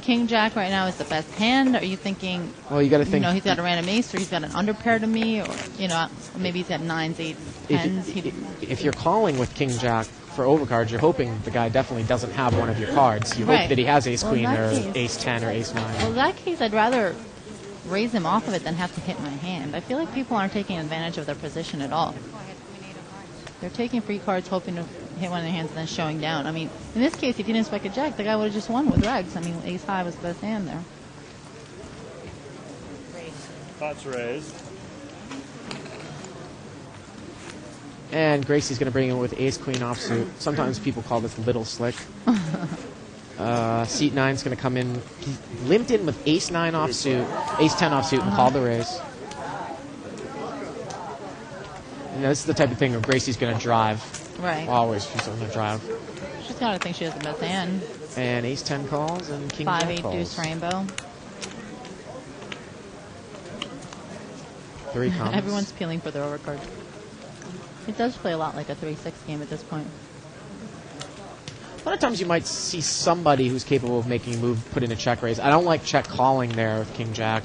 King Jack right now is the best hand? Are you thinking? Well, you got to think. He's got a random ace, or he's got an underpair to me, or maybe he's got 9s, 8s, 10s. If you're calling with King Jack for overcards, you're hoping the guy definitely doesn't have one of your cards. You hope that he has ace queen or ace 10 or ace 9. Well, in that case, I'd rather raise him off of it than have to hit my hand. I feel like people aren't taking advantage of their position at all. They're taking free cards, hoping to hit one of their hands and then showing down. I mean, in this case, if he didn't spike a jack, the guy would have just won with regs. I mean, ace high was the best hand there. Pot's raised. And Gracie's going to bring in with ace queen offsuit. Sometimes people call this little slick. Seat 9's going to come in, limped in with ace 9 offsuit, ace 10 offsuit, and call the raise. This is the type of thing where Gracie's going to drive. Right. Always she's going to drive. She's got to think she has the best hand. And ace 10 calls and king 5-8 calls. deuce rainbow. 3 comes. Everyone's peeling for their overcard. It does play a lot like a 3-6 game at this point. A lot of times you might see somebody who's capable of making a move put in a check raise. I don't like check calling there with King Jack.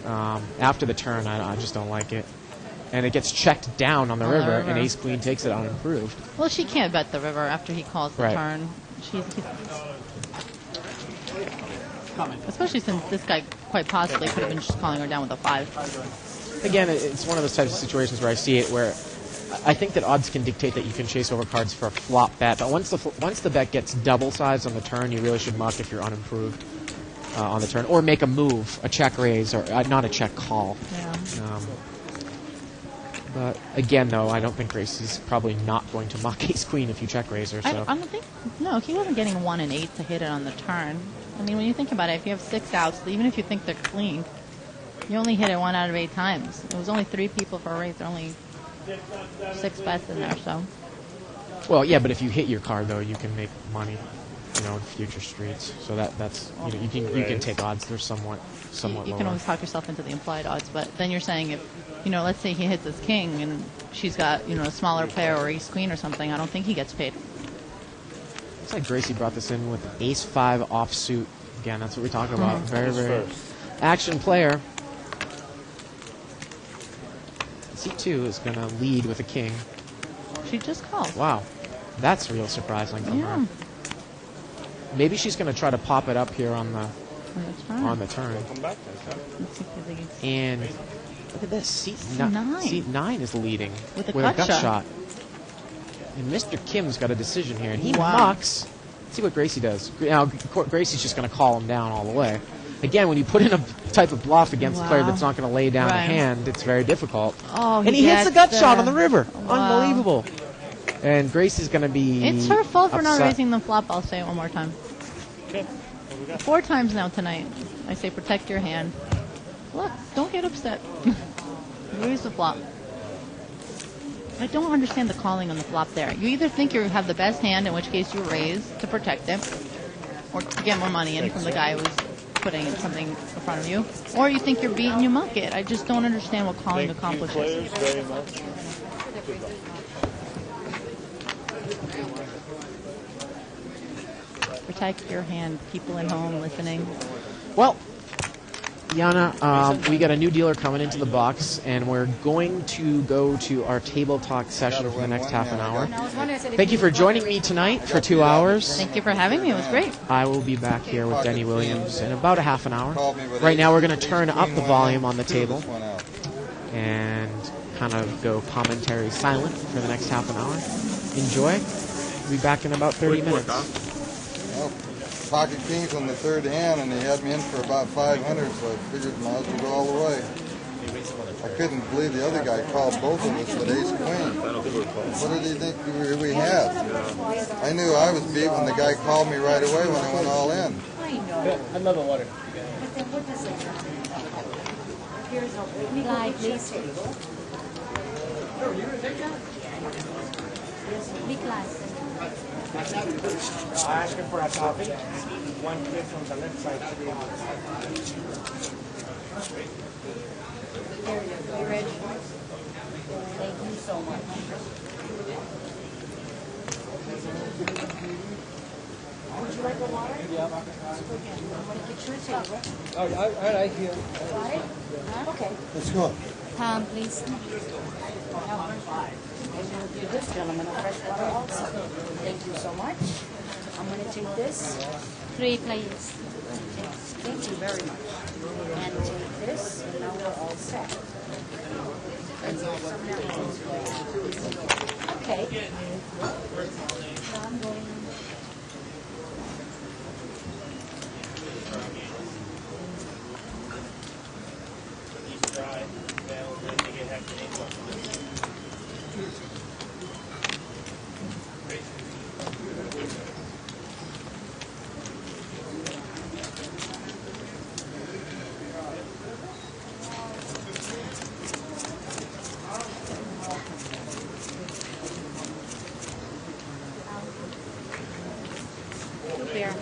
After the turn, I just don't like it. And it gets checked down on the river, and ace queen takes it unimproved. Well, she can't bet the river after he calls the turn. Especially since this guy quite possibly could have been just calling her down with a 5. Again, it's one of those types of situations where I see it where I think that odds can dictate that you can chase over cards for a flop bet, but once the bet gets double size on the turn, you really should muck if you're unimproved on the turn, or make a move, a check raise, or not a check call. Yeah. But again, though, I don't think Gracie's probably not going to muck ace queen if you check raise her. So. I don't think. No, he wasn't getting 1 and 8 to hit it on the turn. I mean, when you think about it, if you have 6 outs, even if you think they're clean, you only hit it 1 out of 8 times. It was only 3 people for a raise. There are only 6 bets in there, so. Well, yeah, but if you hit your card, though, you can make money, in future streets. So that's you can take odds. They're somewhat You can lower. always talk yourself into the implied odds, but then you're saying if, let's say he hits his king and she's got, a smaller pair or ace queen or something, I don't think he gets paid. Looks like Gracie brought this in with ace 5 offsuit. Again, that's what we talk about. Very, very action player. C2 is going to lead with a king. She just called. Wow. That's real surprising from her. Maybe she's going to try to pop it up here on the turn. And look at this. Seat 9 is leading with a gut shot. And Mr. Kim's got a decision here, and he mucks. Let's see what Gracie does. Now, Gracie's just going to call him down all the way. Again, when you put in a type of bluff against a player that's not going to lay down a hand, it's very difficult. Oh, and he hits a gut shot on the river. Wow. Unbelievable. And Gracie's going to be It's her fault for not upset. raising the flop. I'll say it one more time. Okay. 4 times now tonight. I say protect your hand. Look, don't get upset. Raise the flop. I don't understand the calling on the flop there. You either think you have the best hand, in which case you raise to protect it, or to get more money in from the guy who's putting something in front of you, or you think you're beating, you muck it. I just don't understand what calling accomplishes. Very much. Protect your hand. People at home listening. Well, Yana, we got a new dealer coming into the box, and we're going to go to our table talk session for the next half an hour. Thank you for joining me tonight for 2 hours. Thank you for having me. It was great. I will be back here with Denny Williams in about a half an hour. Right now, we're going to turn up the volume on the table and kind of go commentary silent for the next half an hour. Enjoy. We'll be back in about 30 minutes. Well, pocket kings on the third hand, and he had me in for about 500, so I figured might as well go all the way. I couldn't believe the other guy called both of us with ace queen. What did he think we had? I knew I was beat when the guy called me right away when I went all in. I love the water. I'll ask him for a copy. One kid from the left side should be able to. Thank you so much. Would you like a water? Yeah. I'm going to get you a table. All right, here. Got it? Okay. Let's go. Tom, please. And we'll give this gentleman a fresh water also. Thank you so much. I'm going to take this. 3, please. Thank you very much. And take this, and now we're all set. Okay. I'm going. Beer.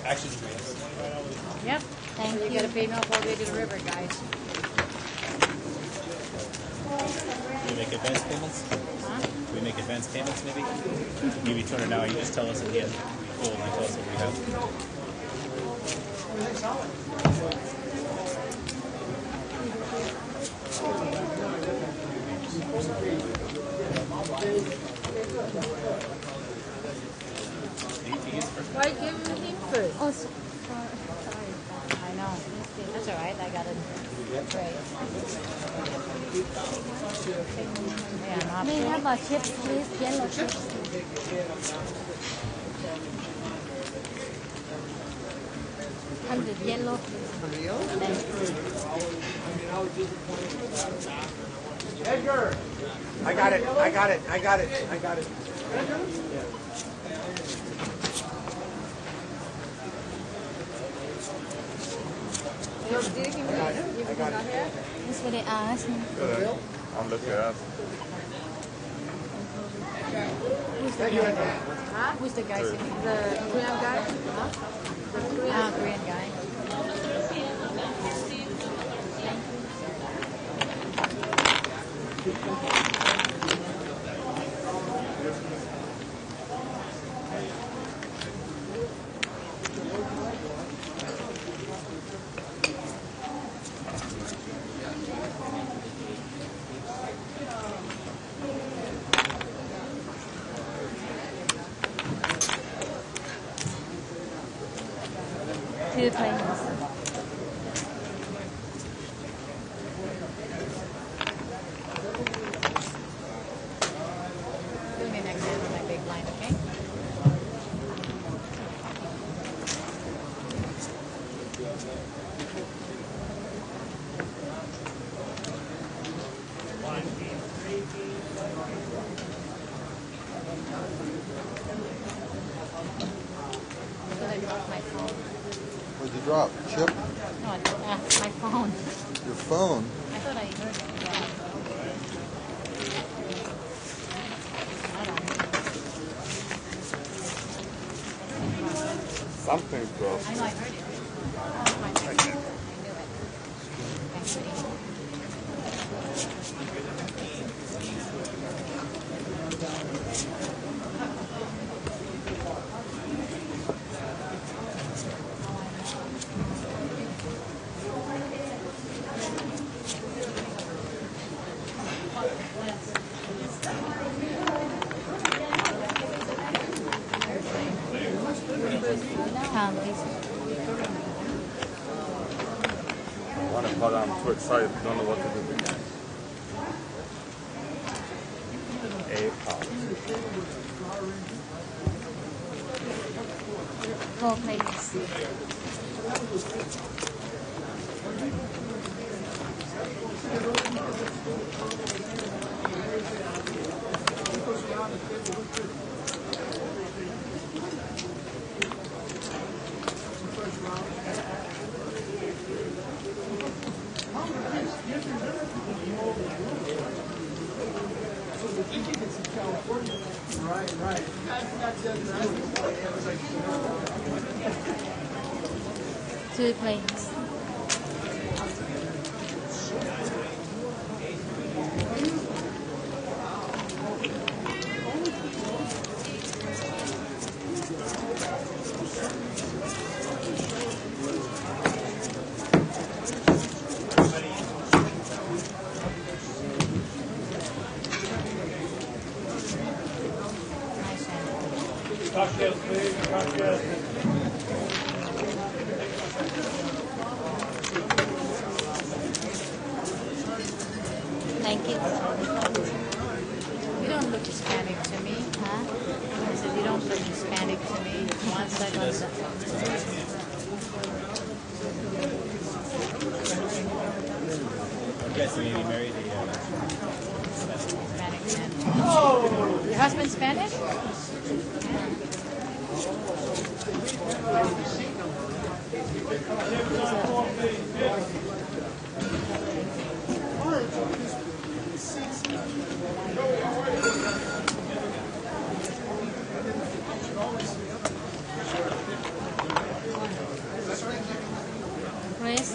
Action. Yep. Thank you. You got to pay me off all the way to the river, guys. Do we make advance payments? Huh? Do we make advance payments maybe? Give you 200 now, you just tell us at the end. Cool, and you tell us what we have. Why give him first? Oh, sorry. I know. That's all right. I got it. Great. May I have a chips, please? Yellow chips. $100 yellow. Edgar! I got it. I got it. I got it. I got it. I got it. That's what they asked me. I'm looking at. Who's the guy? Who's the guy? The Korean guy? The Korean guy. Two planes. Doing it next time on my big blind, okay? So I dropped my phone. What'd you drop? Chip? No, my phone. Your phone? I thought I heard it drop. Something dropped. I know, I heard it. Oh, my phone. I knew it. Thanks, buddy. I want to put I'm too excited. Don't know what to do. A pound. 4 plates. Two plates. Cocktails, please. Cocktails. Thank you. You don't look Hispanic to me. Huh? I said, you don't look Hispanic to me. One second. I'm guessing maybe married a Hispanic man. Your husband Spanish? Chris.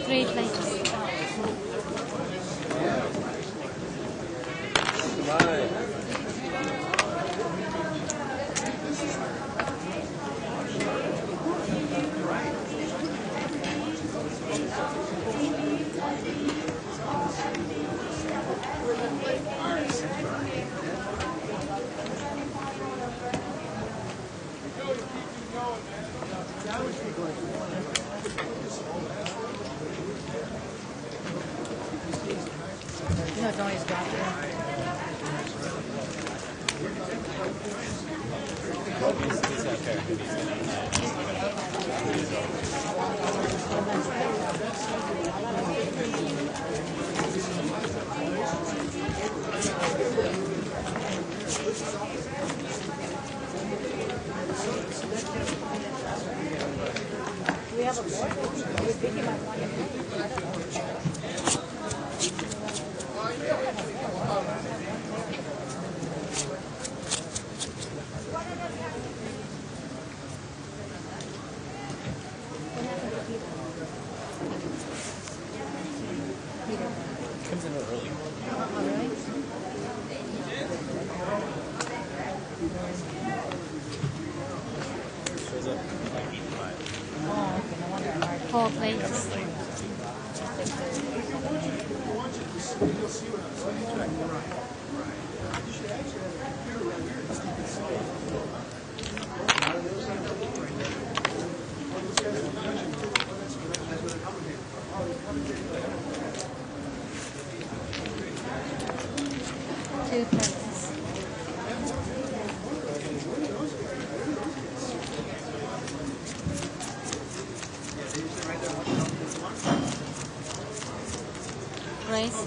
3 plates. Tony's got you. He's not fair. Do we have a board? You think you might want to play? I don't know. Comes in a little early. Oh, really? Shows up like 8 to 5. Oh, okay. No wonder I'm hard. Four plates. Two plates. Raise.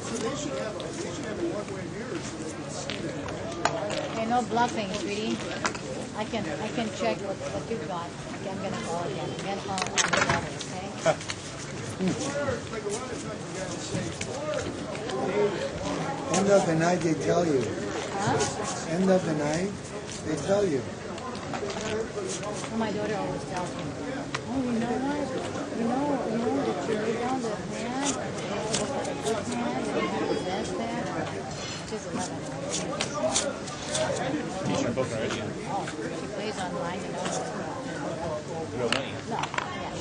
Okay, no bluffing, sweetie. I can check what you got. Okay, I'm gonna call again. Again, call on the water, okay? End of the night, they tell you. Huh? End of the night, they tell you. Well, my daughter always tells me, oh, you know what? You know that you lay down the hand, and you have to look at a good hand, and you have the best hand. She's 11. Teach her book already. Oh, she plays online, you know. Real money. No, yeah.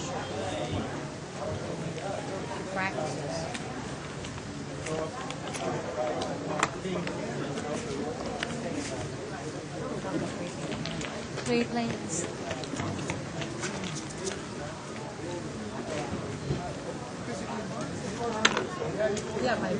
She practices. Three plates. Yeah, my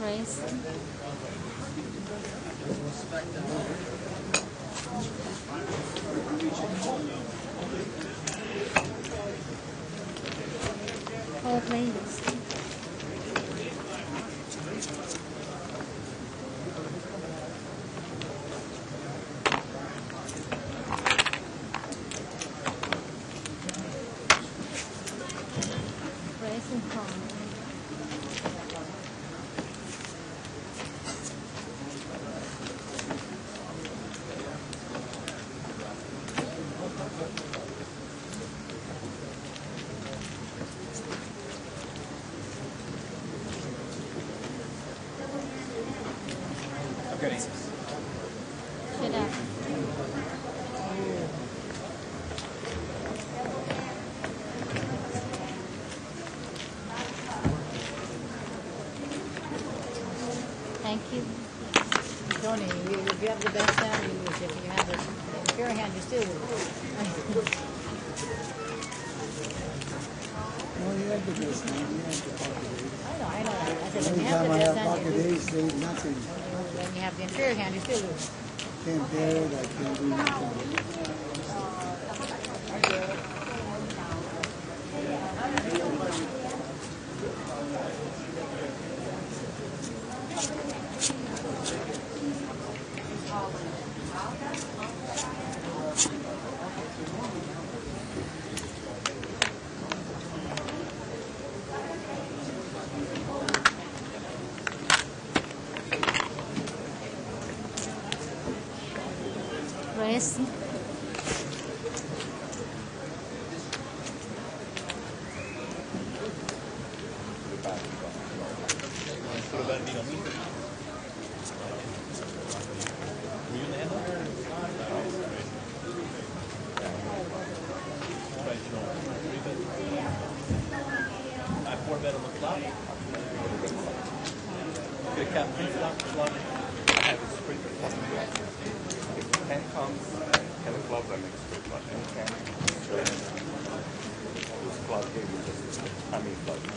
Raise. Four plates. Raise and call. I've got aces. Sit up. Thank you. Tony, if you have the best hand, you lose. If you have the inferior hand, you still lose. Well, you have the best hand, you have the pocket ace. I know that. I said, when Every you have time the I best have hand, pocket you lose. ace, they nothing. When you have the inferior hand, you still lose. Can't bear it, I can't do nothing. Raise.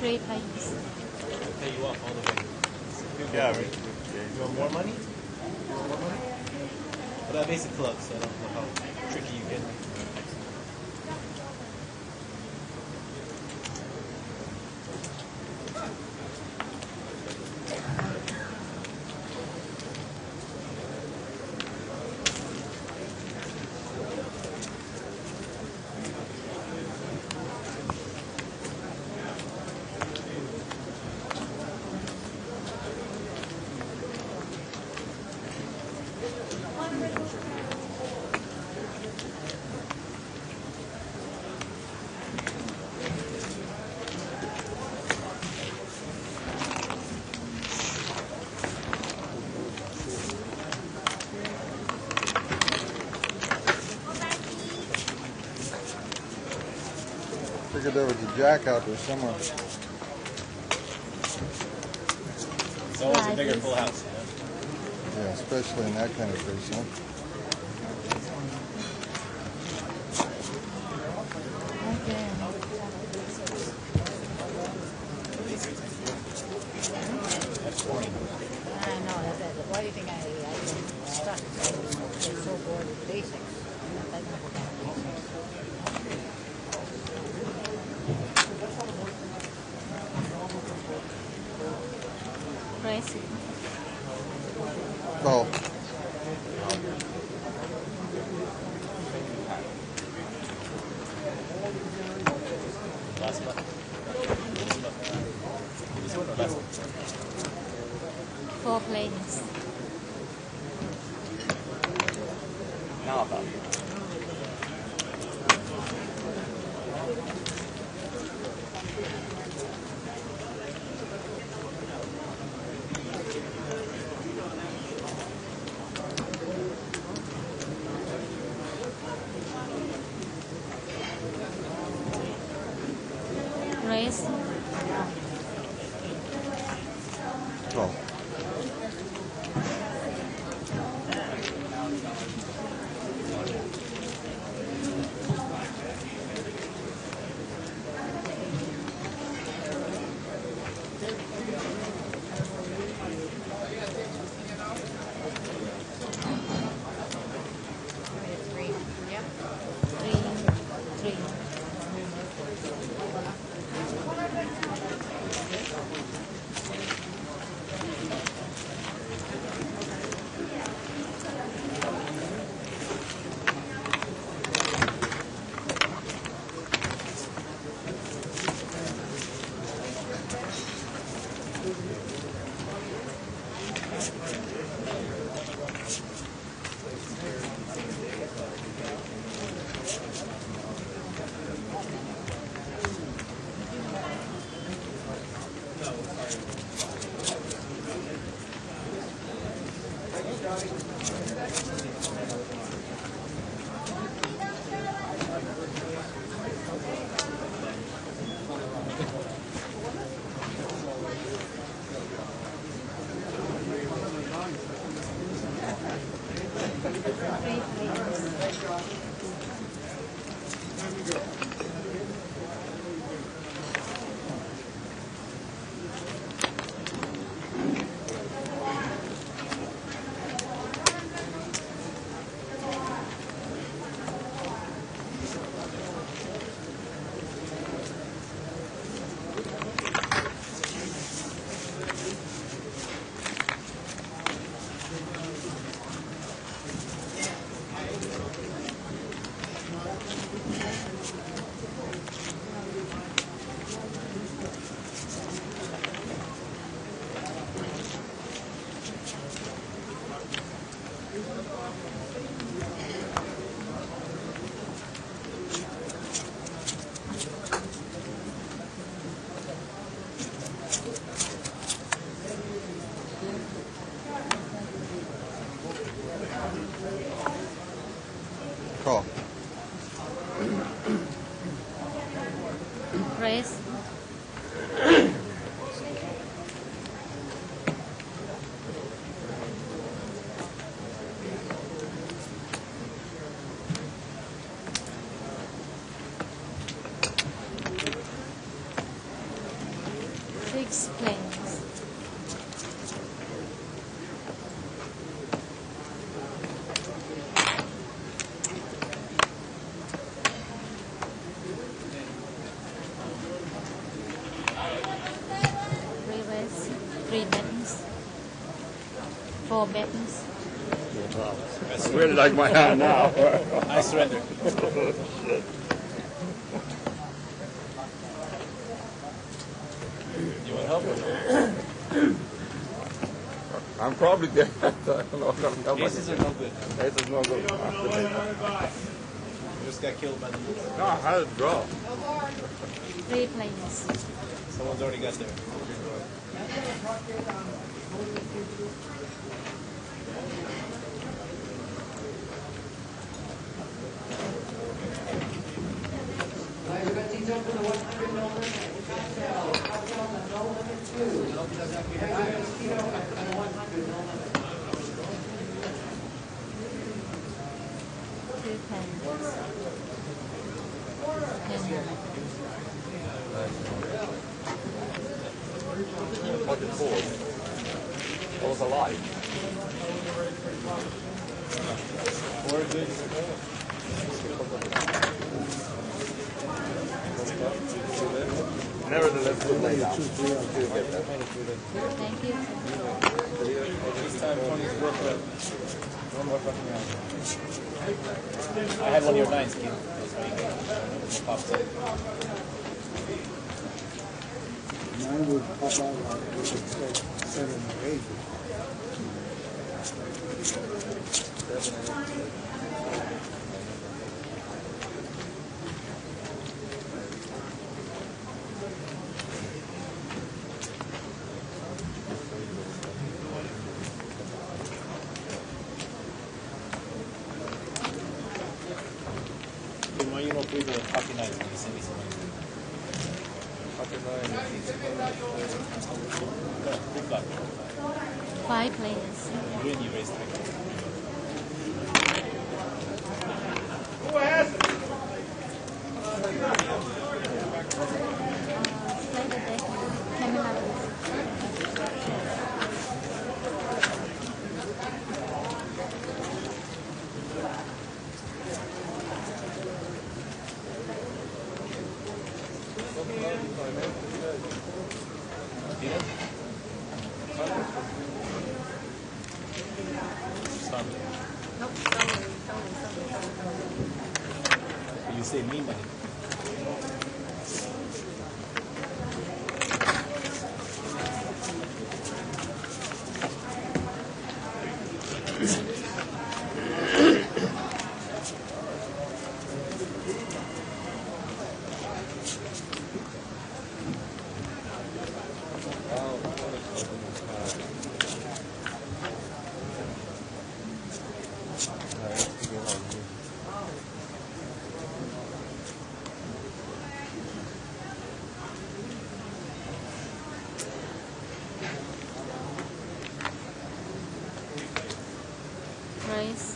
Great heights. Pay you off all the way. Yeah. You want more money? You want more money? But I basic club, so I don't know how tricky you get. Figured there was a jack out there somewhere. It's always a bigger full house, Yeah, especially in that kind of precinct. I know. Why do you think I've been stuck? I'm so bored with basics. I'm not that good at basics. Raise. Call. Last button. This one or last one? 4 planes. Now about it. Raise. Call. Three. Raise. Six planes. Three raise. Three buttons. Four buttons. I really like my hand now. I surrender. You want help? I'm probably dead. I don't know if I'm helping. Aces are no good. Ace is no good. You just got killed by the moves. No, I had a draw. Three planes. Someone's already got there. Two pens. Pocket four. I was alive. Four good. Nevertheless, we'll lay down. Thank you. This time 20 is worth it. One more fucking round. I had one of your nines, Keith. That's why you popped up. Mine would pop out like it would say 7 or 8. Why you don't play the pocket nines when you send me some money? Pocket nine. Big block. Five players. You win, you raise 3. Who has it? Play the deck. Camera. You say me money. Raise.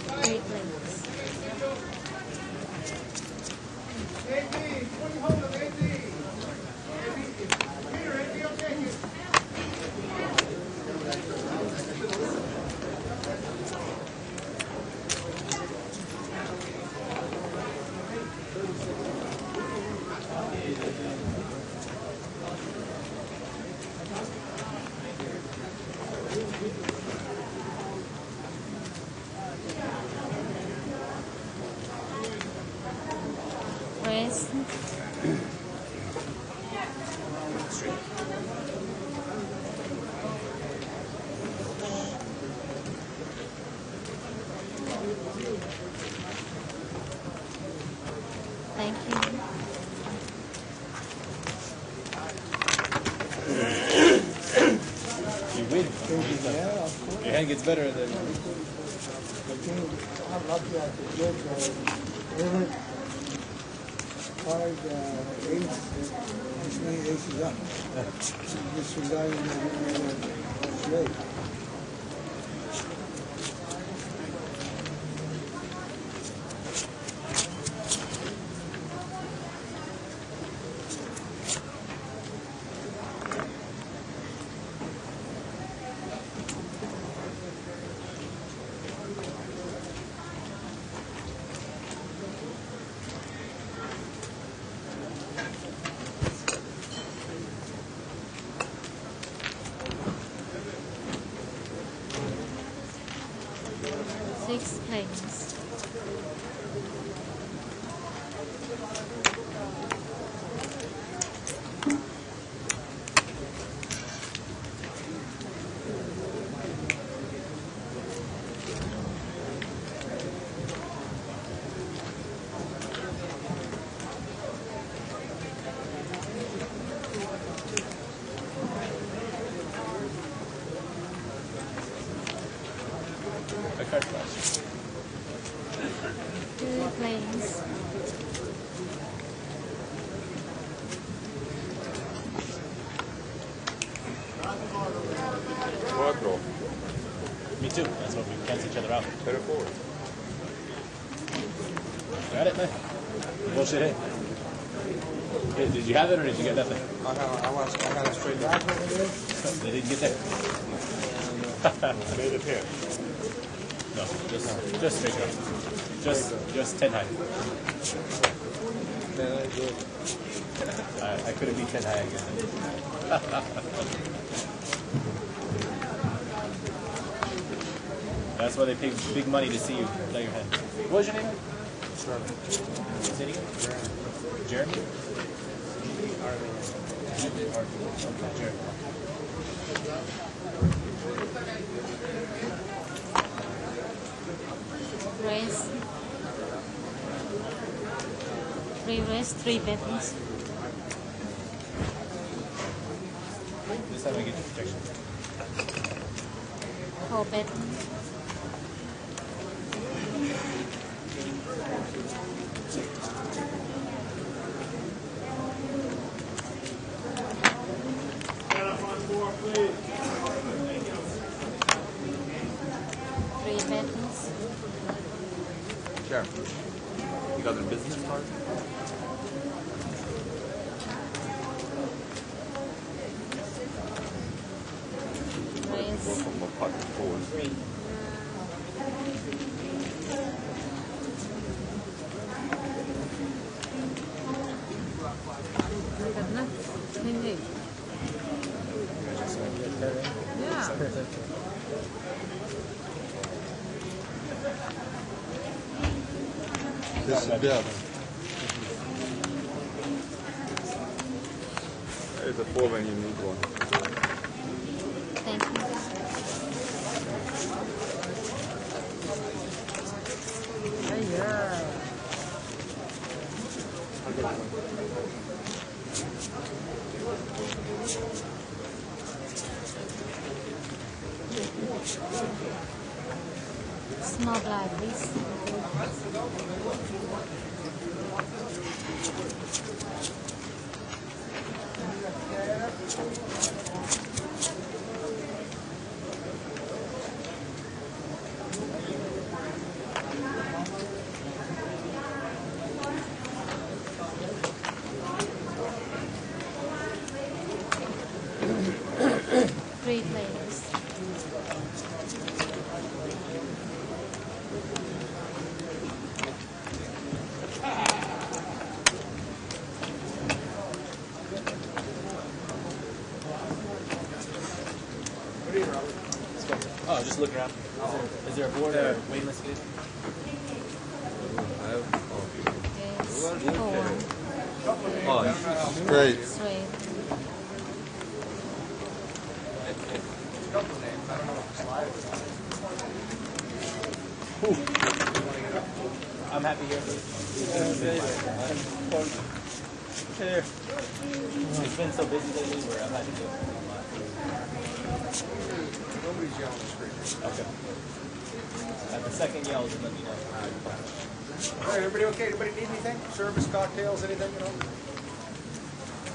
Three planes. Raise. Thank you. You win. Yeah, of course. Your hand gets better than. I'm lucky I could get every card ace, as many aces up. Disregarding the straight. Six planes. A card flash. Two planes. Bankroll. Me too. That's what we cancel each other out. Better forward. Got it, man. Bullshit hit. Did you have it or did you get nothing? I got a straight back over there. They didn't get there. Made it here. No, just straight up. Just 10 high. I couldn't be 10 high again. That's why they pay big money to see you play your hand. What was your name? Say it again? Jeremy? Okay, Jeremy. Raise. Three raise, three buttons. This time I get your protection. Four buttons. Three buttons. Sure. You got a business card? Raise. From a pocket forward. Hindi. Yeah. This is death. There's a 4 when you need one. Thank you. Small blind, please. Three players. Oh, just look around. Is there a board or a waiting list? Yes. Four. Oh, straight. Straight. I'm happy here. It's been so busy lately where I've had to do a lot. Nobody's yelling and screaming. Okay. At the second yell, just let me know. All right, everybody okay? Anybody need anything? Service, cocktails, anything, you know?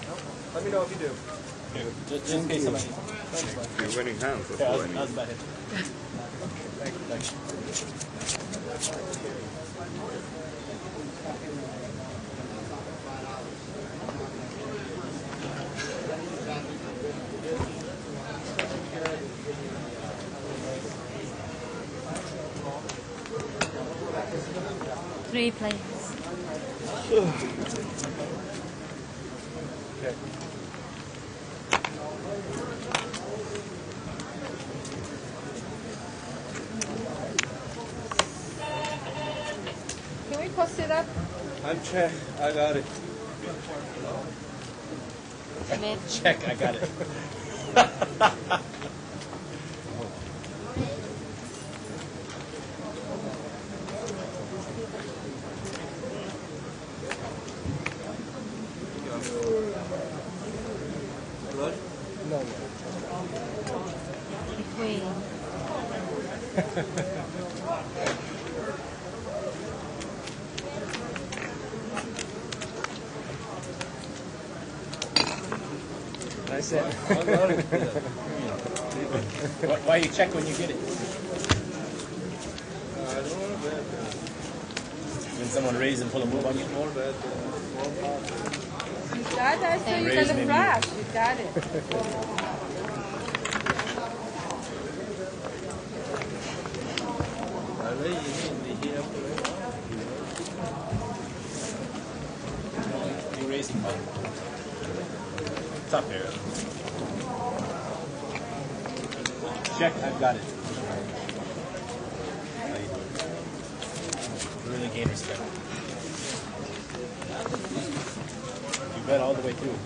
No? Let me know if you do. Just in case somebody needs something. Thanks, bud. You're winning hands. That's Yeah, all I that need. was about it. Thank you. Thank you. 3 plays. Okay. Can we post it up? I'm check. I got it. Check, I got it. Blood? No. Wait. I said. Why you check when you get it? I don't want to bet. When someone raises and pull a move on you? Small bet. Small pot. You got that, so you Raise got a maybe. crash. You got it. You raising button. Top pair. Check, I've got it. How you doing? Really gain respect. You bet all the way through.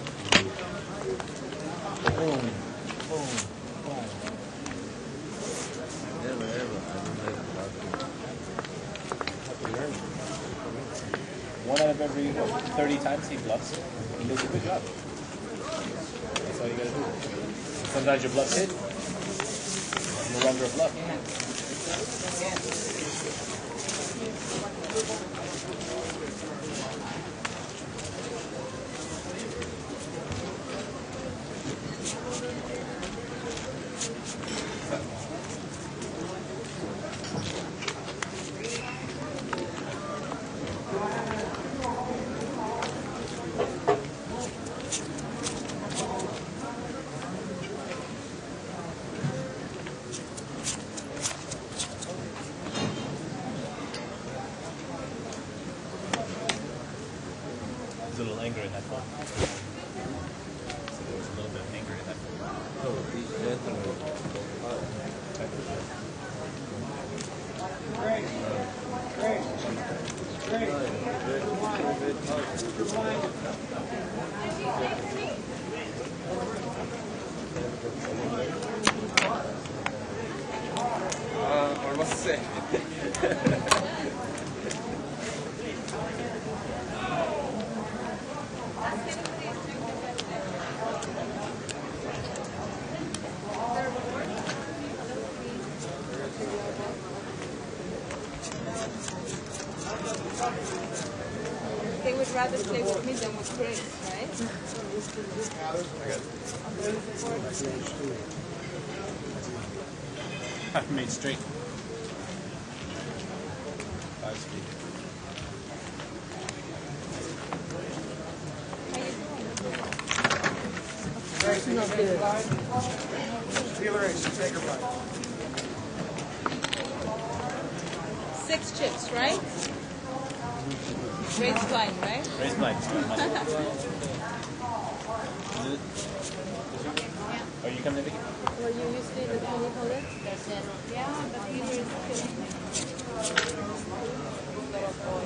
Boom. Boom. Boom. Never ever. I don't like it. One out of every 30 times he bluffs, he does a good job. That's all you gotta do. Sometimes your bluffs hit, no longer a bluff. There's a little anger in that one. So there was a little bit of anger in that one. Oh, these gentlemen. Or what's it say? They would rather play with me than with Grace, right? I made straight. 5 speed. Gracie, you take your line? Dealer ace, you take her line. 6 chips, right? Raise blind, right? Raise blind. Are you coming in, Vicky? Well, you used to the penny holder? That's it. Yeah, but Peter is killing me. Little boy.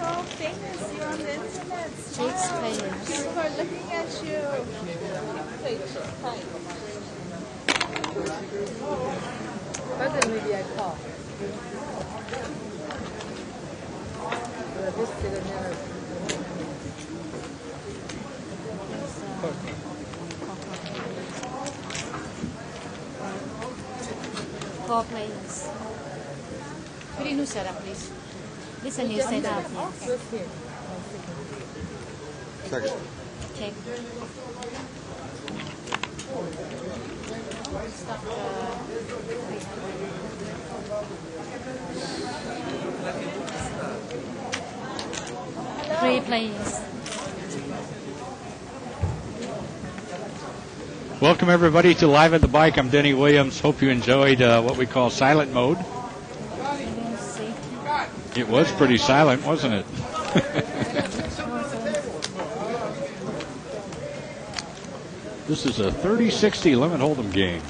so famous. You're on the internet. Six players. People are looking at you. But then maybe I call. This to the nearest. 4 players. Could you new setup, please? This is a new setup. Just here. Second. Okay. Three players. Welcome everybody to Live at the Bike. I'm Denny Williams. Hope you enjoyed what we call silent mode. It was pretty silent, wasn't it? This is a 30-60 limit hold'em game,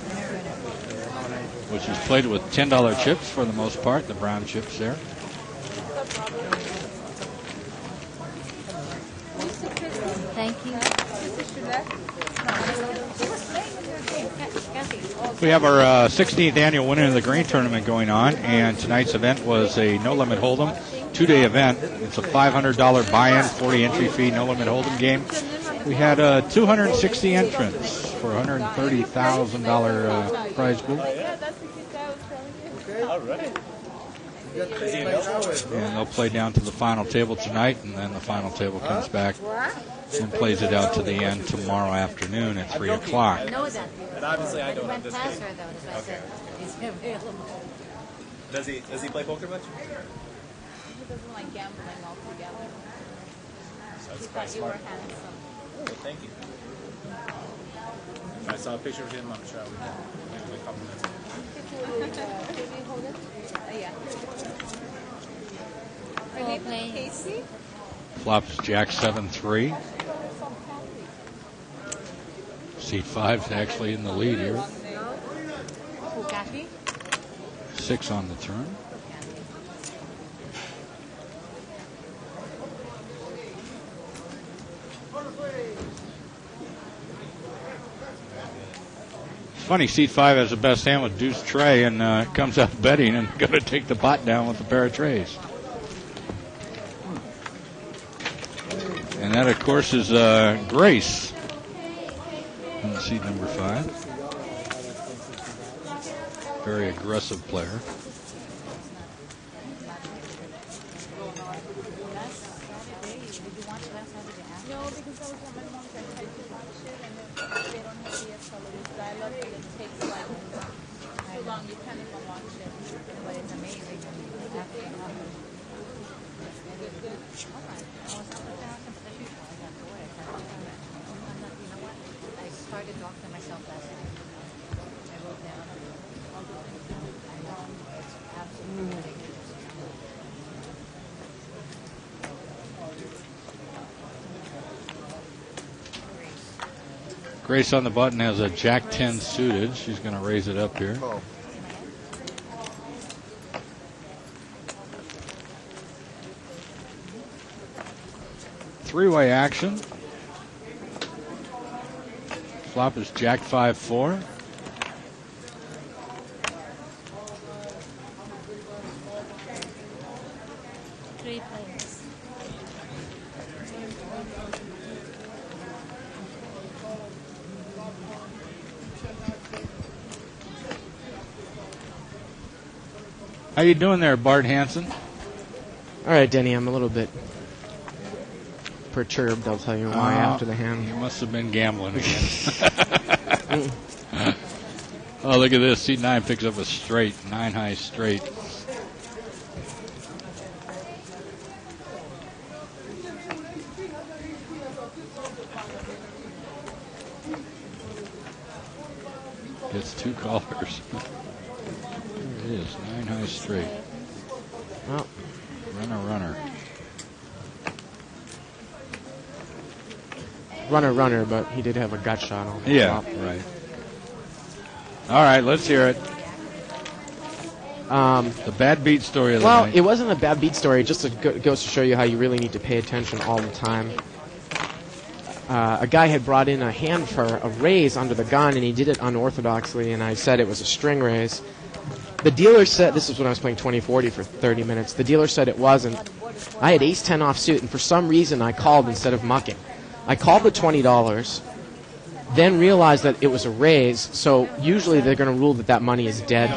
which is played with $10 chips for the most part, the brown chips there. Thank you. We have our 16th annual Winning of the Green tournament going on, and tonight's event was a no-limit hold'em, 2-day event. It's a $500 buy-in, 40 entry fee, no-limit hold'em game. We had 260 entrants for a $130,000 prize pool. All right. And they'll play down to the final table tonight, and then the final table comes back and plays it out to the end tomorrow afternoon at 3 o'clock. I know that. And obviously I don't Went understand. past her though, as I said. He's available. Does he play poker much? He doesn't like gambling altogether. So He it's thought quite you were smart. handsome. Oh, thank you. If I saw a picture of him, I'm sure I would give him a compliment. Yeah. Four players. Casey? Flops Jack 7-3. Seat 5's actually in the lead here. Bugatti. 6 on the turn. It's funny, seat 5 has the best hand with deuce tray and comes out betting and going to take the pot down with a pair of trays. And that, of course, is Grace in seat number 5. Very aggressive player. No, because I was at my mom's and tried to watch it, and they don't have the Saludis dialogue, and it takes like too long. You can't even watch it. But it's amazing. I started talking to myself last night. I wrote down all the things I know. It's absolutely ridiculous. Grace on the button has a Jack 10 suited. She's going to raise it up here. Three-way action. Flop is Jack 5-4. Three players. How you doing there, Bart Hansen? All right, Denny, I'm a little bit perturbed. I'll tell you why after the hand. You must have been gambling again. Oh, look at this. Seat 9 picks up a straight, 9 high straight. Gets 2 callers. There it is, 9 high straight. Oh. Runner. Runner, but he did have a gut shot on the Yeah, flop. right. All right, let's hear it. The bad beat story of the Well, night. it wasn't a bad beat story. It just goes to show you how you really need to pay attention all the time. A guy had brought in a hand for a raise under the gun, and he did it unorthodoxly, and I said it was a string raise. The dealer said, this is when I was playing 2040 for 30 minutes, the dealer said it wasn't. I had ace-10 offsuit, and for some reason I called instead of mucking. I called with $20, then realized that it was a raise, so usually they're going to rule that money is dead.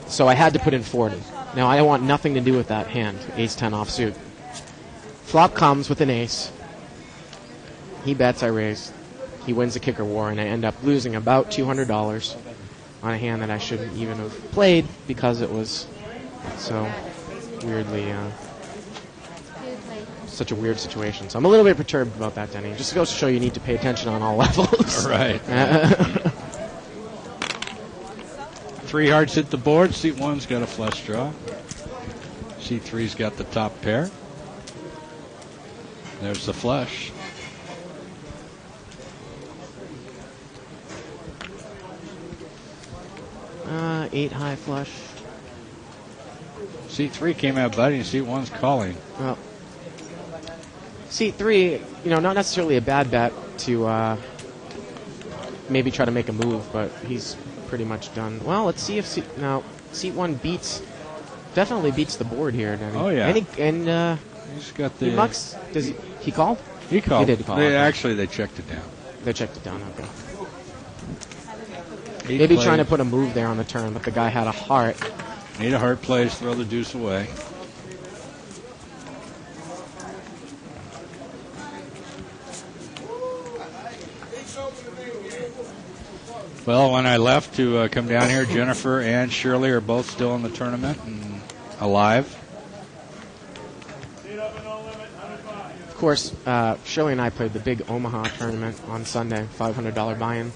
So I had to put in 40. Now I want nothing to do with that hand, ace-10 offsuit. Flop comes with an ace. He bets, I raise. He wins the kicker war, and I end up losing about $200 on a hand that I shouldn't even have played because it was so weirdly, such a weird situation. So I'm a little bit perturbed about that, Denny. Just goes to show you need to pay attention on all levels. Right. 3 hearts hit the board. Seat 1's got a flush draw. Seat 3's got the top pair. There's the flush. Eight high flush. Seat 3 came out betting. Seat 1's calling. Well, seat 3, not necessarily a bad bet to maybe try to make a move, but he's pretty much done. Well, let's see if seat 1 definitely beats the board here. Denny. Oh yeah. And he's got the. He mucks. He called? He called. He did call. Actually, they checked it down. They checked it down. Okay. Maybe trying to put a move there on the turn, but the guy had a heart. Need a heart plays, throw the deuce away. Well, when I left to come down here, Jennifer and Shirley are both still in the tournament and alive. Of course, Shirley and I played the big Omaha tournament on Sunday, $500 buy-in.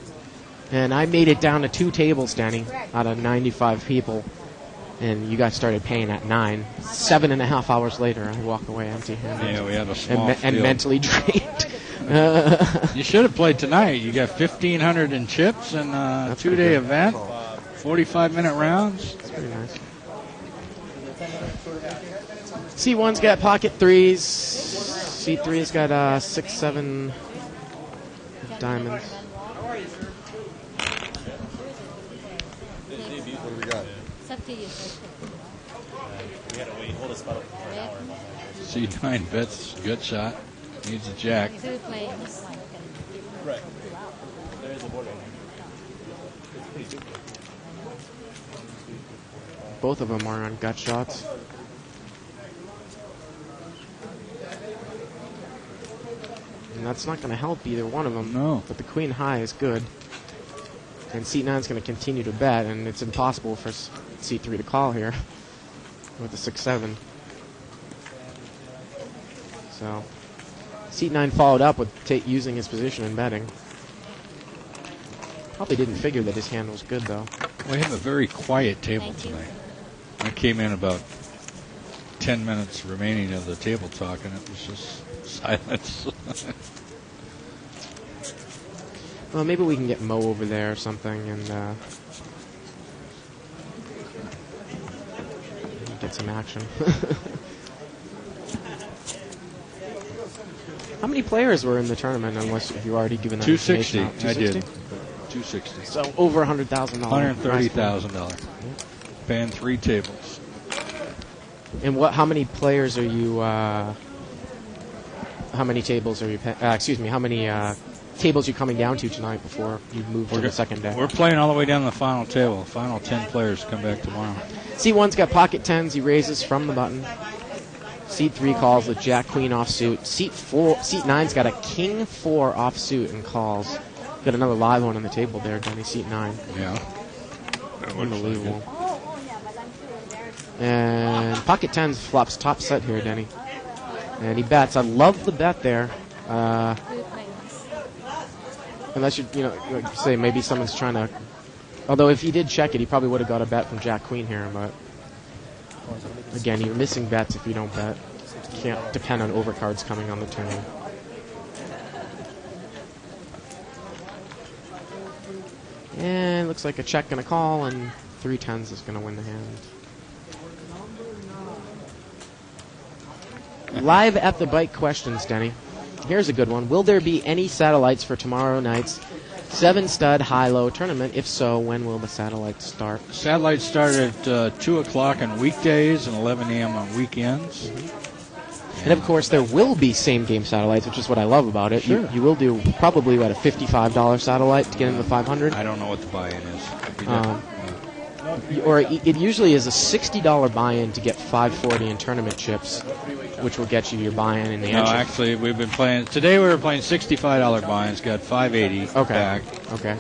And I made it down to 2 tables, Danny, out of 95 people. And you guys started paying at 9. 7.5 hours later, I walk away empty-handed. Yeah, we had a small and mentally drained. You should have played tonight. You got 1,500 in chips and a 2-day event, 45-minute rounds. That's pretty nice. C1's got pocket 3s. C3's got 6, 7 diamonds. What do we got? It's up to you. We had to wait, hold a spot up for an hour. C9 bets, good shot. Needs a jack. 2 plays. Right. There is a board right now. It's pretty big. Both of them are on gut shots. And that's not going to help either one of them. No. But the queen high is good. And seat 9 is going to continue to bet, and it's impossible for seat 3 to call here with the 6-7. So seat 9 followed up with using his position and betting. Probably didn't figure that his hand was good, though. We have a very quiet table tonight. I came in about 10 minutes remaining of the table talk, and it was just silence. Well, maybe we can get Mo over there or something and get some action. How many players were in the tournament, unless if you've already given that 260. information out? I did. 260. So over $100,000. $130,000. Paying 3 tables. And how many players are you? How many tables are you? How many tables are you coming down to tonight before you move to the second day? We're playing all the way down to the final table. Final 10 players come back tomorrow. C1's got pocket 10s. He raises from the button. Seat 3 calls with Jack Queen offsuit. Seat 9's got a King 4 offsuit and calls. Got another live one on the table there, Denny. Seat 9. Yeah. Unbelievable. And pocket 10s flops top set here, Denny. And he bets. I love the bet there. Unless you say maybe someone's trying to. Although if he did check it, he probably would have got a bet from Jack Queen here. But again, you're missing bets if you don't bet. You can't depend on overcards coming on the turn. And looks like a check and a call, and 3 tens is going to win the hand. Live at the bike questions, Denny. Here's a good one. Will there be any satellites for tomorrow night's 7-stud high-low tournament? If so, when will the satellites start? Satellites start at 2 o'clock on weekdays and 11 a.m. on weekends. And, of course, there will be same-game satellites, which is what I love about it. Sure. You will do probably, what, a $55 satellite to get into the 500? I don't know what the buy-in is. Or it usually is a $60 buy-in to get 540 in tournament chips, which will get you your buy-in in the No, entry. actually, we've been playing. Today we were playing $65 buy-ins, got 580 back. Okay.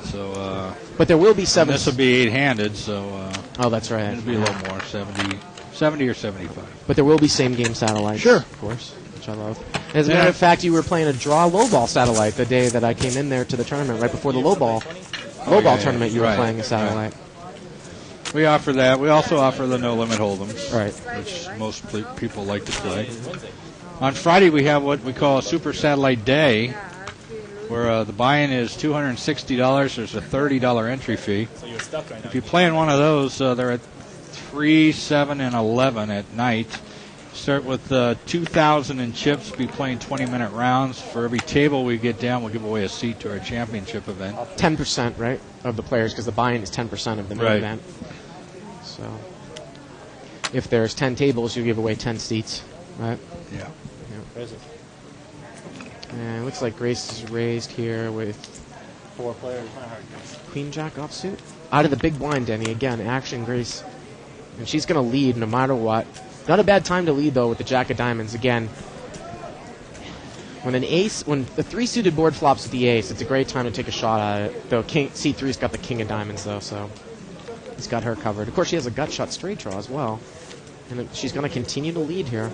So, but there will be 7. This will be 8-handed, so. Oh, that's right. It'll be a little more, 70 or 75. But there will be same-game satellites. Sure. Of course, which I love. As a matter of fact, you were playing a draw low-ball satellite the day that I came in there to the tournament, right before the low-ball tournament. You were playing a satellite. Right. We offer that. We also offer the no-limit hold'ems, right, which most people like to play. On Friday, we have what we call a Super Satellite Day, where the buy-in is $260. There's a $30 entry fee. So you're stuck right now. If you play in one of those, they're at 3, 7, and 11 at night. Start with 2,000 in chips. Be playing 20-minute rounds. For every table we get down, we'll give away a seat to our championship event. 10%, right, of the players, because the buy-in is 10% of the main event. So if there's 10 tables, you give away 10 seats, right? Yeah. Where is it? And it looks like Grace is raised here with 4 players. Queen Jack offsuit. Out of the big blind, Denny. Again, action, Grace. And she's going to lead no matter what. Not a bad time to lead, though, with the Jack of Diamonds. Again, when the 3-suited board flops with the ace, it's a great time to take a shot at it. Though C3's got the King of Diamonds, though, so he's got her covered. Of course, she has a gut shot straight draw as well. And she's going to continue to lead here.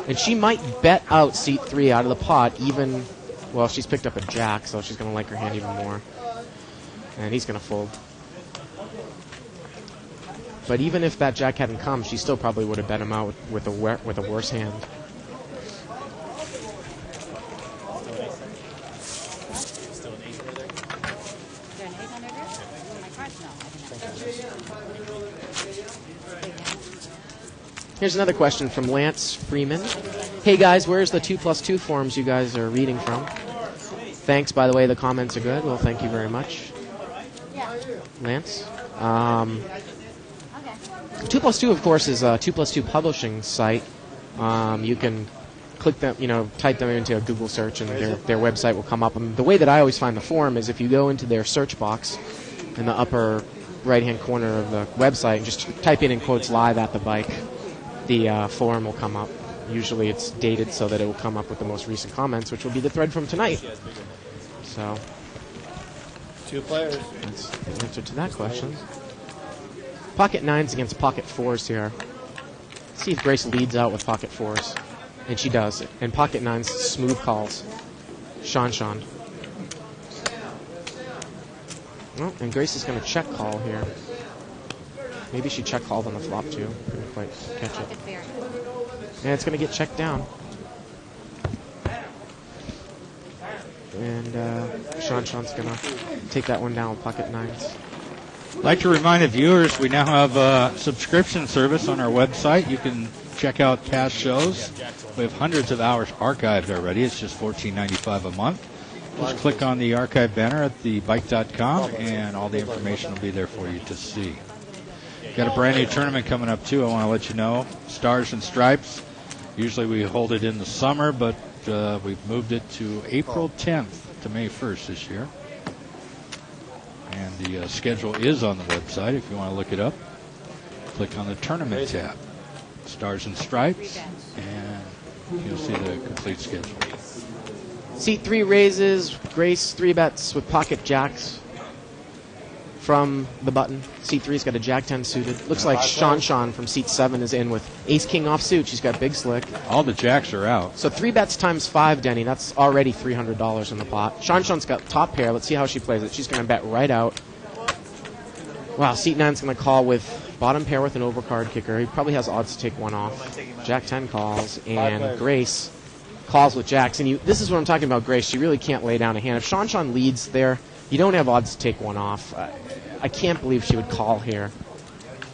And she might bet out seat 3 out of the pot, even, well, she's picked up a jack, so she's going to like her hand even more. And he's going to fold. But even if that jack hadn't come, she still probably would have bet him out with a worse hand. Still an 8 over there? Is there an 8 under there? My cards? No, I think Here's another question from Lance Freeman. Hey guys, where's the 2+2 forms you guys are reading from? Thanks, by the way, the comments are good. Well, thank you very much, Lance. 2+2, of course, is a 2+2 publishing site. You can click them, type them into a Google search, and their website will come up. And the way that I always find the forum is if you go into their search box in the upper right-hand corner of the website and just type in quotes "live at the bike," the forum will come up. Usually it's dated so that it will come up with the most recent comments, which will be the thread from tonight. So, 2 players. That's the answer to that question. Pocket 9s against pocket 4s here. Let's see if Grace leads out with pocket 4s. And she does. And pocket 9s, smooth calls. Sean. Well, and Grace is going to check call here. Maybe she check called on the flop too. Couldn't quite catch it. And it's going to get checked down. And Sean's going to take that one down with pocket 9s. I'd like to remind the viewers we now have a subscription service on our website. You can check out past shows. We have hundreds of hours archived already. It's just $14.95 a month. Just click on the archive banner at thebike.com, and all the information will be there for you to see. Got a brand new tournament coming up, too. I want to let you know. Stars and Stripes. Usually we hold it in the summer, but we've moved it to April 10th to May 1st this year. And the schedule is on the website if you want to look it up. Click on the tournament tab, Stars and Stripes, and you'll see the complete schedule. Seat 3 raises. Grace 3 bets with pocket jacks from the button. Seat 3's got a jack 10 suited. Looks like Sean from seat 7 is in with ace king offsuit. She's got big slick. All the jacks are out. So 3 bets times 5, Denny. That's already $300 in the pot. Sean's got top pair. Let's see how she plays it. She's going to bet right out. Wow, seat 9's going to call with bottom pair with an overcard kicker. He probably has odds to take one off. Jack 10 calls, and Grace calls with jacks. And this is what I'm talking about, Grace. She really can't lay down a hand. If Sean leads there, you don't have odds to take one off. I can't believe she would call here.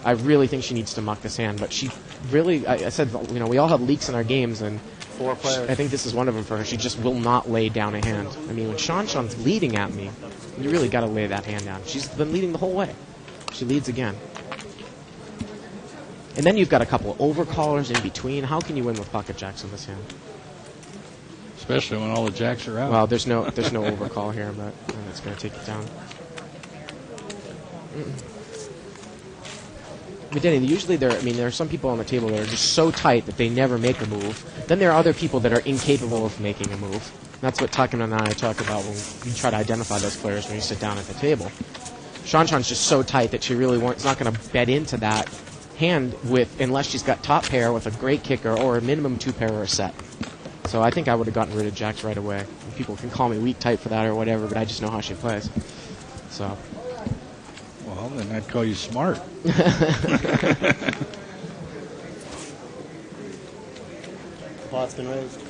I really think she needs to muck this hand, but she really, I said, we all have leaks in our games, and 4 players. I think this is one of them for her. She just will not lay down a hand. I mean, when Sean's leading at me, you really got to lay that hand down. She's been leading the whole way. She leads again. And then you've got a couple of overcallers in between. How can you win with pocket jacks in this hand? Especially when all the jacks are out. Well, there's no overcall here, but it's going to take it down. But Denny, usually there are some people on the table that are just so tight that they never make a move. Then there are other people that are incapable of making a move. That's what Tuckman and I talk about when we try to identify those players when you sit down at the table. Sean's just so tight that she really is not going to bet into that hand unless she's got top pair with a great kicker or a minimum 2 pair or a set. So I think I would have gotten rid of jacks right away. People can call me weak type for that or whatever, but I just know how she plays. So. Well, then I'd call you smart. Pot's been raised.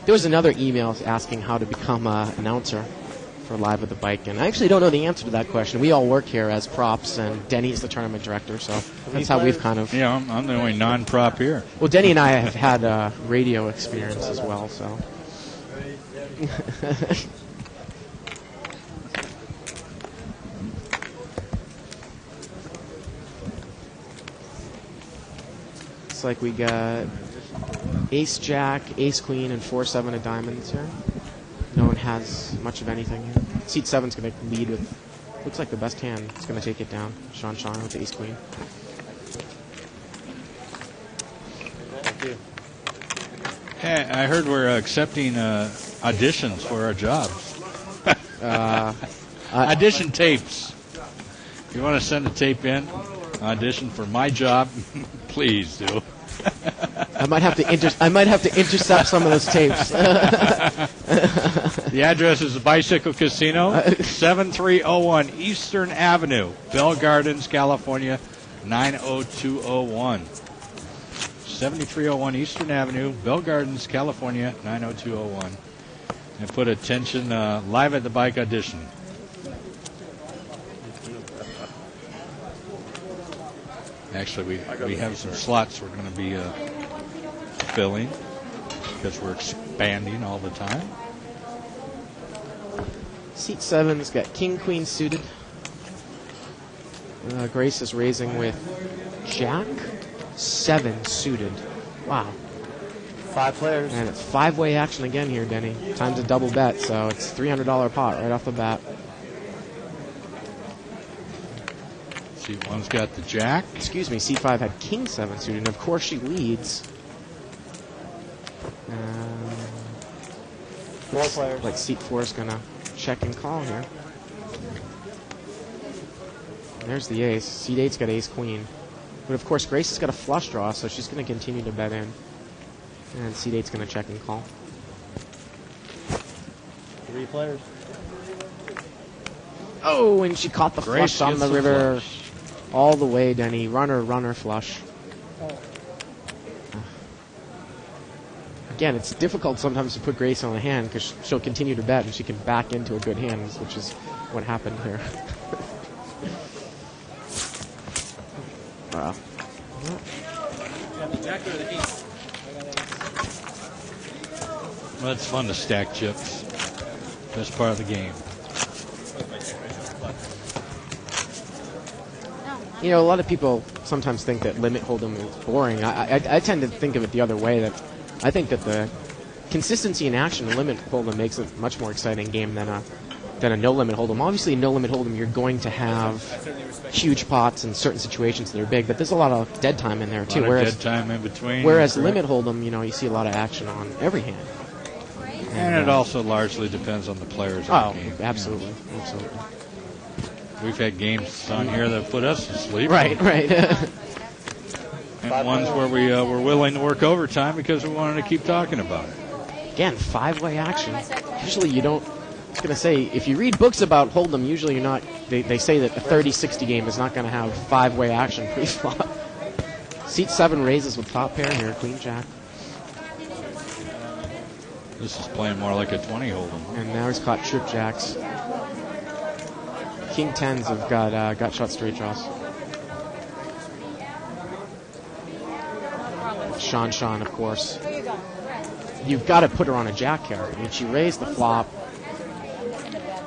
There was another email asking how to become an announcer for Live at the Bike, and I actually don't know the answer to that question. We all work here as props, and Denny's the tournament director, so that's how we've kind of... Yeah, I'm the only non-prop here. Well, Denny and I have had radio experience as well, so... Looks like we got Ace Jack, Ace Queen, and 4-7 of diamonds here. No one has much of anything here. Seat 7's going to lead with, looks like the best hand. It's going to take it down. Sean with the Ace Queen. Thank you. Hey, I heard we're accepting auditions for our jobs. Audition tapes. If you want to send a tape in, audition for my job, please do. I might have to intercept some of those tapes. The address is the Bicycle Casino, 7301 Eastern Avenue, Bell Gardens, California, 90201. 7301 Eastern Avenue, Bell Gardens, California, 90201. And put attention, Live at the Bike audition. Actually, we have some slots we're going to be filling because we're expanding all the time. Seat 7's got King Queen suited. Grace is raising with Jack 7 suited. Wow. 5 players. And it's 5-way action again here, Denny. Time's a double bet, so it's $300 pot right off the bat. Seat 1's got the Jack. Excuse me, Seat 5 had King 7 suited, and of course she leads. 4 players. Like Seat 4 is going to check and call here. And there's the ace. Seat 8's got Ace Queen. But of course Grace has got a flush draw, so she's going to continue to bet in. And Seat 8's going to check and call. 3 players. Oh, and she caught the Grace flush on the river. All the way, Denny. Runner flush. Again, it's difficult sometimes to put Grace on the hand because she'll continue to bet and she can back into a good hand, which is what happened here. Wow. The Jack or the Ace? Well, it's fun to stack chips. Best part of the game. You know, a lot of people sometimes think that limit hold'em is boring. I tend to think of it the other way, that I think that the consistency in action in limit hold'em makes it a much more exciting game than a no limit hold'em. Obviously, in no limit hold'em, you're going to have huge pots in certain situations that are big, but there's a lot of dead time in there too. Whereas dead time in between. Whereas limit hold'em, you know, you see a lot of action on every hand. And it also largely depends on the players in the game. Absolutely, absolutely. We've had games on here that put us to sleep. Right. And ones where we were willing to work overtime because we wanted to keep talking about it. Again, 5-way action. Usually you don't... I was going to say, if you read books about hold'em, usually you're not... They say that a 30-60 game is not going to have 5-way action pre-flop. Seat 7 raises with top pair here, Queen Jack. This is playing more like a 20 hold'em. And now he's caught trip jacks. King 10s have got shot straight draws. Sean, of course. You've got to put her on a jack here. I mean, she raised the flop,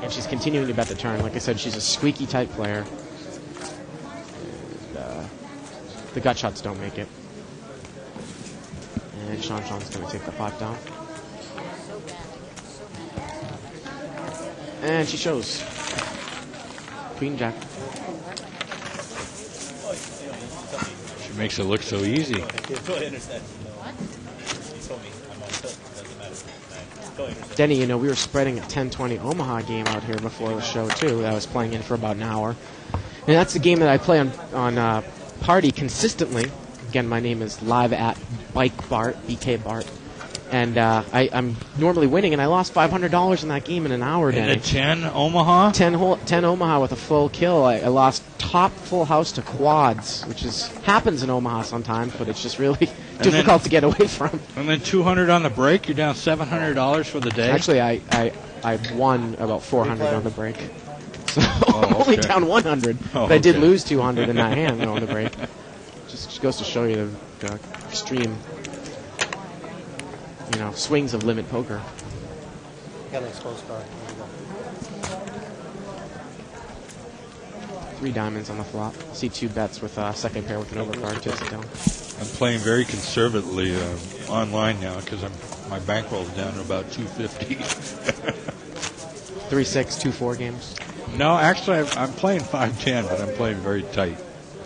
and she's continuing to bet the turn. Like I said, she's a squeaky type player. And, the gut shots don't make it. And Sean's going to take the pot down. And she shows. Queen Jack. She makes it look so easy. Denny, you know, we were spreading a 10-20 Omaha game out here before the show, too. I was playing in for about an hour. And that's the game that I play on Party consistently. Again, my name is live at Bike Bart, BK Bart. And I'm normally winning, and I lost $500 in that game in an hour, Denny. In a 10 Omaha? 10 Omaha with a full kill. I lost top full house to quads, which happens in Omaha sometimes, but it's just really difficult to get away from. And then 200 on the break, you're down $700 for the day? Actually, I won about 400 on the break. So only down 100. But I did lose 200 in that hand on the break. Just goes to show you the extreme, swings of limit poker. Got an exposed card. 3 diamonds on the flop. See 2 bets with second pair with an overcard to sit down. I'm playing very conservatively online now because my bankroll is down to about 250. 3-6, 2-4 games. No, actually, I'm playing 5-10, but I'm playing very tight.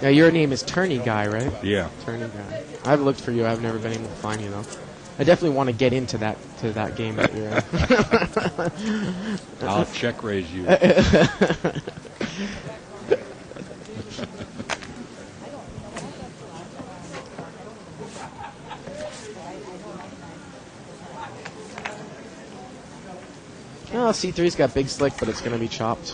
Now, your name is Turney Guy, right? Yeah. Turney Guy. I've looked for you. I've never been able to find you, though. I definitely want to get into that game that you're in. I'll check raise you. Oh, C3's got big slick, but it's going to be chopped.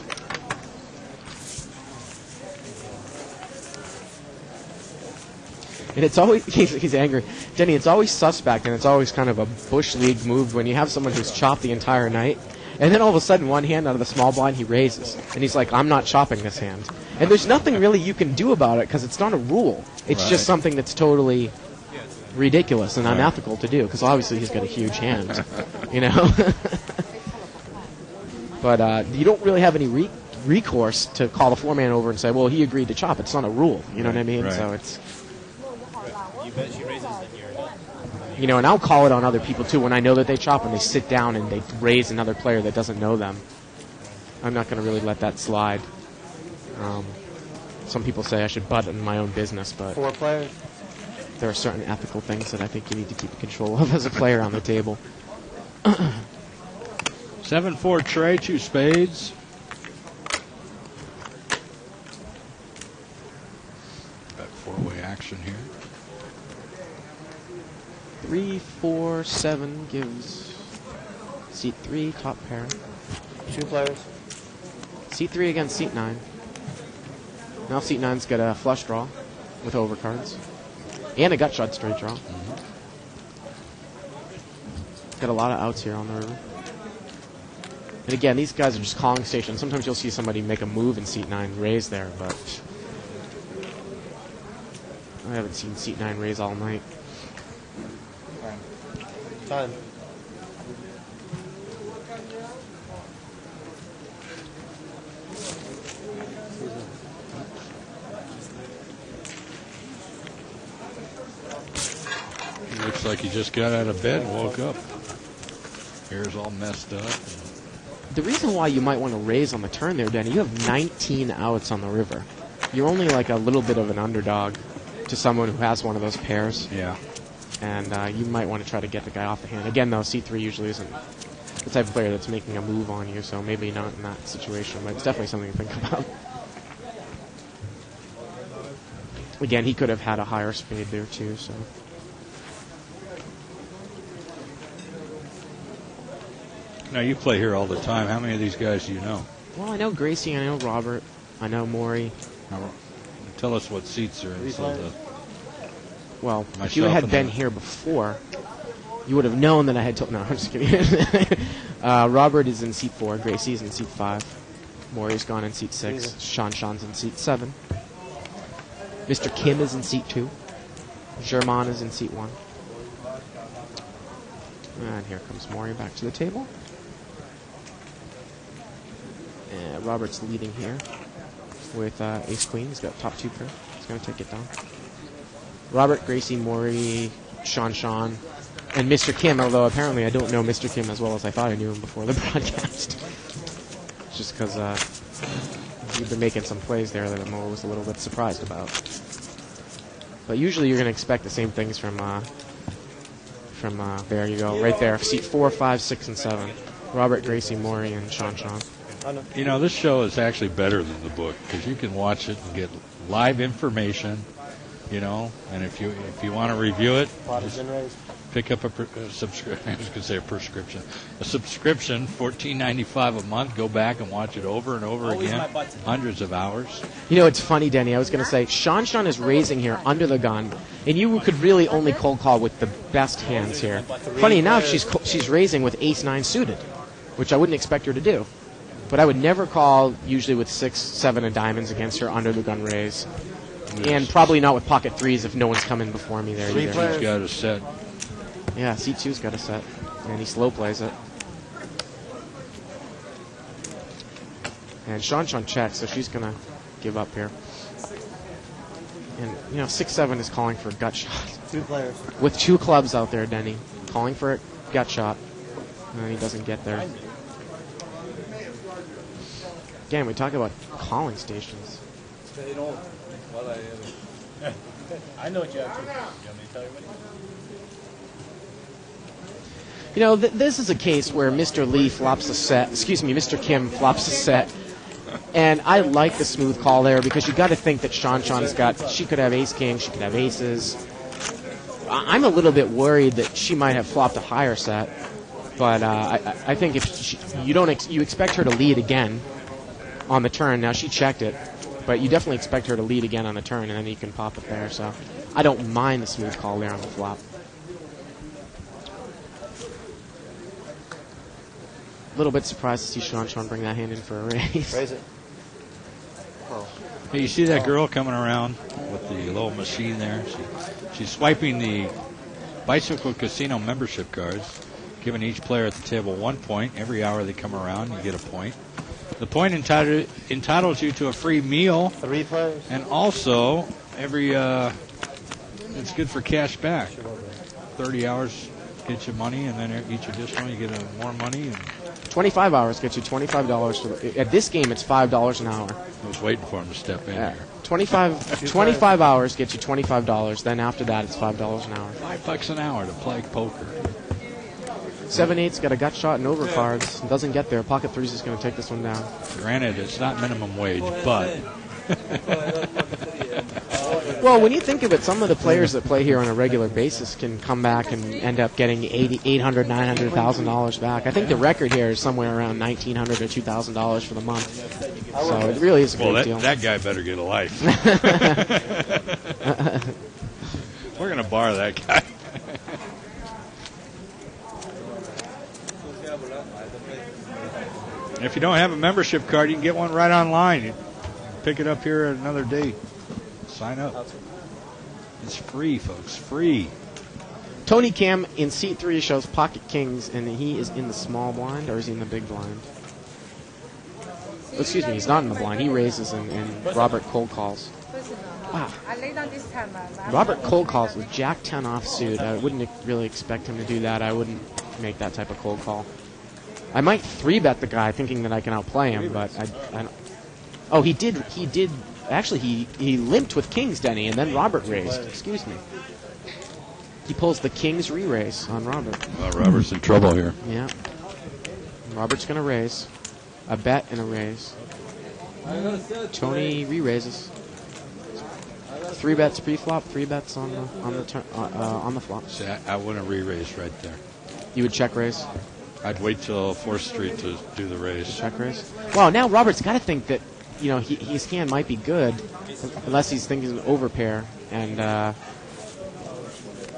And it's always, he's angry. Denny, it's always suspect, and it's always kind of a Bush League move when you have someone who's chopped the entire night, and then all of a sudden, one hand out of the small blind, he raises. And he's like, I'm not chopping this hand. And there's nothing really you can do about it, because it's not a rule. It's just something that's totally ridiculous and unethical to do, because obviously he's got a huge hand, But you don't really have any recourse to call the foreman over and say, well, he agreed to chop. It's not a rule. You know what I mean? Right. So it's... You bet she raises, then you're done. And I'll call it on other people, too. When I know that they chop and they sit down and they raise another player that doesn't know them, I'm not going to really let that slide. Some people say I should butt in my own business, but 4 players. There are certain ethical things that I think you need to keep control of as a player on the table. 7-4 tray, 2 spades. Got 4-way action here. 3, 4, 7 gives seat 3, top pair. 2 players. Seat 3 against seat 9. Now seat 9's got a flush draw with overcards. And a gut shot straight draw. Got a lot of outs here on the river. And again, these guys are just calling stations. Sometimes you'll see somebody make a move in seat 9, raise there, but I haven't seen seat 9 raise all night. Time. Looks like he just got out of bed and woke up. Hair's all messed up. The reason why you might want to raise on the turn there, Danny, you have 19 outs on the river. You're only like a little bit of an underdog to someone who has one of those pairs. Yeah. And you might want to try to get the guy off the hand. Again, though, C3 usually isn't the type of player that's making a move on you, so maybe not in that situation, but it's definitely something to think about. Again, he could have had a higher spade there, too, so... Now, you play here all the time. How many of these guys do you know? Well, I know Gracie, I know Robert, I know Maury. Now, tell us what seats are in. Well, if you had been here before, you would have known that I had told... No, I'm just kidding. Robert is in seat 4, Gracie's in seat 5. Maury's gone in seat 6. Sean's in seat 7. Mr. Kim is in seat 2. German is in seat 1. And here comes Maury back to the table. And Robert's leading here with ace-queen. He's got top 2 pair. He's going to take it down. Robert, Gracie, Maury, Sean, and Mr. Kim, although apparently I don't know Mr. Kim as well as I thought I knew him before the broadcast. Just because he'd been making some plays there that Mo was a little bit surprised about. But usually you're going to expect the same things from there you go, right there, seat 4, 5, 6, and 7. Robert, Gracie, Maury, and Sean. You know, this show is actually better than the book because you can watch it and get live information, you know, and if you want to review it, pick up a subscription. I was going to say a prescription. A subscription, $14.95 a month. Go back and watch it over and over again. Hundreds of hours. You know, it's funny, Denny. I was going to say, Sean is raising here under the gun, and you could really only cold call with the best hands here. Funny enough, she's raising with ace-9 suited, which I wouldn't expect her to do. But I would never call usually with 6, 7 of diamonds against her under the gun raise. Yes. And probably not with pocket 3s if no one's coming before me there either. She's got a set. Yeah, C2's got a set, and he slow plays it. And Sean checks, so she's going to give up here. And, you know, 6-7 is calling for a gut shot. 2 players. With 2 clubs out there, Denny. Calling for a gut shot. And he doesn't get there. Again, we talk about calling stations. I know what you have to do. You want me to tell you what? You know, this is a case where Mr. Lee flops a set. Excuse me, Mr. Kim flops a set. And I like the smooth call there because you got to think that Sean's got. She could have ace king. She could have aces. I'm a little bit worried that she might have flopped a higher set. But I think if you expect her to lead again on the turn. Now she checked it, but you definitely expect her to lead again on the turn, and then you can pop it there. So I don't mind the smooth call there on the flop. A little bit surprised to see Sean bring that hand in for a raise. Raise it. Oh. Hey, you see that girl coming around with the little machine there? She's swiping the Bicycle Casino membership cards, giving each player at the table 1 point. Every hour they come around, you get a point. The point entitles you to a free meal. 3 players. And also, it's good for cash back. 30 hours gets you money, and then each additional you get more money. And 25 hours gets you $25. At this game, it's $5 an hour. I was waiting for him to step in here. 25 hours gets you $25. Then after that, it's $5 an hour. $5 an hour to play poker. 7-8's got a gut shot and overcards. Doesn't get there. Pocket 3's is going to take this one down. Granted, it's not minimum wage, but... Well, when you think of it, some of the players that play here on a regular basis can come back and end up getting $800,000, $900,000 back. I think the record here is somewhere around $1,900 or $2,000 for the month. So it really is a great deal. That guy better get a life. We're going to bar that guy. And if you don't have a membership card, you can get one right online. You pick it up here at another date. Sign up. It's free, folks. Free. Tony Kim in seat 3 shows pocket kings, and he is in the small blind, or is he in the big blind? Excuse me, he's not in the blind. He raises, and Robert cold calls. Wow. Robert cold calls with Jack 10 offsuit. I wouldn't really expect him to do that. I wouldn't make that type of cold call. I might 3-bet the guy thinking that I can outplay him, but I don't. Oh, he did. Actually, he limped with kings, Denny, and then Robert raised. Excuse me. He pulls the king's re-raise on Robert. Well, Robert's in trouble here. Yeah. Robert's going to raise. A bet and a raise. Tony re-raises. 3 bets pre-flop, 3 bets on the flop. See, I wouldn't re-raise right there. You would check raise? I'd wait till 4th Street to do the raise. Check raise? Well, now Robert's got to think that, you know, his hand might be good, unless he's thinking overpair. And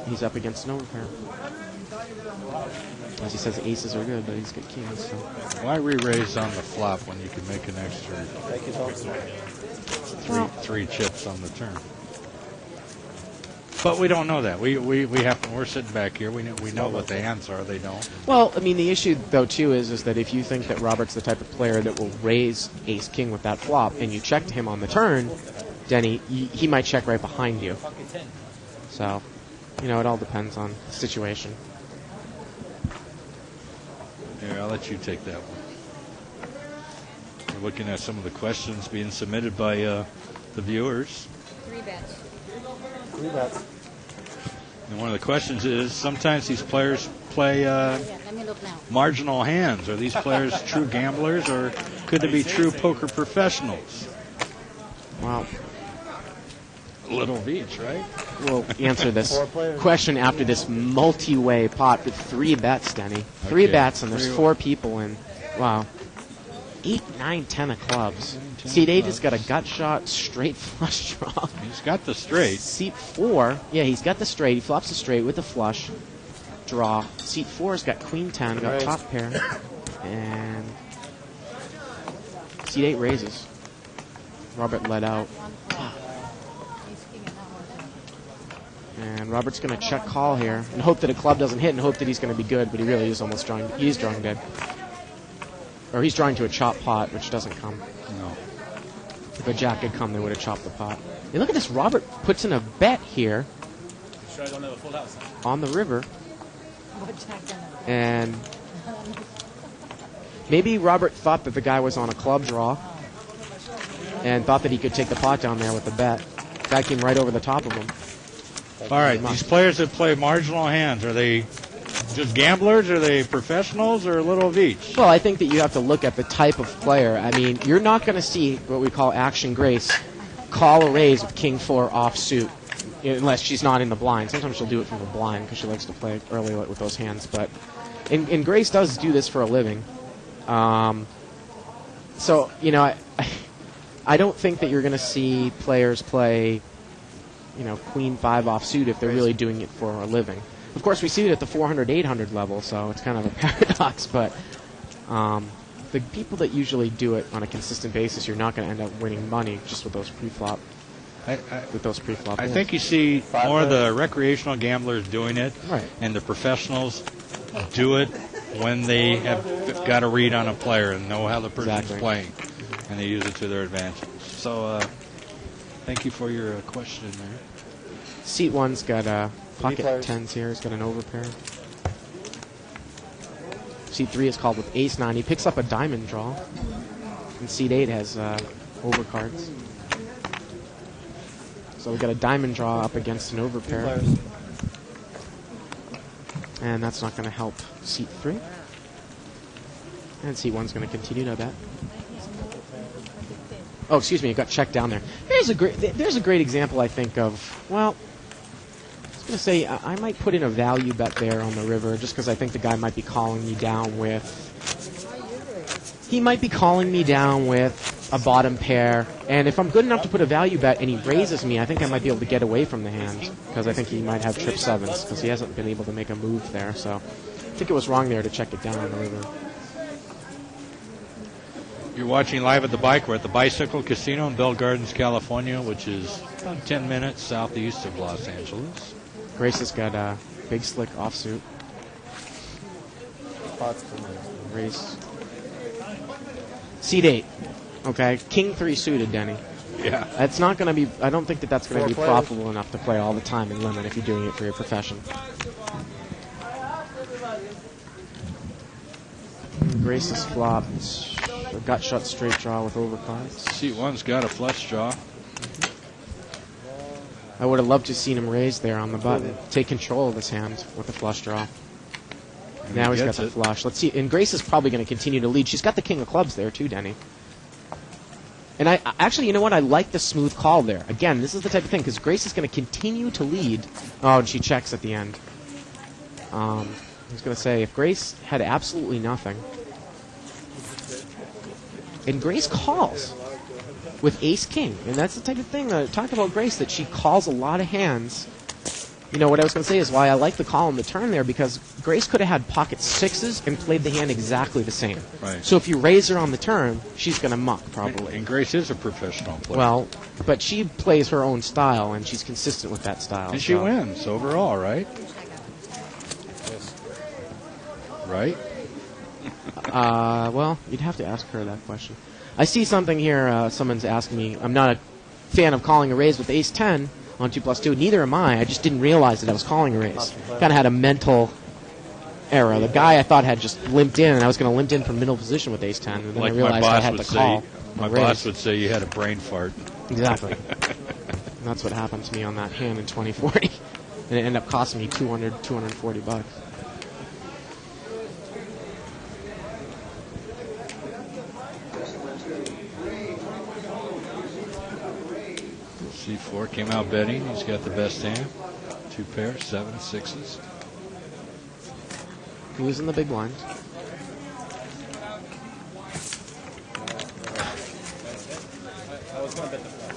he's up against an overpair. As he says, aces are good, but he's got kings. So. Why re-raise on the flop when you can make an extra three chips on the turn? But we don't know that. We're sitting back here. We know what the hands are. They don't. Well, I mean, the issue though too is that if you think that Robert's the type of player that will raise ace king with that flop, and you check to him on the turn, Denny, he might check right behind you. So, it all depends on the situation. Here, I'll let you take that one. We're looking at some of the questions being submitted by the viewers. 3 bets. 3 bets. And one of the questions is, sometimes these players play Let me look now. marginal hands. Are these players true gamblers, or could they be true poker professionals? Wow. Little Beach, right? We'll answer this question after this multi-way pot with 3 bets, Denny. 3 bets, and there's 4 people in. Wow. 8, 9, 10 of clubs. Seat 8 has got a gut shot, straight flush draw. He's got the straight. Seat 4, yeah, he's got the straight. He flops the straight with the flush draw. Seat 4 has got queen 10, got top pair. And seat 8 raises. Robert let out. And Robert's going to check call here and hope that a club doesn't hit and hope that he's going to be good, but he really is almost drawing. He's drawing dead. Or he's drawing to a chop pot, which doesn't come. No. If a jack had come, they would have chopped the pot. And look at this. Robert puts in a bet here Sure I don't have a full house. on the river. And maybe Robert thought that the guy was on a club draw and thought that he could take the pot down there with the bet. Guy came right over the top of him. All right, these players that play marginal hands, are they just gamblers? Are they professionals, or a little of each? Well, I think that you have to look at the type of player. I mean, you're not going to see what we call action grace call a raise with king 4 offsuit unless she's not in the blind. Sometimes she'll do it from the blind because she likes to play early with those hands. But and Grace does do this for a living. So, I don't think that you're going to see players play queen 5 offsuit if they're really doing it for a living. Of course, we see it at the 400, 800 level, so it's kind of a paradox, but the people that usually do it on a consistent basis, you're not going to end up winning money just with those pre-flop. I think you see more of the recreational gamblers doing it, right, and the professionals do it when they have got a read on a player and know how the person's playing, and they use it to their advantage. So, thank you for your question there. Seat 1's got pocket 10s here. He's got an overpair. Seat 3 is called with ace 9. He picks up a diamond draw. And seat 8 has overcards. So we got a diamond draw up against an overpair. And that's not going to help seat 3. And seat 1's going to continue to bet. Oh, excuse me, it got checked down there. There's a great example, I think, of, well, I was going to say, I might put in a value bet there on the river just because I think the guy might be calling me down with, he might be calling me down with a bottom pair, and if I'm good enough to put a value bet and he raises me, I think I might be able to get away from the hand because I think he might have trip 7s because he hasn't been able to make a move there, so I think it was wrong there to check it down on the river. You're watching live at the bike. We're at the Bicycle Casino in Bell Gardens, California, which is about 10 minutes southeast of Los Angeles. Grace has got a big slick offsuit. Race. Seat 8. Okay. King 3 suited, Denny. Yeah. That's not going to be, I don't think that that's going to be profitable enough to play all the time in limit if you're doing it for your profession. Grace has flopped. A gut shot straight draw with overcards. Seat 1's got a flush draw. I would have loved to have seen him raise there on the button. Take control of this hand with the flush draw. And now he's got the flush. Let's see. And Grace is probably going to continue to lead. She's got the king of clubs there too, Denny. And I actually, you know what? I like the smooth call there. Again, this is the type of thing because Grace is going to continue to lead. Oh, and she checks at the end. I was going to say, if Grace had absolutely nothing, and Grace calls with ace-king. And that's the type of thing that I talk about Grace, that she calls a lot of hands You know, what I was going to say is why I like the call on the turn there, because Grace could have had pocket sixes and played the hand exactly the same. Right. So if you raise her on the turn, she's going to muck, probably. And Grace is a professional player. Well, but she plays her own style, and she's consistent with that style. And she wins overall, right? Right? Well, you'd have to ask her that question. I see something here. Someone's asking me. I'm not a fan of calling a raise with ace-10 on 2+2. Neither am I. I just didn't realize that I was calling a raise. Kind of had a mental error. The guy I thought had just limped in, and I was going to limp in from middle position with ace-10, and then Like I realized I had to call. My boss would say you had a brain fart. Exactly. And that's what happened to me on that hand in 2040. And it ended up costing me $240. C4 came out betting. He's got the best hand. 2 pairs, 7 6s. Who's in the big blind? I was going to bet the flop.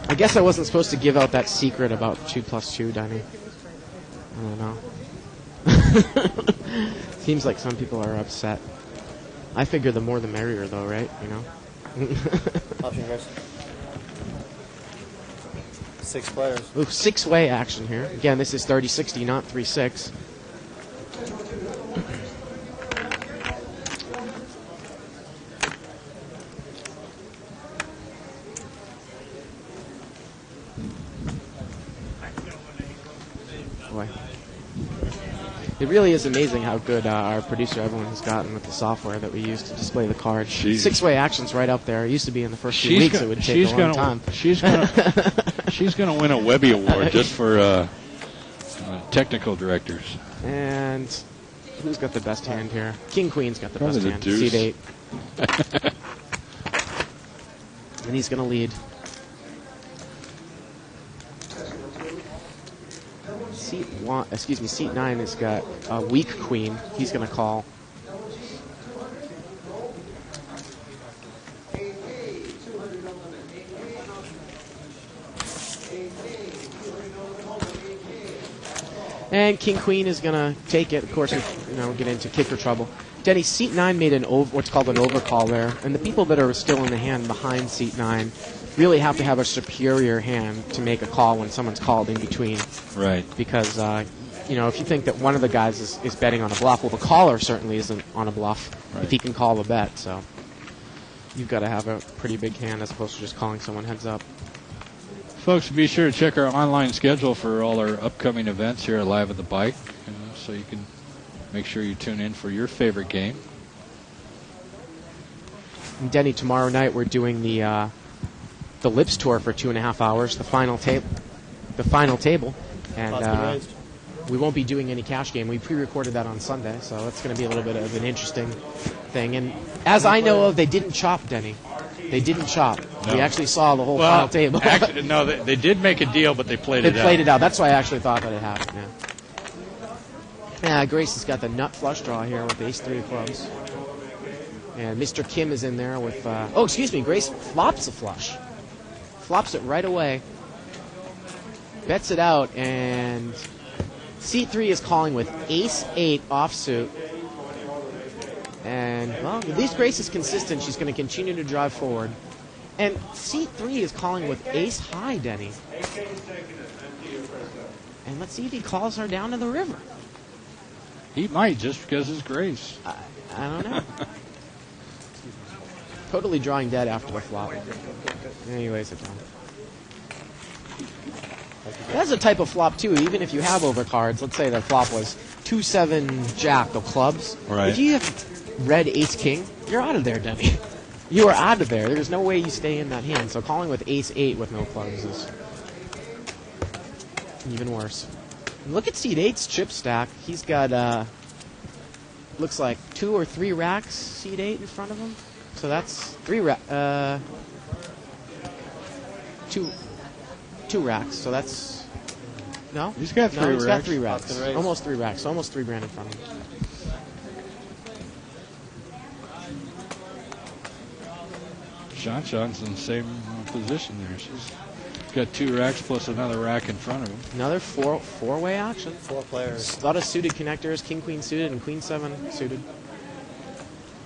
I guess I wasn't supposed to give out that secret about 2+2, Danny. I don't know. Seems like some people are upset. I figure the more the merrier, though, right? You know? Option guys. 6 players. Ooh, 6-way action here. Again, this is 30-60, not 3-6. Boy. It really is amazing how good our producer Evelyn has gotten with the software that we use to display the cards. 6-way action's right up there. It used to be in the first few weeks. It would take a long time. She's gonna win a Webby Award just for technical directors. And who's got the best hand here? King Queen's got the Probably best hand. the deuce. Seat 8. And he's going to lead. Seat 9 has got a weak queen. He's going to call. And King Queen is going to take it. Of course, we get into kicker trouble. Denny, Seat 9 made what's called an overcall there, and the people that are still in the hand behind Seat 9 really have to have a superior hand to make a call when someone's called in between. Right. Because, if you think that one of the guys is betting on a bluff, well, the caller certainly isn't on a bluff if he can call the bet. So you've got to have a pretty big hand as opposed to just calling someone heads up. Folks, be sure to check our online schedule for all our upcoming events here at Live at the Bike, so you can make sure you tune in for your favorite game. And Denny, tomorrow night we're doing the Lips tour for 2.5 hours, the final table, and we won't be doing any cash game. We pre-recorded that on Sunday, so that's going to be a little bit of an interesting thing. And as I know of, they didn't chop, Denny. They didn't chop. No. We actually saw the whole final table. Actually, no, they did make a deal, but they played it out. They played it out. That's why I actually thought that it happened. Yeah. Grace has got the nut flush draw here with ace-3 of clubs. And Mr. Kim is in there with... Grace flops a flush. Flops it right away. Bets it out, and Seat 3 is calling with ace-8 offsuit. And, well, at least Grace is consistent. She's going to continue to drive forward. And Seat 3 is calling with ace-high, Denny. And let's see if he calls her down to the river. He might, just because it's Grace. I don't know. Totally drawing dead after the flop. Anyways, it's on. That's a type of flop, too. Even if you have overcards, let's say the flop was 2-7 jack of clubs. Right. If you have red ace-king, you're out of there, Denny. You are out of there. There's no way you stay in that hand. So calling with ace-8 with no clubs is even worse. Look at seat 8's chip stack. He's got, looks like 2 or 3 racks, seat 8 in front of him. So that's 3 racks. 2 racks. So that's... No? He's got 3 racks. He's got 3 racks. Almost 3 racks. So almost 3 grand in front of him. Sean's in the same position there. She's got 2 racks plus another rack in front of him. Another four-way action. 4 players. A lot of suited connectors, king, queen suited, and queen 7 suited.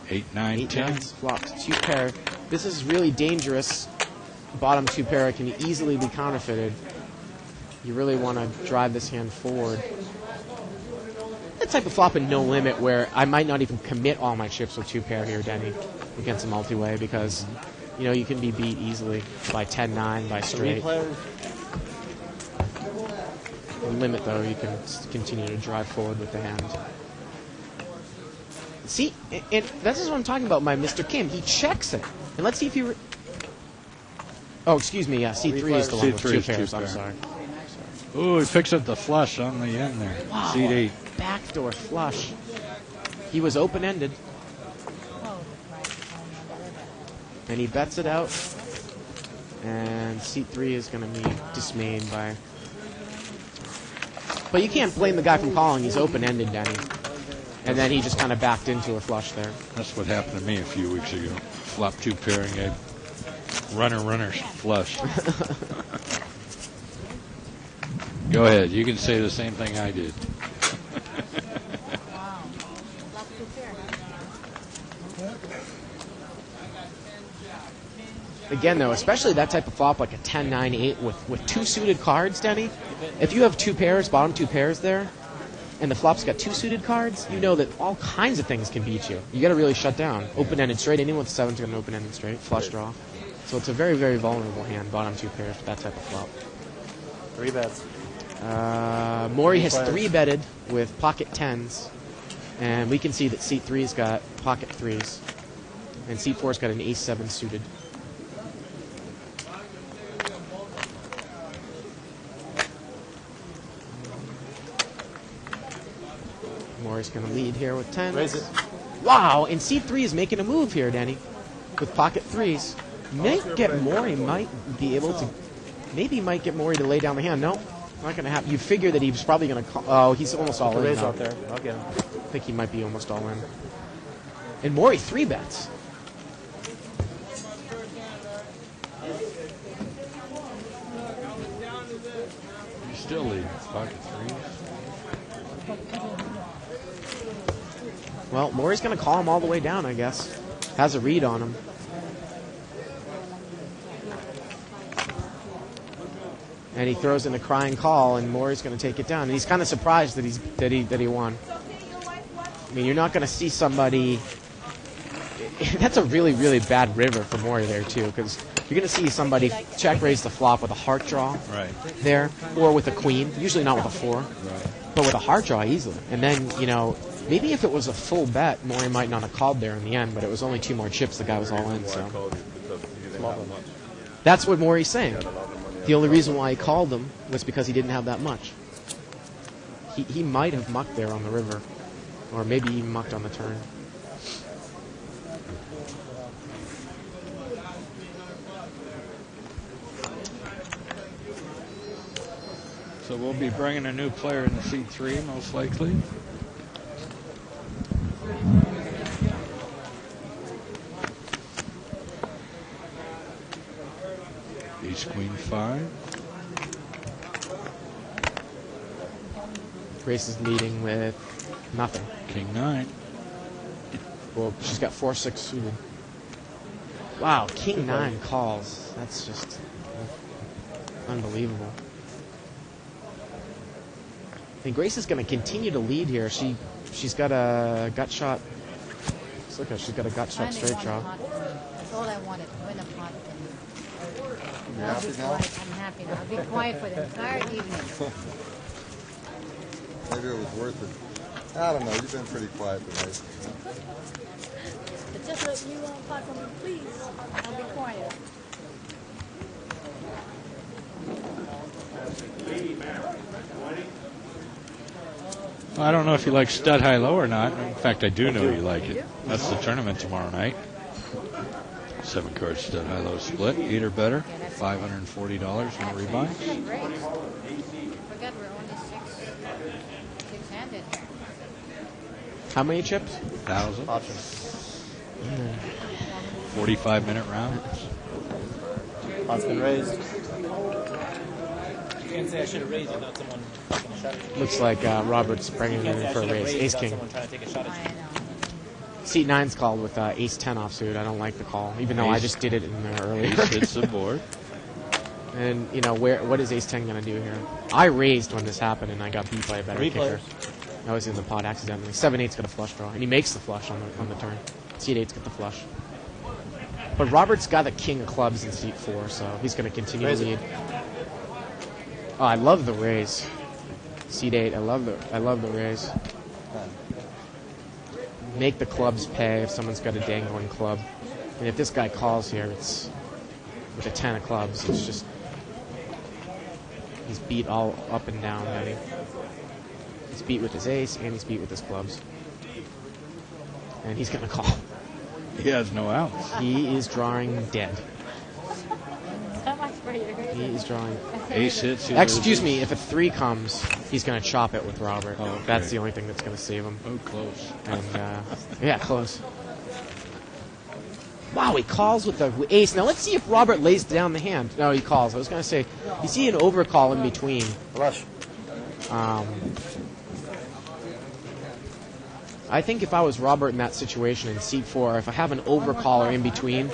8, 9, 10. Flops, 2 pair. This is really dangerous. Bottom 2 pair can easily be counterfeited. You really want to drive this hand forward. That type of flop in no limit where I might not even commit all my chips with 2 pair here, Denny, against a multi-way because, you know, you can be beat easily by 10-9, by straight. In limit, though, you can continue to drive forward with the hand. See, and this is what I'm talking about, my Mr. Kim. He checks it. And let's see if he... Oh, excuse me, yeah, C3 is the one with 2 pairs. I'm sorry. Ooh, he picks up the flush on the end there. Wow. Seat 8. Backdoor flush. He was open-ended. And he bets it out. And seat 3 is going to be dismayed by... But you can't blame the guy from calling. He's open-ended, Denny. And then he just kind of backed into a flush there. That's what happened to me a few weeks ago. Flop 2 pairing, a runner flush. Go ahead. You can say the same thing I did. Again, though, especially that type of flop, like a 10-9-8 with 2 suited cards, Denny. If you have 2 pairs, bottom 2 pairs there, and the flop's got 2 suited cards, you know that all kinds of things can beat you. You got to really shut down. Open-ended straight. Anyone with 7's got an open-ended straight. Flush draw. So it's a very, very vulnerable hand, bottom 2 pairs with that type of flop. 3 bets. Maury has 3-betted with pocket 10s, and we can see that seat 3's got pocket 3s, and seat 4's got an ace-7 suited. Maury's going to lead here with 10s. Raise it. Wow, and seat 3 is making a move here, Denny, with pocket 3s. Might get Maury, might be able to, maybe might get Maury to lay down the hand. No, not going to happen. You figure that he was probably going to call. Oh, he's almost all in Raise now. out there. I'll get him. I think he might be almost all in. And Maury 3-bets. You still lead. Pocket 3s. Well, Maury's going to call him all the way down, I guess. Has a read on him. And he throws in a crying call, and Maury's going to take it down. And he's kind of surprised that he won. I mean, you're not going to see somebody. That's a really, really bad river for Maury there too, because you're going to see somebody check raise the flop with a heart draw there, or with a queen. Usually not with a 4, but with a heart draw easily. And then maybe if it was a full bet, Maury might not have called there in the end. But it was only 2 more chips. The guy was all in. So that's what Maury's saying. The only reason why he called him was because he didn't have that much. He might have mucked there on the river, or maybe he mucked on the turn. So we'll be bringing a new player in the seat 3, most likely. Ace, Queen 5. Grace is leading with nothing. King 9. Well, she's got 4-6 suited. Wow, King 9 calls. That's just unbelievable. And Grace is going to continue to lead here. She's got a gut shot. Look at she's got a gut shot straight draw. That's all I wanted. Win a pot. You I'll happy be now? quiet. I'm happy now. I'll be quiet for the entire evening. Maybe it was worth it. I don't know. You've been pretty quiet tonight. But just let me want pot for me, please. I'll be quiet. I don't know if you like stud high-low or not. In fact, I do know you like it. That's the tournament tomorrow night. 7-card stud high-low split, 8 or better, $540 no rebuy. Forget we're only six-handed. How many chips? 1,000. Option. 45-minute round. Pot's been raised. You can't say I should have raised it, not someone taking a shot at you. Looks like Robert's bringing it in for a raise. Ace King. Someone trying to take a shot at you. Seat 9's called with Ace 10 offsuit. I don't like the call, even though I just did it in there earlier. Ace hits the board. And, you know, what is Ace 10 going to do here? I raised when this happened, and I got beat by a better kicker. I was in the pot accidentally. 7-8's got a flush draw, and he makes the flush on the turn. Seat 8's got the flush. But Robert's got the king of clubs in seat 4, so he's going to continue to lead. Oh, I love the raise. Seat 8, I love the raise. Make the clubs pay if someone's got a dangling club. And if this guy calls here, it's with a 10 of clubs. It's just he's beat all up and down, Eddie. He's beat with his ace and he's beat with his clubs. And he's gonna call. He has no outs. He is drawing dead. So much for you. He is drawing. Ace hits. Excuse me, if a 3 comes, he's going to chop it with Robert. Oh, okay. That's the only thing that's going to save him. Oh, close. And, yeah, close. Wow, he calls with the ace. Now, let's see if Robert lays down the hand. No, he calls. I was going to say, you see an overcall in between. Flush. I think if I was Robert in that situation in seat 4, if I have an overcaller in between,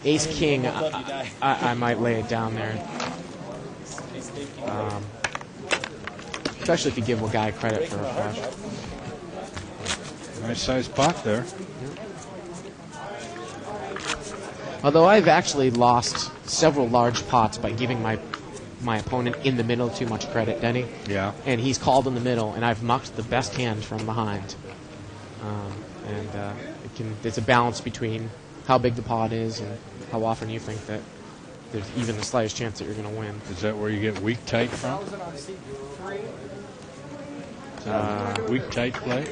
ace king, I might lay it down there. Especially if you give a guy credit for a flush. Nice sized pot there. Although I've actually lost several large pots by giving my opponent in the middle too much credit, Denny. Yeah. And he's called in the middle, and I've mucked the best hand from behind. There's a balance between how big the pot is and how often you think that there's even the slightest chance that you're going to win. Is that where you get weak tight from? Weak tight play?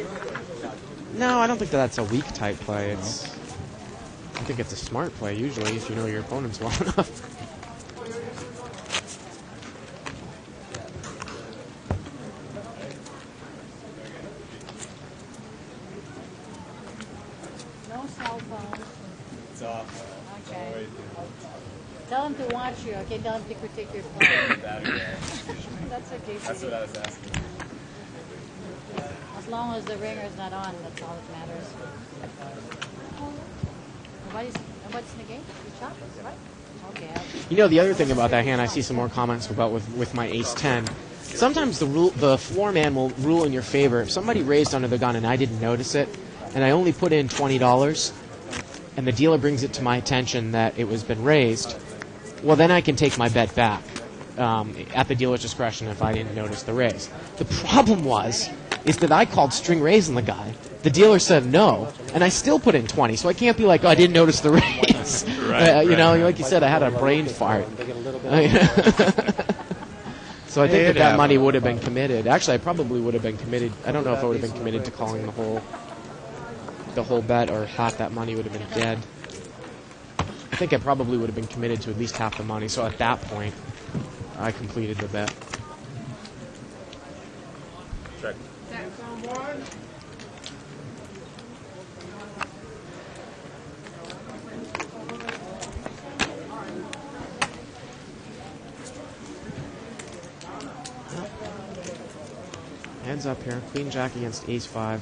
No, I don't think that's a weak tight play. I think it's a smart play usually if you know your opponents well enough. No cell phone. It's off. Okay. Tell him to watch you, okay? Tell him to critique your phone. That's okay. That's what I was asking. As long as the ringer's not on, that's all that matters. Nobody's negate? You chop, right? Okay. You know, the other thing about that hand, I see some more comments about with my ace 10. Sometimes the floor man will rule in your favor. If somebody raised under the gun and I didn't notice it, and I only put in $20, and the dealer brings it to my attention that it was been raised, well, then I can take my bet back at the dealer's discretion if I didn't notice the raise. The problem is that I called string raise on the guy. The dealer said no, and I still put in 20, so I can't be like, oh, I didn't notice the raise. Like you said, I had a brain fart. So I think that money would have been committed. Actually, I probably would have been committed. I don't know if I would have been committed to calling the whole bet, or half that money would have been dead. I think I probably would have been committed to at least half the money. So at that point, I completed the bet. Check. Heads up here. Queen Jack against Ace 5.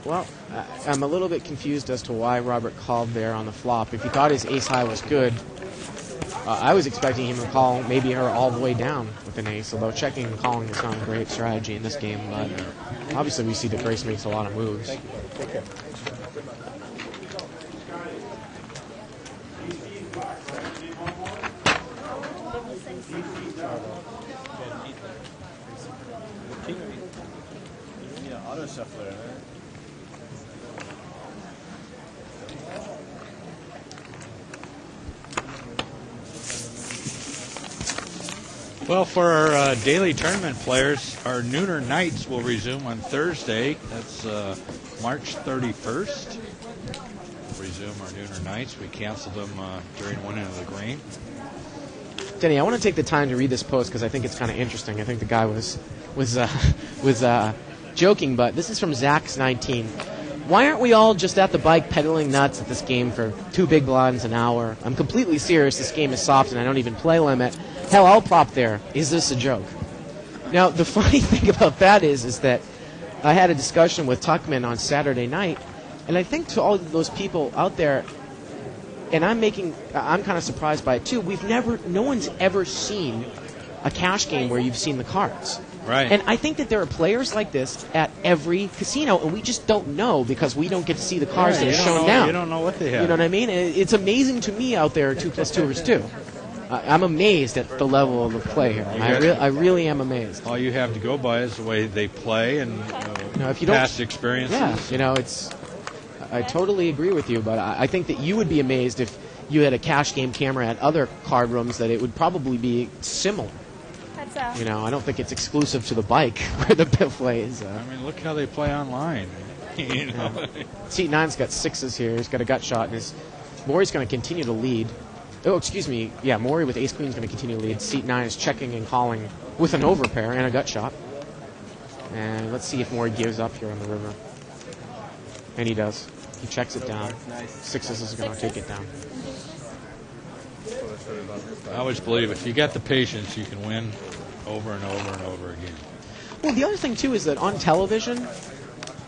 Well, I'm a little bit confused as to why Robert called there on the flop. If he thought his ace high was good, I was expecting him to call maybe her all the way down with an ace, although checking and calling is not a great strategy in this game, but obviously we see that Grace makes a lot of moves. Take care. You need an auto shuffler, man. Well, for our daily tournament players, our nooner nights will resume on Thursday. That's March 31st. We'll resume our nooner nights. We canceled them during winning of the green. Denny, I want to take the time to read this post because I think it's kind of interesting. I think the guy was joking, but this is from Zax19. Why aren't we all just at the bike pedaling nuts at this game for 2 big blinds an hour? I'm completely serious. This game is soft and I don't even play limit. Hell, I'll prop there. Is this a joke? Now, the funny thing about that is that I had a discussion with Tuckman on Saturday night, and I think to all of those people out there, and I'm kind of surprised by it too, no one's ever seen a cash game where you've seen the cards. Right. And I think that there are players like this at every casino, and we just don't know because we don't get to see the cards that are shown down. You don't know what they have. You know what I mean? It's amazing to me out there, 2 + 2 is 2. I'm amazed at the level of the play here. I really am amazed. All you have to go by is the way they play and if you past experiences. Yeah, I totally agree with you, but I think that you would be amazed if you had a cash game camera at other card rooms that it would probably be similar. I don't think it's exclusive to the bike where the play is. I mean, look how they play online. Seat 9's got 6s here. He's got a gut shot, and Maury's going to continue to lead. Oh, excuse me. Yeah, Maury with ace queen is going to continue to lead. Seat 9 is checking and calling with an overpair and a gut shot. And let's see if Maury gives up here on the river. And he does. He checks it down. 6s is going to take it down. I always believe if you got the patience, you can win over and over and over again. Well, the other thing, too, is that on television,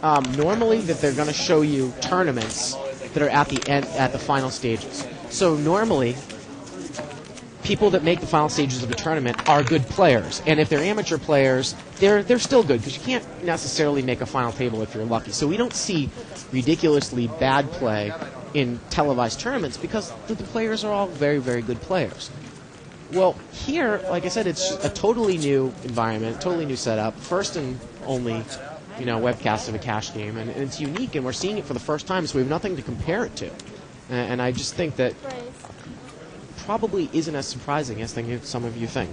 normally that they're going to show you tournaments that are at the end, at the final stages. So normally, people that make the final stages of a tournament are good players. And if they're amateur players, they're still good because you can't necessarily make a final table if you're lucky. So we don't see ridiculously bad play in televised tournaments because the players are all very, very good players. Well, here, like I said, it's a totally new environment, totally new setup, first and only, webcast of a cash game, and it's unique, and we're seeing it for the first time, so we have nothing to compare it to. And I just think that probably isn't as surprising as some of you think.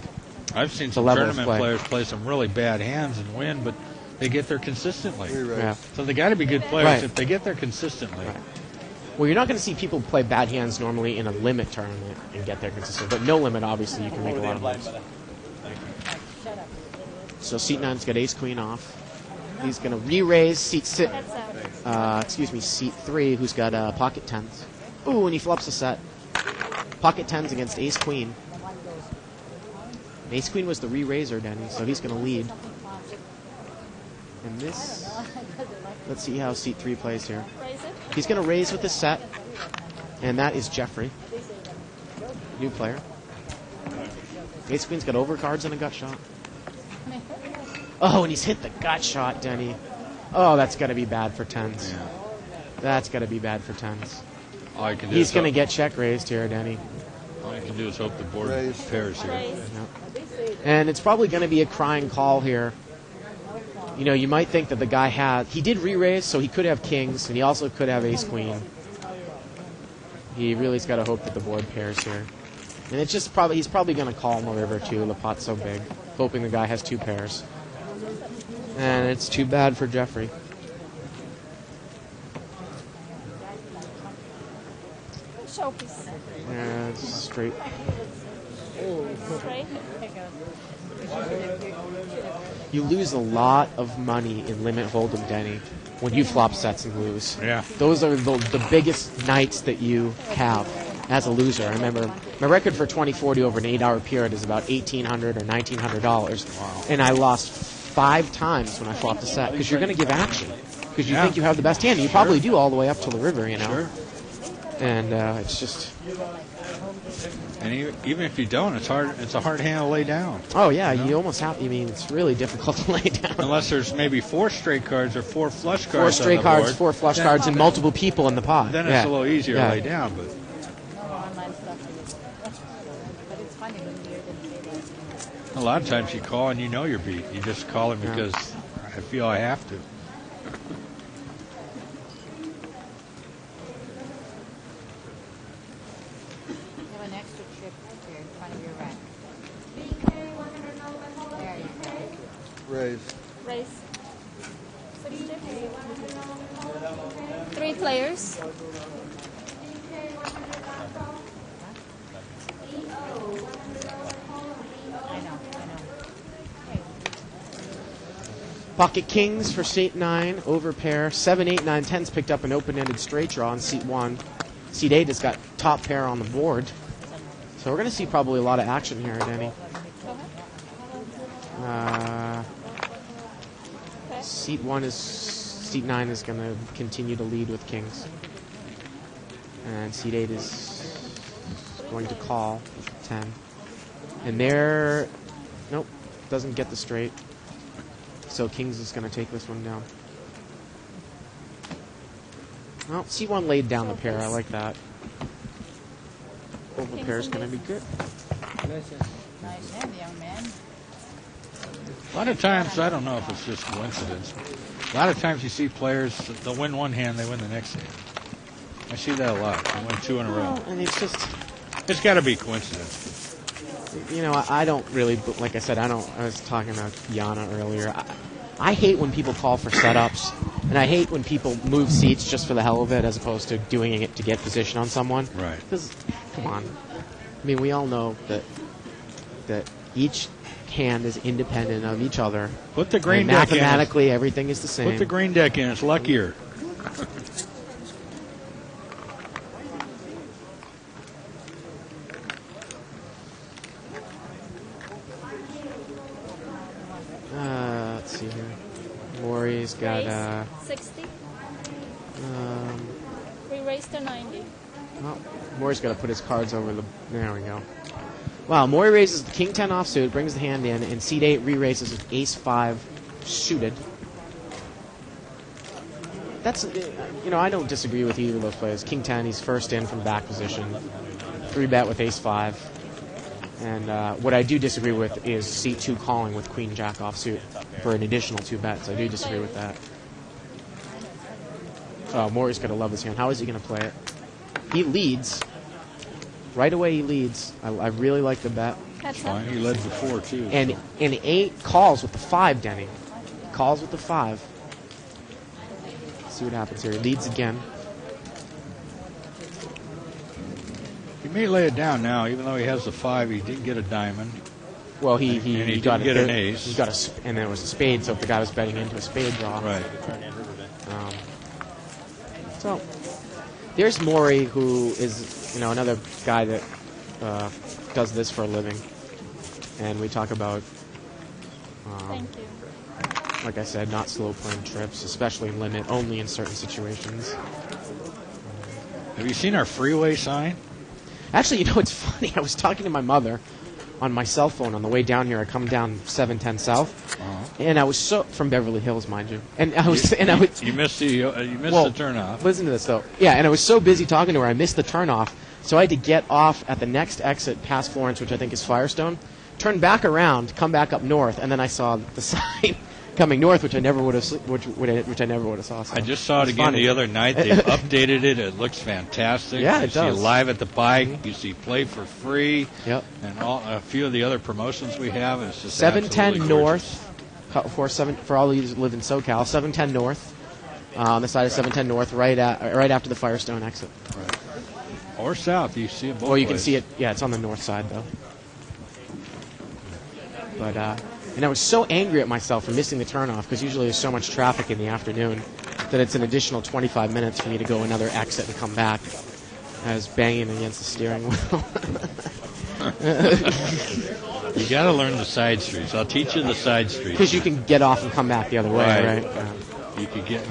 I've seen some tournament players play some really bad hands and win, but they get there consistently. Yeah. So they got to be good players if they get there consistently. Right. Well, you're not going to see people play bad hands normally in a limit tournament and get there consistently. But no limit, obviously, you can make a lot of moves. So seat 9's got ace queen off. He's going to re-raise seat seat 3, who's got pocket 10s. Ooh, and he flops a set. Pocket 10s against ace queen. Ace queen was the re-raiser, Denny, so he's going to lead. And this, let's see how seat 3 plays here. He's going to raise with his set, and that is Jeffrey, new player. Ace queen's got overcards and a gut shot. Oh, and he's hit the gut shot, Denny. Oh, that's got to be bad for 10s. Yeah. That's got to be bad for 10s. All you can do He's going to get check raised here, Denny. All you can do is hope the board pairs here. Yep. And it's probably going to be a crying call here. You might think that the guy he did re-raise, so he could have kings, and he also could have ace-queen. He really's got to hope that the board pairs here. And it's just he's probably going to call on the river, too. The pot's so big, hoping the guy has 2 pairs. And it's too bad for Jeffrey. Showpiece. Yeah, it's straight. Straight. You lose a lot of money in limit hold'em, Denny, when you flop sets and lose. Yeah. Those are the biggest nights that you have as a loser. I remember my record for 2040 over an 8-hour period is about $1,800 or $1,900. Wow. And I lost 5 times when I flopped a set because you're going to give action because you think you have the best hand. And you probably do all the way up to the river, Sure. And it's just... And even if you don't, it's a hard hand to lay down. Oh, yeah, you almost have... it's really difficult to lay down. Unless there's maybe 4 straight cards or 4 flush cards 4 straight on the cards, board. 4 flush cards, and multiple people in the pot. Then it's a little easier to lay down, but... A lot of times you call and you know you're beat. You just call him because I feel I have to. Have an extra chip here in front of your rack. Raise. Raise. 60. 3 players. Pocket kings for seat 9, over pair. 7, 8, 9, 10's picked up an open-ended straight draw on seat 1. Seat 8 has got top pair on the board. So we're going to see probably a lot of action here, Denny. Seat 9 is going to continue to lead with kings. And seat 8 is going to call with 10. And there, nope, doesn't get the straight. So kings is going to take this one down. Well, C1 laid down the pair. I like that. Over pair is going to be good. Nice hand, young man. A lot of times, I don't know if it's just coincidence. A lot of times you see players, they'll win one hand, they win the next hand. I see that a lot. They win 2 in a row. And It's got to be coincidence. You know, I don't really, like I said, I was talking about Yana earlier. I hate when people call for setups, and I hate when people move seats just for the hell of it as opposed to doing it to get position on someone. Right. Because, come on. I mean, we all know that each hand is independent of each other. Put the green deck in. Mathematically, everything is the same. Put the green deck in. It's luckier. Let's see here. Maury's got 60. We raised to 90. Well, Maury's got to put his cards over the. There we go. Wow, Maury raises the king 10 offsuit, brings the hand in, and seat 8 re-raises with ace 5 suited. That's, I don't disagree with either of those plays. King 10, he's first in from back position. 3-bet with ace 5. And what I do disagree with is seat 2 calling with queen jack offsuit for an additional 2 bets. I do disagree with that. Oh, Maury's going to love this hand. How is he going to play it? He leads. Right away he leads. I really like the bet. That's fine. He led before, too. And 8 calls with the 5, Denny. Calls with the 5. Let's see what happens here. He leads again. He may lay it down now, even though he has the 5. He didn't get a diamond. Well, he got an ace. He got and then it was a spade. So if the guy was betting into a spade draw, right? So there's Maury, who is another guy that does this for a living, and we talk about. Thank you. Like I said, not slow playing trips, especially in limit, only in certain situations. Have you seen our freeway sign? Actually, it's funny. I was talking to my mother on my cell phone on the way down here. I come down 710 South, and I was from Beverly Hills, mind you. And I was, you missed the turnoff. Listen to this though. Yeah, and I was so busy talking to her, I missed the turnoff. So I had to get off at the next exit past Florence, which I think is Firestone, turn back around, come back up north, and then I saw the sign coming north, which I never would have, which I never would have saw. So I just saw it again funny. the other night. They've updated it. It looks fantastic. Yeah, you it does. see live at the bike. You see play for free. Yep. And a few of the other promotions we have. It's just 710 north for all of you that live in SoCal. 710 north on the side of 710 north, right after the Firestone exit. Right. Or south. You see it both Or you ways. can see it. Yeah, it's on the north side though. But and I was so angry at myself for missing the turnoff because usually there's so much traffic in the afternoon that it's an additional 25 minutes for me to go another exit and come back. I was banging against the steering wheel. You got to learn the side streets. I'll teach you the side streets. Because you can get off and come back the other way, right? You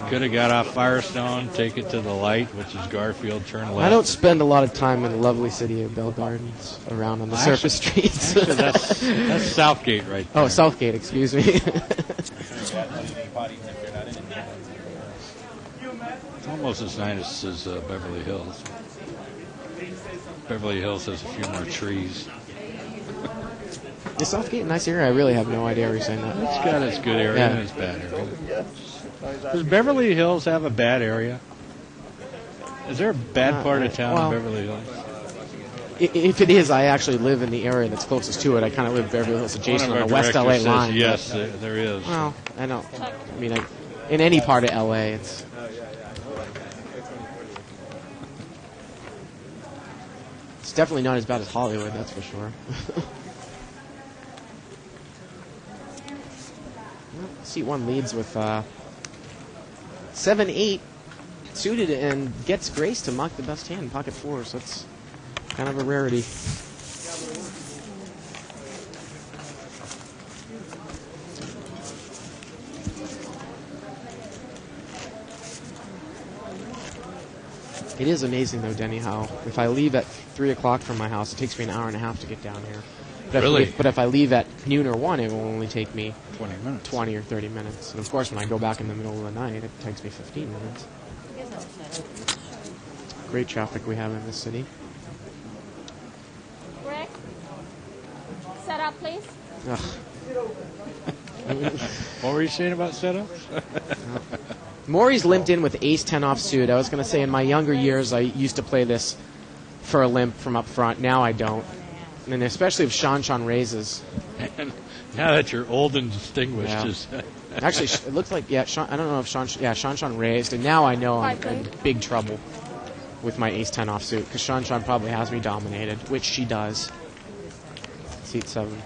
could have got off Firestone, take it to the light, which is Garfield, turn left. I don't spend a lot of time in the lovely city of Bell Gardens around on the surface streets. Actually, that's Southgate right there. Oh, Southgate, excuse me. It's almost as nice as Beverly Hills. Beverly Hills has a few more trees. Is Southgate a nice area? I really have no idea where you're saying that. It's got its good area and its bad area. Does Beverly Hills have a bad area? Is there a bad part of town in Beverly Hills? If it is, I actually live in the area that's closest to it. I kind of live Beverly Hills adjacent One on of the our West LA directors says line. yes, there is. Well, I don't. I mean, in any part of LA, it's. It's definitely not as bad as Hollywood, that's for sure. Seat 1 leads with 7-8 suited and gets Grace to mock the best hand in pocket 4, so it's kind of a rarity. It is amazing, though, Denny, how if I leave at 3 o'clock from my house, it takes me an hour and a half to get down here. But Really? But if I leave at noon or 1, it will only take me 20 minutes. 20 or 30 minutes. And, of course, when I go back in the middle of the night, it takes me 15 minutes. Great traffic we have in this city. Rick, set up, please. Ugh. What were you saying about setups? Maury's limped in with ace-10 offsuit. I was going to say in my younger years I used to play this for a limp from up front. Now I don't. And especially if Sean raises. And now that you're old and distinguished. Yeah. Actually, it looks like, I don't know if Sean raised. And now I know I'm in big trouble with my ace-10 offsuit because Sean probably has me dominated, which she does. Seat 7.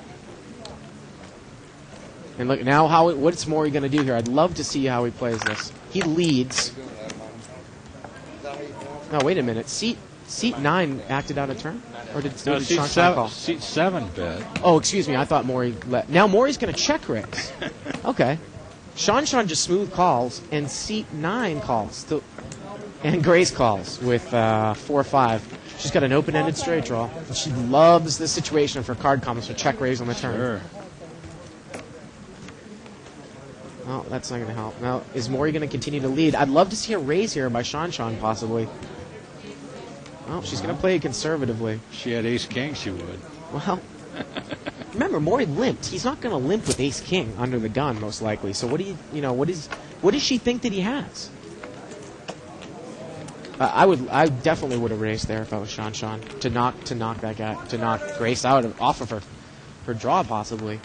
And look, now what's Maury going to do here? I'd love to see how he plays this. He leads. No, wait a minute. Seat 9 acted out a turn? Or did Sean call? Seat 7 bet. Oh, excuse me. I thought Maury let. Now Maury's going to check raise. Okay. Sean just smooth calls, and seat 9 calls. And Grace calls with 4-5. She's got an open-ended straight draw. And she loves this situation if her card comes for check raise on the turn. Sure. Well, that's not going to help. Now, is Maury going to continue to lead? I'd love to see a raise here by Sean possibly. Well, she's going to play it conservatively. She had ace-king, she would. Well, remember, Maury limped. He's not going to limp with ace-king under the gun, most likely. So what does she think that he has? I definitely would have raised there if I was Sean to knock that guy, to knock Grace off of her draw possibly.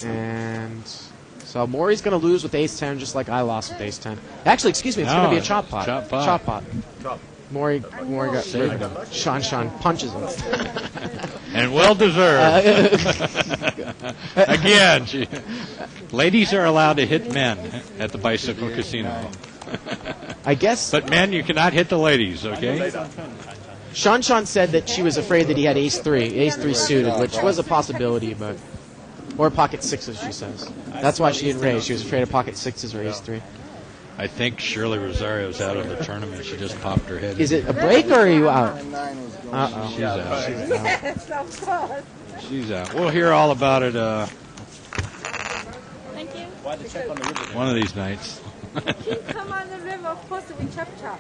And so Maury's going to lose with ace-10 just like I lost with ace-10. Actually, excuse me, it's going to be a chop pot. Chop pot. Chop pot. Maury got rid of him. Sean punches him. And well deserved. Again, ladies are allowed to hit men at the Bicycle Casino. I guess. But men, you cannot hit the ladies, okay? Sean said that she was afraid that he had ace-3 suited, which was a possibility, but... Or pocket 6s, she says. That's why she didn't raise. She was afraid of pocket 6s or ace-3. I think Shirley Rosario's out of the tournament. She just popped her head. Is it a break or are you out? Uh-oh. She's out. Yes, of course. She's out. We'll hear all about it Thank you. Why the check on the river? one of these nights. He come on the river, of course we chop. So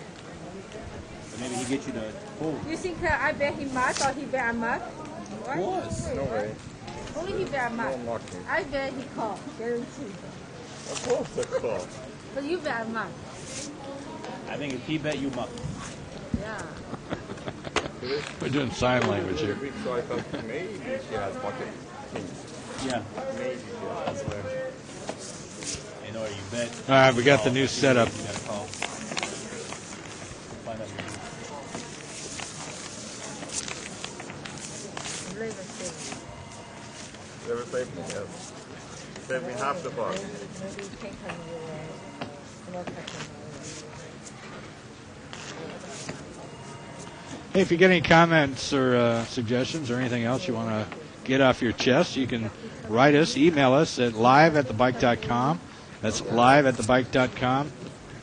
maybe he get you the pull. You think I bet he much or he bet I much? Of course. No way. Only he bet I much. Don't mock me. I bet he call, guaranteed. Of course they call. But you bet I much. I think if he bet, you muck. Yeah. We're doing sign language here. So I thought maybe she has pocket kings. Yeah. Maybe she has. You know, you bet. All right, we got the new setup. You gotta call. Find out. Never saved me, yes. Saved me half the bar. Hey, if you get any comments or suggestions or anything else you want to get off your chest, you can write us, email us at live@thebike.com. That's live@thebike.com.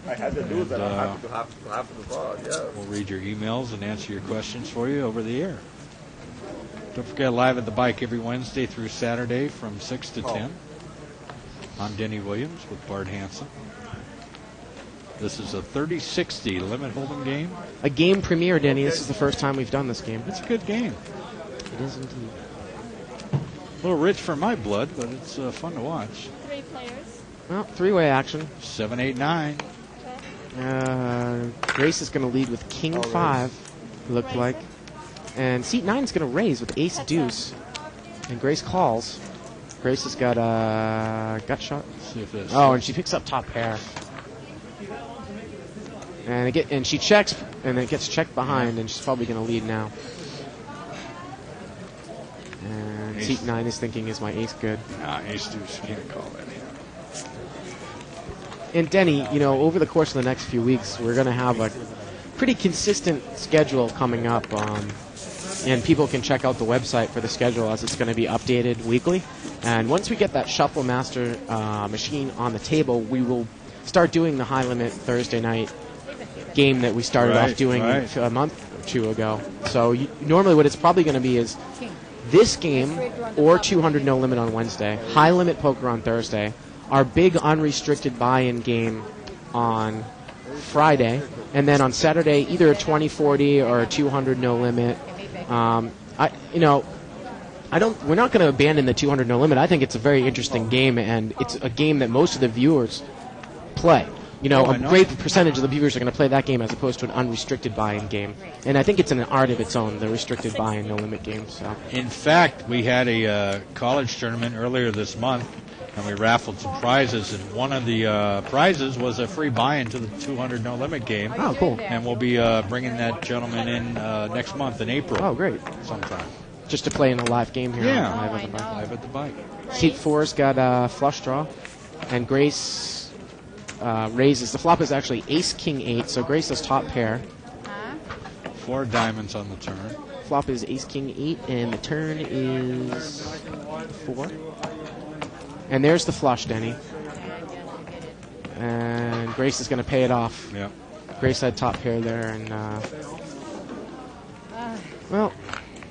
I had to do that. I had to half the bar, yeah. We'll read your emails and answer your questions for you over the air. Don't forget, Live at the Bike every Wednesday through Saturday from 6 to 10. I'm Denny Williams with Bart Hansen. This is a 30-60 limit hold'em game. A game premiere, Denny. This is the first time we've done this game. It's a good game. It is indeed. A little rich for my blood, but it's fun to watch. 3 players. Well, three-way action. 7, 8, 9. Grace is going to lead with King 5, it looked like. And seat 9 is going to raise with ace deuce. And Grace calls. Grace has got a gut shot. Oh, and she picks up top pair. And she checks, and it gets checked behind, and she's probably going to lead now. And seat 9 is thinking, is my ace good? Nah, ace deuce, you can't call that. And Denny, over the course of the next few weeks, we're going to have a pretty consistent schedule coming up. And people can check out the website for the schedule as it's going to be updated weekly. And once we get that Shuffle Master machine on the table, we will start doing the high limit Thursday night game that we started off doing a month or two ago. So normally what it's probably going to be is this game or 200 no limit on Wednesday, high limit poker on Thursday, our big unrestricted buy-in game on Friday, and then on Saturday either a 20-40 or a 200 no limit. We're not going to abandon the 200 no limit. I think it's a very interesting game, and it's a game that most of the viewers play. A great percentage of the viewers are going to play that game as opposed to an unrestricted buy-in game. And I think it's an art of its own, the restricted buy-in no limit game. So, in fact, we had a college tournament earlier this month, and we raffled some prizes, and one of the prizes was a free buy-in to the 200 no limit game. Oh, cool. And we'll be bringing that gentleman in next month in April. Oh, great. Sometime. Just to play in a live game here. Yeah. Live at the bike. Bike. Seat 4's got a flush draw, and Grace raises. The flop is actually ace king 8, so Grace has top pair. 4 diamonds on the turn. Flop is ace king 8, and the turn is 4. And there's the flush, Denny. And Grace is going to pay it off. Yeah. Grace had top pair there, and well,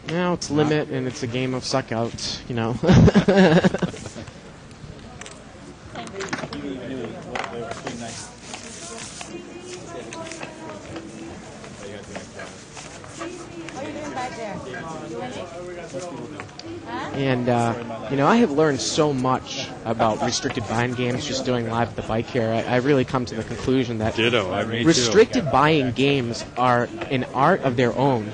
now it's limit, and it's a game of suck out, And, I have learned so much about restricted buying games just doing live at the bike here. I really come to the conclusion that restricted buying games are an art of their own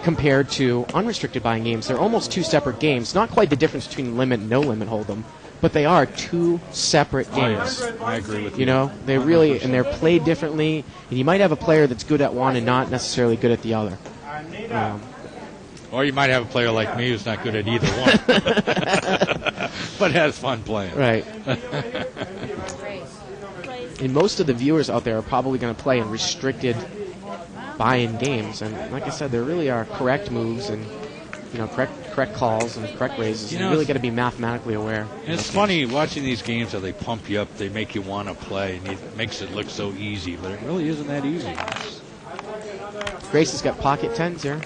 compared to unrestricted buying games. They're almost two separate games. Not quite the difference between limit and no limit hold'em, but they are two separate games. I agree with you. They really, and they're played differently, and you might have a player that's good at one and not necessarily good at the other. Or you might have a player like me who's not good at either one, but has fun playing. Right. And most of the viewers out there are probably going to play in restricted buy-in games. And like I said, there really are correct moves and correct calls and correct raises. You really got to be mathematically aware. And it's funny watching these games how they pump you up, they make you want to play, and it makes it look so easy, but it really isn't that easy. Grace has got pocket tens here.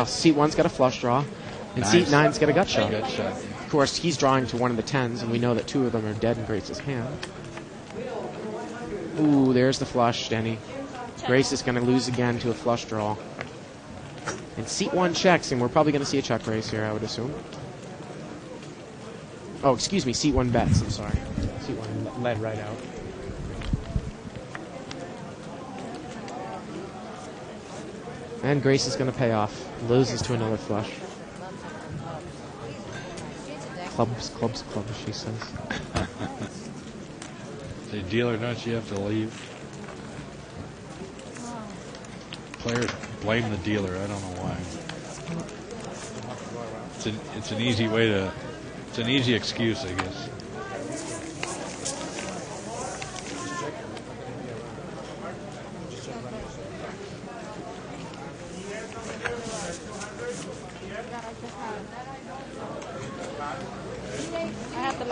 Seat 1's got a flush draw, and nice. Seat 9's got a gut shot. Of course, he's drawing to one of the tens, and we know that 2 of them are dead in Grace's hand. Ooh, there's the flush, Denny. Grace is going to lose again to a flush draw. And seat 1 checks, and we're probably going to see a check raise here, I would assume. Oh, excuse me, seat 1 bets, I'm sorry. Seat 1 led right out. And Grace is going to pay off. Loses to another flush. Clubs, clubs, clubs, she says. The dealer, don't you have to leave? Players blame the dealer. I don't know why. It's an easy way to. It's an easy excuse, I guess.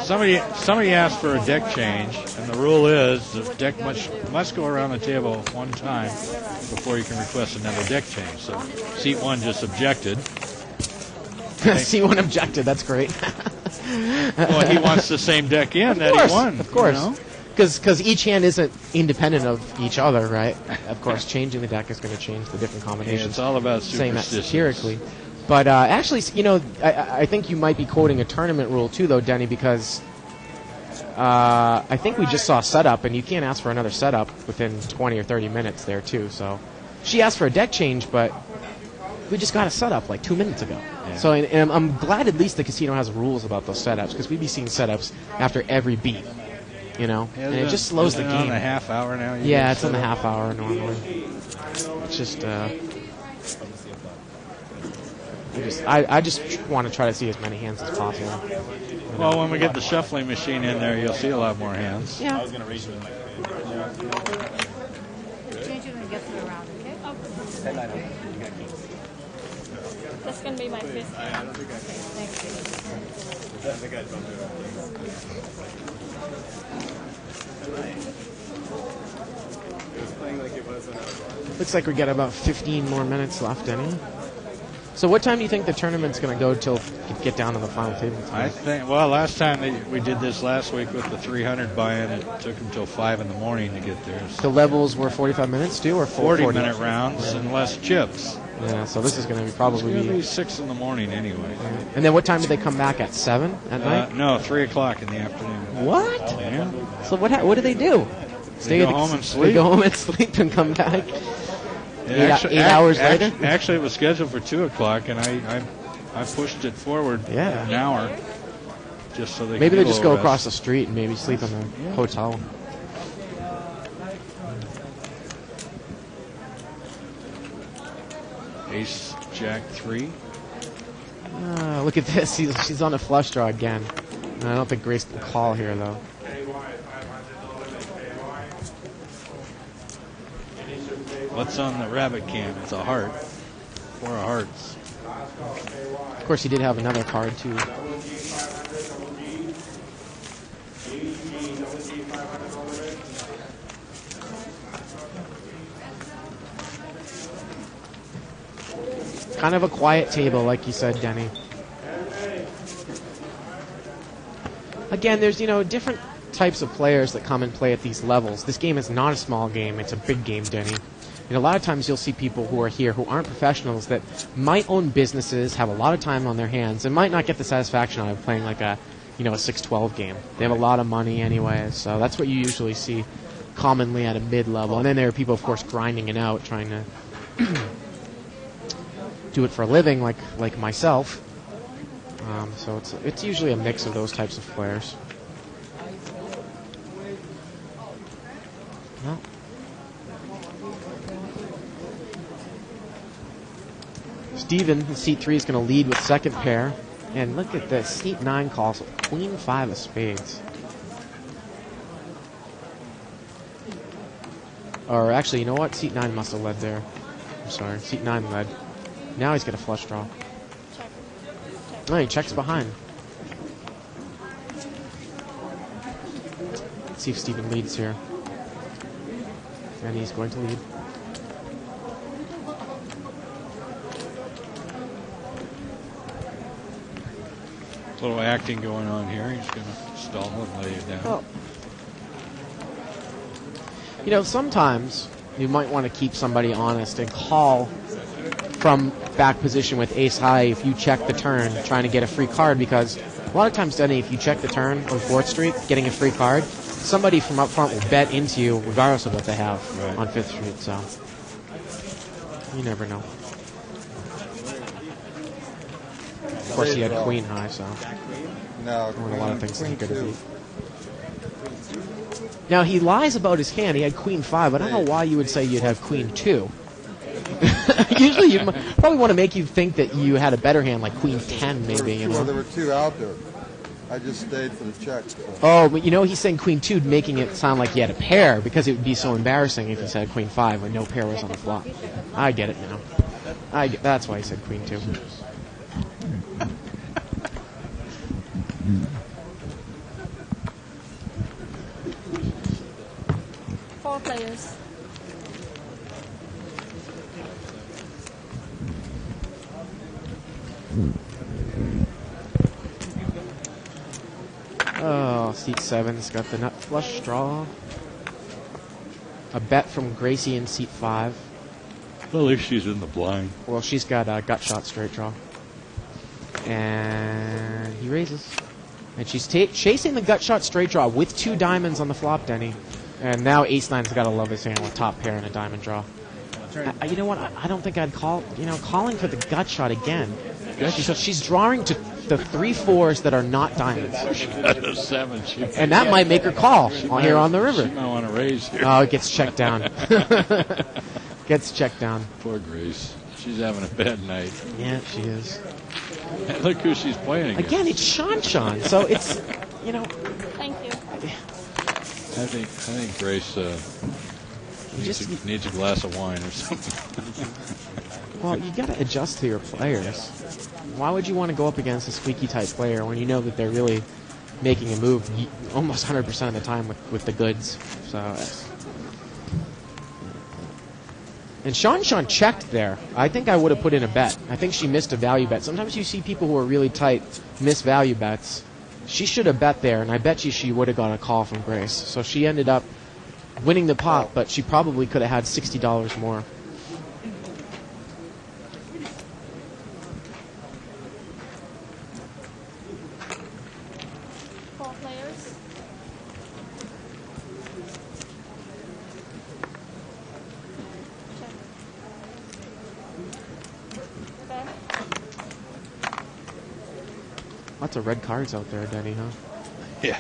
Somebody asked for a deck change, and the rule is the deck must go around the table one time before you can request another deck change. So seat 1 just objected. Seat 1 objected. That's great. Well, he wants the same deck in that he won. Of course. Because each hand isn't independent of each other, right? Of course, changing the deck is going to change the different combinations. Yeah, it's all about saying that superstitions. satirically. But actually, I think you might be quoting a tournament rule too, though, Denny, because I think we just saw setup, and you can't ask for another setup within 20 or 30 minutes there, too. So she asked for a deck change, but we just got a setup like 2 minutes ago. Yeah. So and I'm glad at least the casino has rules about those setups, because we'd be seeing setups after every beat, you know, and it just slows the Isn't it game. on a half hour now? You Yeah, get it's on the set up? half hour normally. It's just, I just want to try to see as many hands as possible. You know? Well, when we get the shuffling machine in there, you'll see a lot more hands. Yeah. I was going to raise you in my Change it when it gets to the round, okay? 10-9. You got kings. That's gonna be my fifth. Thank you. I think I don't do it. It was playing like it was when I was. Looks like we got about 15 more minutes left, Denny. So what time do you think the tournament's going to go till we get down to the final table? I think, well, last time we did this last week with the 300 buy-in, it took them till 5 in the morning to get there. The levels were 45 minutes too, or 40-minute rounds and less chips. Yeah, so this is going to be It's probably... going to be 6 in the morning anyway. And then what time do they come back, at 7 at night? No, 3 o'clock in the afternoon. What? Yeah. So what do they do? They go home and sleep. They go home and sleep and come back. Yeah, 8 hours later? Actually, it was scheduled for 2 o'clock, and I pushed it forward an hour just so they maybe could they just go rest. across the street and maybe sleep in the hotel. Ace, Jack 3. Look at this. She's on a flush draw again. I don't think Grace can call here, though. What's on the rabbit cam? It's a heart. 4 of hearts. Of course, he did have another card, too. Kind of a quiet table, like you said, Denny. Again, there's, different types of players that come and play at these levels. This game is not a small game. It's a big game, Denny. And a lot of times you'll see people who are here who aren't professionals that might own businesses, have a lot of time on their hands, and might not get the satisfaction out of playing like a 6-12 game. They have a lot of money anyway, so that's what you usually see commonly at a mid-level. And then there are people, of course, grinding it out, trying to do it for a living, like myself. So it's usually a mix of those types of players. Well, Steven in seat 3 is going to lead with second pair. And look at this. Seat 9 calls Queen 5 of spades. Or actually, you know what? Seat 9 must have led there. I'm sorry. Seat 9 led. Now he's got a flush draw. Oh, he checks behind. Let's see if Steven leads here. And he's going to lead. A little acting going on here. He's going to stall and lay it down. Well, sometimes you might want to keep somebody honest and call from back position with ace high if you check the turn trying to get a free card, because a lot of times, Denny, if you check the turn on 4th Street getting a free card, somebody from up front will bet into you regardless of what they have on 5th Street, so you never know. Of course, he had queen high, so no, there weren't a lot of things that he could have beat. Now, he lies about his hand. He had queen 5, but I don't know why you would say you'd have queen 2. Usually you probably want to make you think that you had a better hand, like queen 10 maybe. Well, there were 2 out there. I just stayed for the check. So. Oh, but he's saying queen 2, making it sound like he had a pair, because it would be so embarrassing if he said queen 5 when no pair was on the flop. I get it now. That's why he said queen 2. Four players. Oh, seat 7's got the nut flush draw. A bet from Gracie in seat 5. Well, at least she's in the blind. Well, she's got a gut shot straight draw. And he raises. And she's chasing the gut shot straight draw with 2 diamonds on the flop, Denny. And now ace 9's got to love his hand with top pair and a diamond draw. You know what? I don't think I'd call. Calling for the gut shot again. She's drawing to the 3-4s that are not diamonds. She got a 7. And that might make her call here on the river. She might want to raise here. Oh, it gets checked down. Gets checked down. Poor Grace. She's having a bad night. Yeah, she is. And look who she's playing against. Again, it's Sean. So it's, Thank you. I think Grace needs a glass of wine or something. Well, you got to adjust to your players. Why would you want to go up against a squeaky type player when you know that they're really making a move almost 100% of the time with the goods? So. And Sean checked there. I think I would have put in a bet. I think she missed a value bet. Sometimes you see people who are really tight miss value bets. She should have bet there, and I bet you she would have got a call from Grace. So she ended up winning the pot, but she probably could have had $60 more. Lots of red cards out there, Denny, huh? Yeah.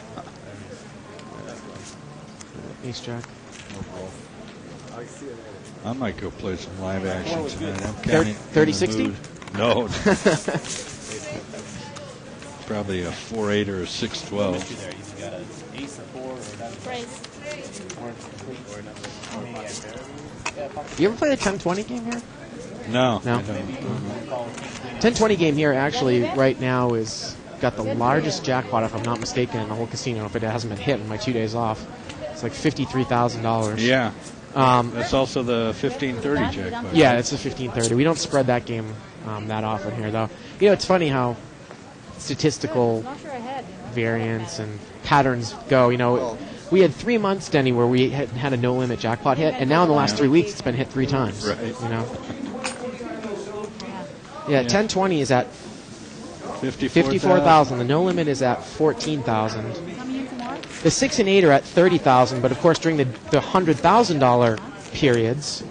Ace Jack. I might go play some live action tonight. I'm 30-60? No. Probably a 4-8 or a 6-12. You got an ace, a 4, or You ever play the 10-20 game here? No. No. 10-20 game here actually right now is got the largest jackpot, if I'm not mistaken, in the whole casino. If it hasn't been hit in my 2 days off, it's like $53,000. Yeah. That's also the 15-30 jackpot. Yeah, it's the 15-30. We don't spread that game that often here, though. It's funny how statistical variance and patterns go. We had 3 months, Denny, where we had a no-limit jackpot hit, and now in the last 3 weeks, it's been hit 3 times. Right. Yeah, 10-20 is at 54,000. The no limit is at 14,000. The 6 and 8 are at 30,000, but of course during the $100,000 periods.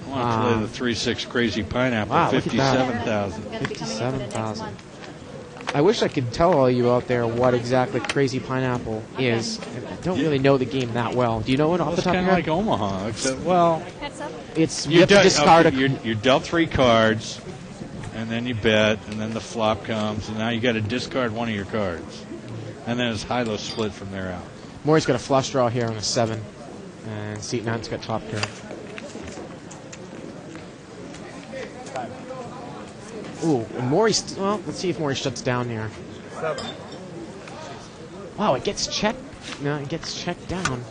I want to play the 3-6 Crazy Pineapple. Wow, 57,000. 57,000. I wish I could tell all you out there what exactly Crazy Pineapple is. I don't really know the game that well. Do you know it off the top of your head? It's kind of like Omaha, except it's you have to discard you're dealt 3 cards. And then you bet, and then the flop comes, and now you got to discard one of your cards. And then it's high-low split from there out. Maury's got a flush draw here on a 7, and Seat 9's got top pair. Ooh, and Maury's, let's see if Maury shuts down here. 7. Wow, it gets checked. No, it gets checked down.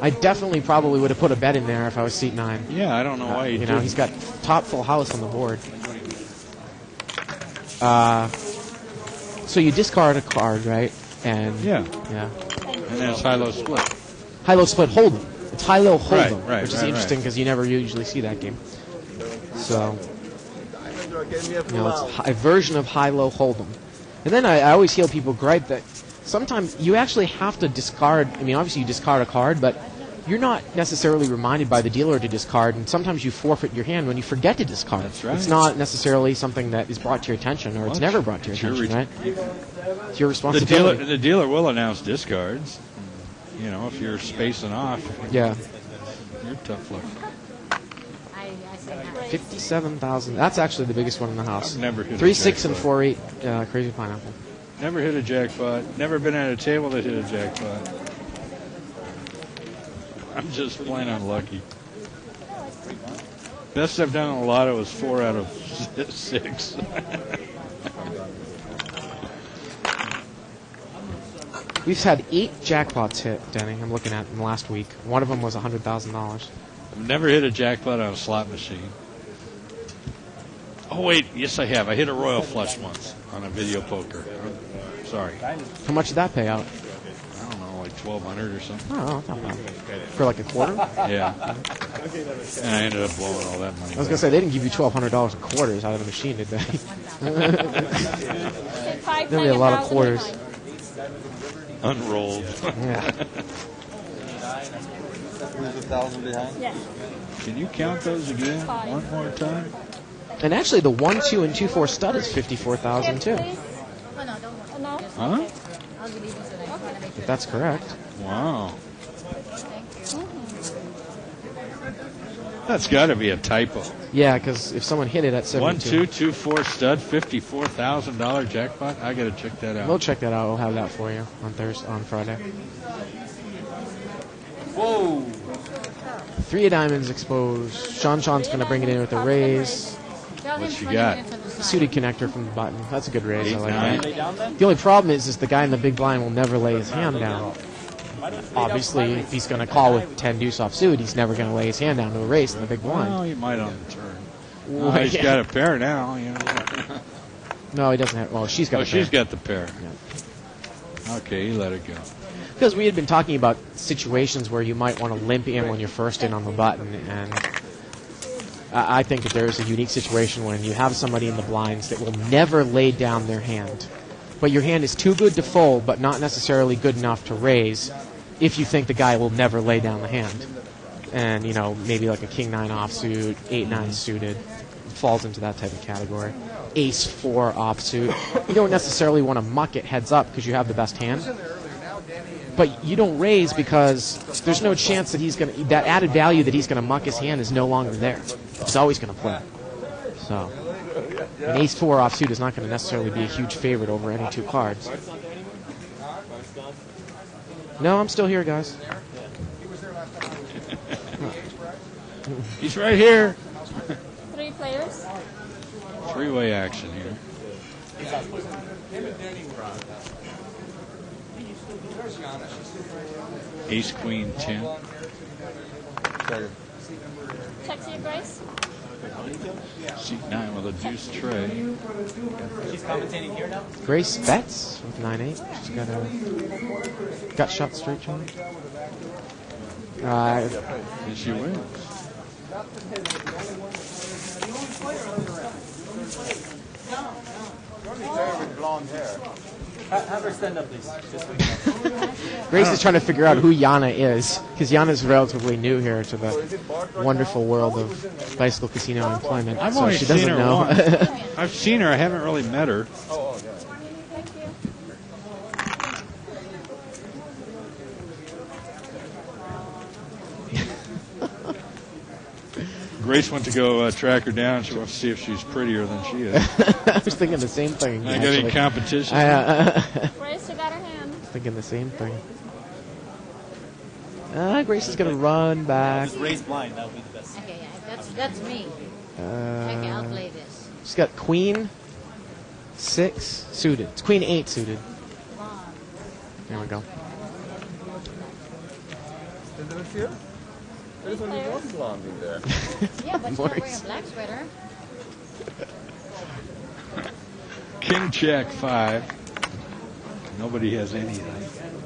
I definitely probably would have put a bet in there if I was Seat 9. Yeah, I don't know why you didn't. He's got top full house on the board. So you discard a card, right? And yeah. And then it's high-low split. High-low split hold'em. It's high-low hold'em, right, which is interesting because you never usually see that game. So, it's a version of high-low hold'em. And then I always hear people gripe that sometimes you actually have to discard. I mean, obviously you discard a card, but you're not necessarily reminded by the dealer to discard, and sometimes you forfeit your hand when you forget to discard. That's right. It's not necessarily something that is brought to your attention, or it's never brought to your attention, right? It's your responsibility. The dealer will announce discards. If you're spacing off. Yeah. You're tough luck. 57,000. That's actually the biggest one in the house. I've never hit 3, a 6, and jackpot. 4, 8. Crazy Pineapple. Never hit a jackpot. Never been at a table that hit a jackpot. I'm just plain unlucky. Best I've done in a lotto was 4 out of 6. We've had 8 jackpots hit, Denny. I'm looking at in the last week. One of them was $100,000. I've never hit a jackpot on a slot machine. Oh wait, yes I have. I hit a royal flush once on a video poker. Sorry. How much did that pay out? I don't know, like $1,200 or something. Oh, not bad. For like a quarter? Yeah. And I ended up blowing all that money. I was gonna say they didn't give you $1,200 in quarters out of the machine, did they? There'll be a lot of quarters. Unrolled. Yeah. Who's 1,000 behind? Yeah. Can you count those again one more time? And actually, the 1, 2, and 2, 4 stud is 54,000 too. Huh? If that's correct. Wow. That's got to be a typo. Yeah, because if someone hit it at 72. 1, 2, 2, 4 stud, $54,000 jackpot. I got to check that out. We'll check that out. We'll have that for you on Friday. Whoa! 3 of diamonds exposed. Sean's going to bring it in with a raise. What you got? Suited connector from the button. That's a good raise. I like 8, 9. that. The only problem is the guy in the big blind will never lay his hand down. Obviously, if he's going to call with 10 deuce off suit, he's never going to lay his hand down to a race in the big blind. Well, he might on the turn. Well, He's got a pair now. You know. No, he doesn't have. Well, she's got. She's got the pair. Yeah. Okay, he let it go. Because we had been talking about situations where you might want to limp in when you're first in on the button, and I think that there is a unique situation when you have somebody in the blinds that will never lay down their hand, but your hand is too good to fold, but not necessarily good enough to raise. If you think the guy will never lay down the hand, and maybe like a king 9 offsuit, 8-9 suited, falls into that type of category. Ace 4 offsuit. You don't necessarily want to muck it heads up because you have the best hand. But you don't raise because there's no chance that that added value that he's going to muck his hand is no longer there. He's always going to play. So an Ace 4 offsuit is not going to necessarily be a huge favorite over any 2 cards. No, I'm still here, guys. He's right here. 3 players. 3-way action here. Ace, Queen, 10. Check to your Grace. Seat 9 with a deuce tray. She's commentating here now? Grace bets with 9-8. She's got a gut shot straight to him. And she wins. Blonde hair. Have her stand up, please. Just so you know. Grace is trying to figure out who Yana is, because Yana's relatively new here to the wonderful world of bicycle casino employment. I've so only she seen doesn't her know. once. I've seen her. I haven't really met her. Grace went to go track her down. She wants to see if she's prettier than she is. I was thinking the same thing. I got any competition? Grace, you got her hand. Thinking the same thing. Grace is going to run back. Just raise blind. That would be the best. Okay, yeah, that's me. Okay, I'll play this. She's got Queen 6 suited. It's Queen 8 suited. There we go. There's only one blonde in there. Yeah, but you're wearing a black sweater. King Jack 5. Nobody has anything.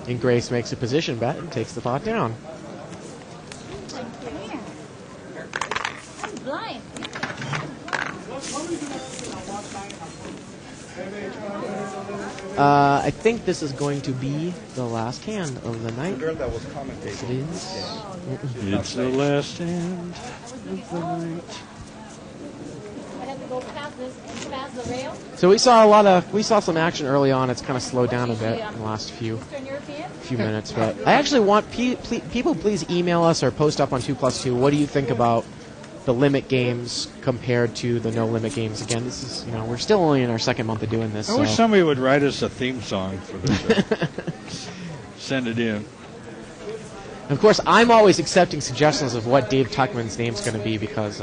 And Grace makes a position bet and takes the pot down. Come here. I'm blind. I think this is going to be the last hand of the night. The girl that was commentating. Yes, it is. It's the last hand of the night. I have to go past this and past the rail. So we saw some action early on. It's kind of slowed down a bit in the last few minutes. But I actually want people please email us or post up on 2+2. What do you think about the limit games compared to the no limit games? Again, this is we're still only in our second month of doing this. I wish somebody would write us a theme song for the show. Send it in. Of course, I'm always accepting suggestions of what Dave Tuckman's name's going to be because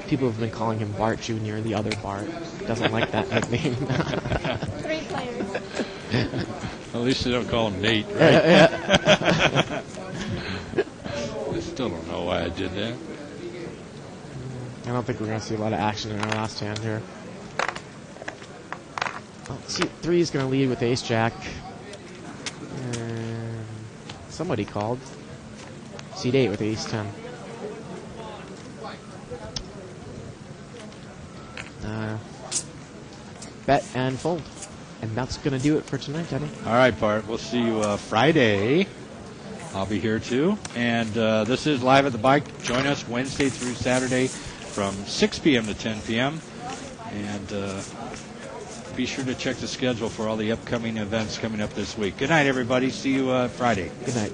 people have been calling him Bart Jr., the other Bart. Doesn't like that nickname. 3 players. At least they don't call him Nate, right? Yeah. I still don't know why I did that. I don't think we're going to see a lot of action in our last hand here. Seat 3 is going to lead with Ace Jack. And somebody called. Seat 8 with Ace 10. Bet and fold. And that's going to do it for tonight, Teddy. All right, Bart. We'll see you Friday. I'll be here too. And this is Live at the Bike. Join us Wednesday through Saturday from 6 p.m. to 10 p.m. And be sure to check the schedule for all the upcoming events coming up this week. Good night, everybody. See you Friday. Good night.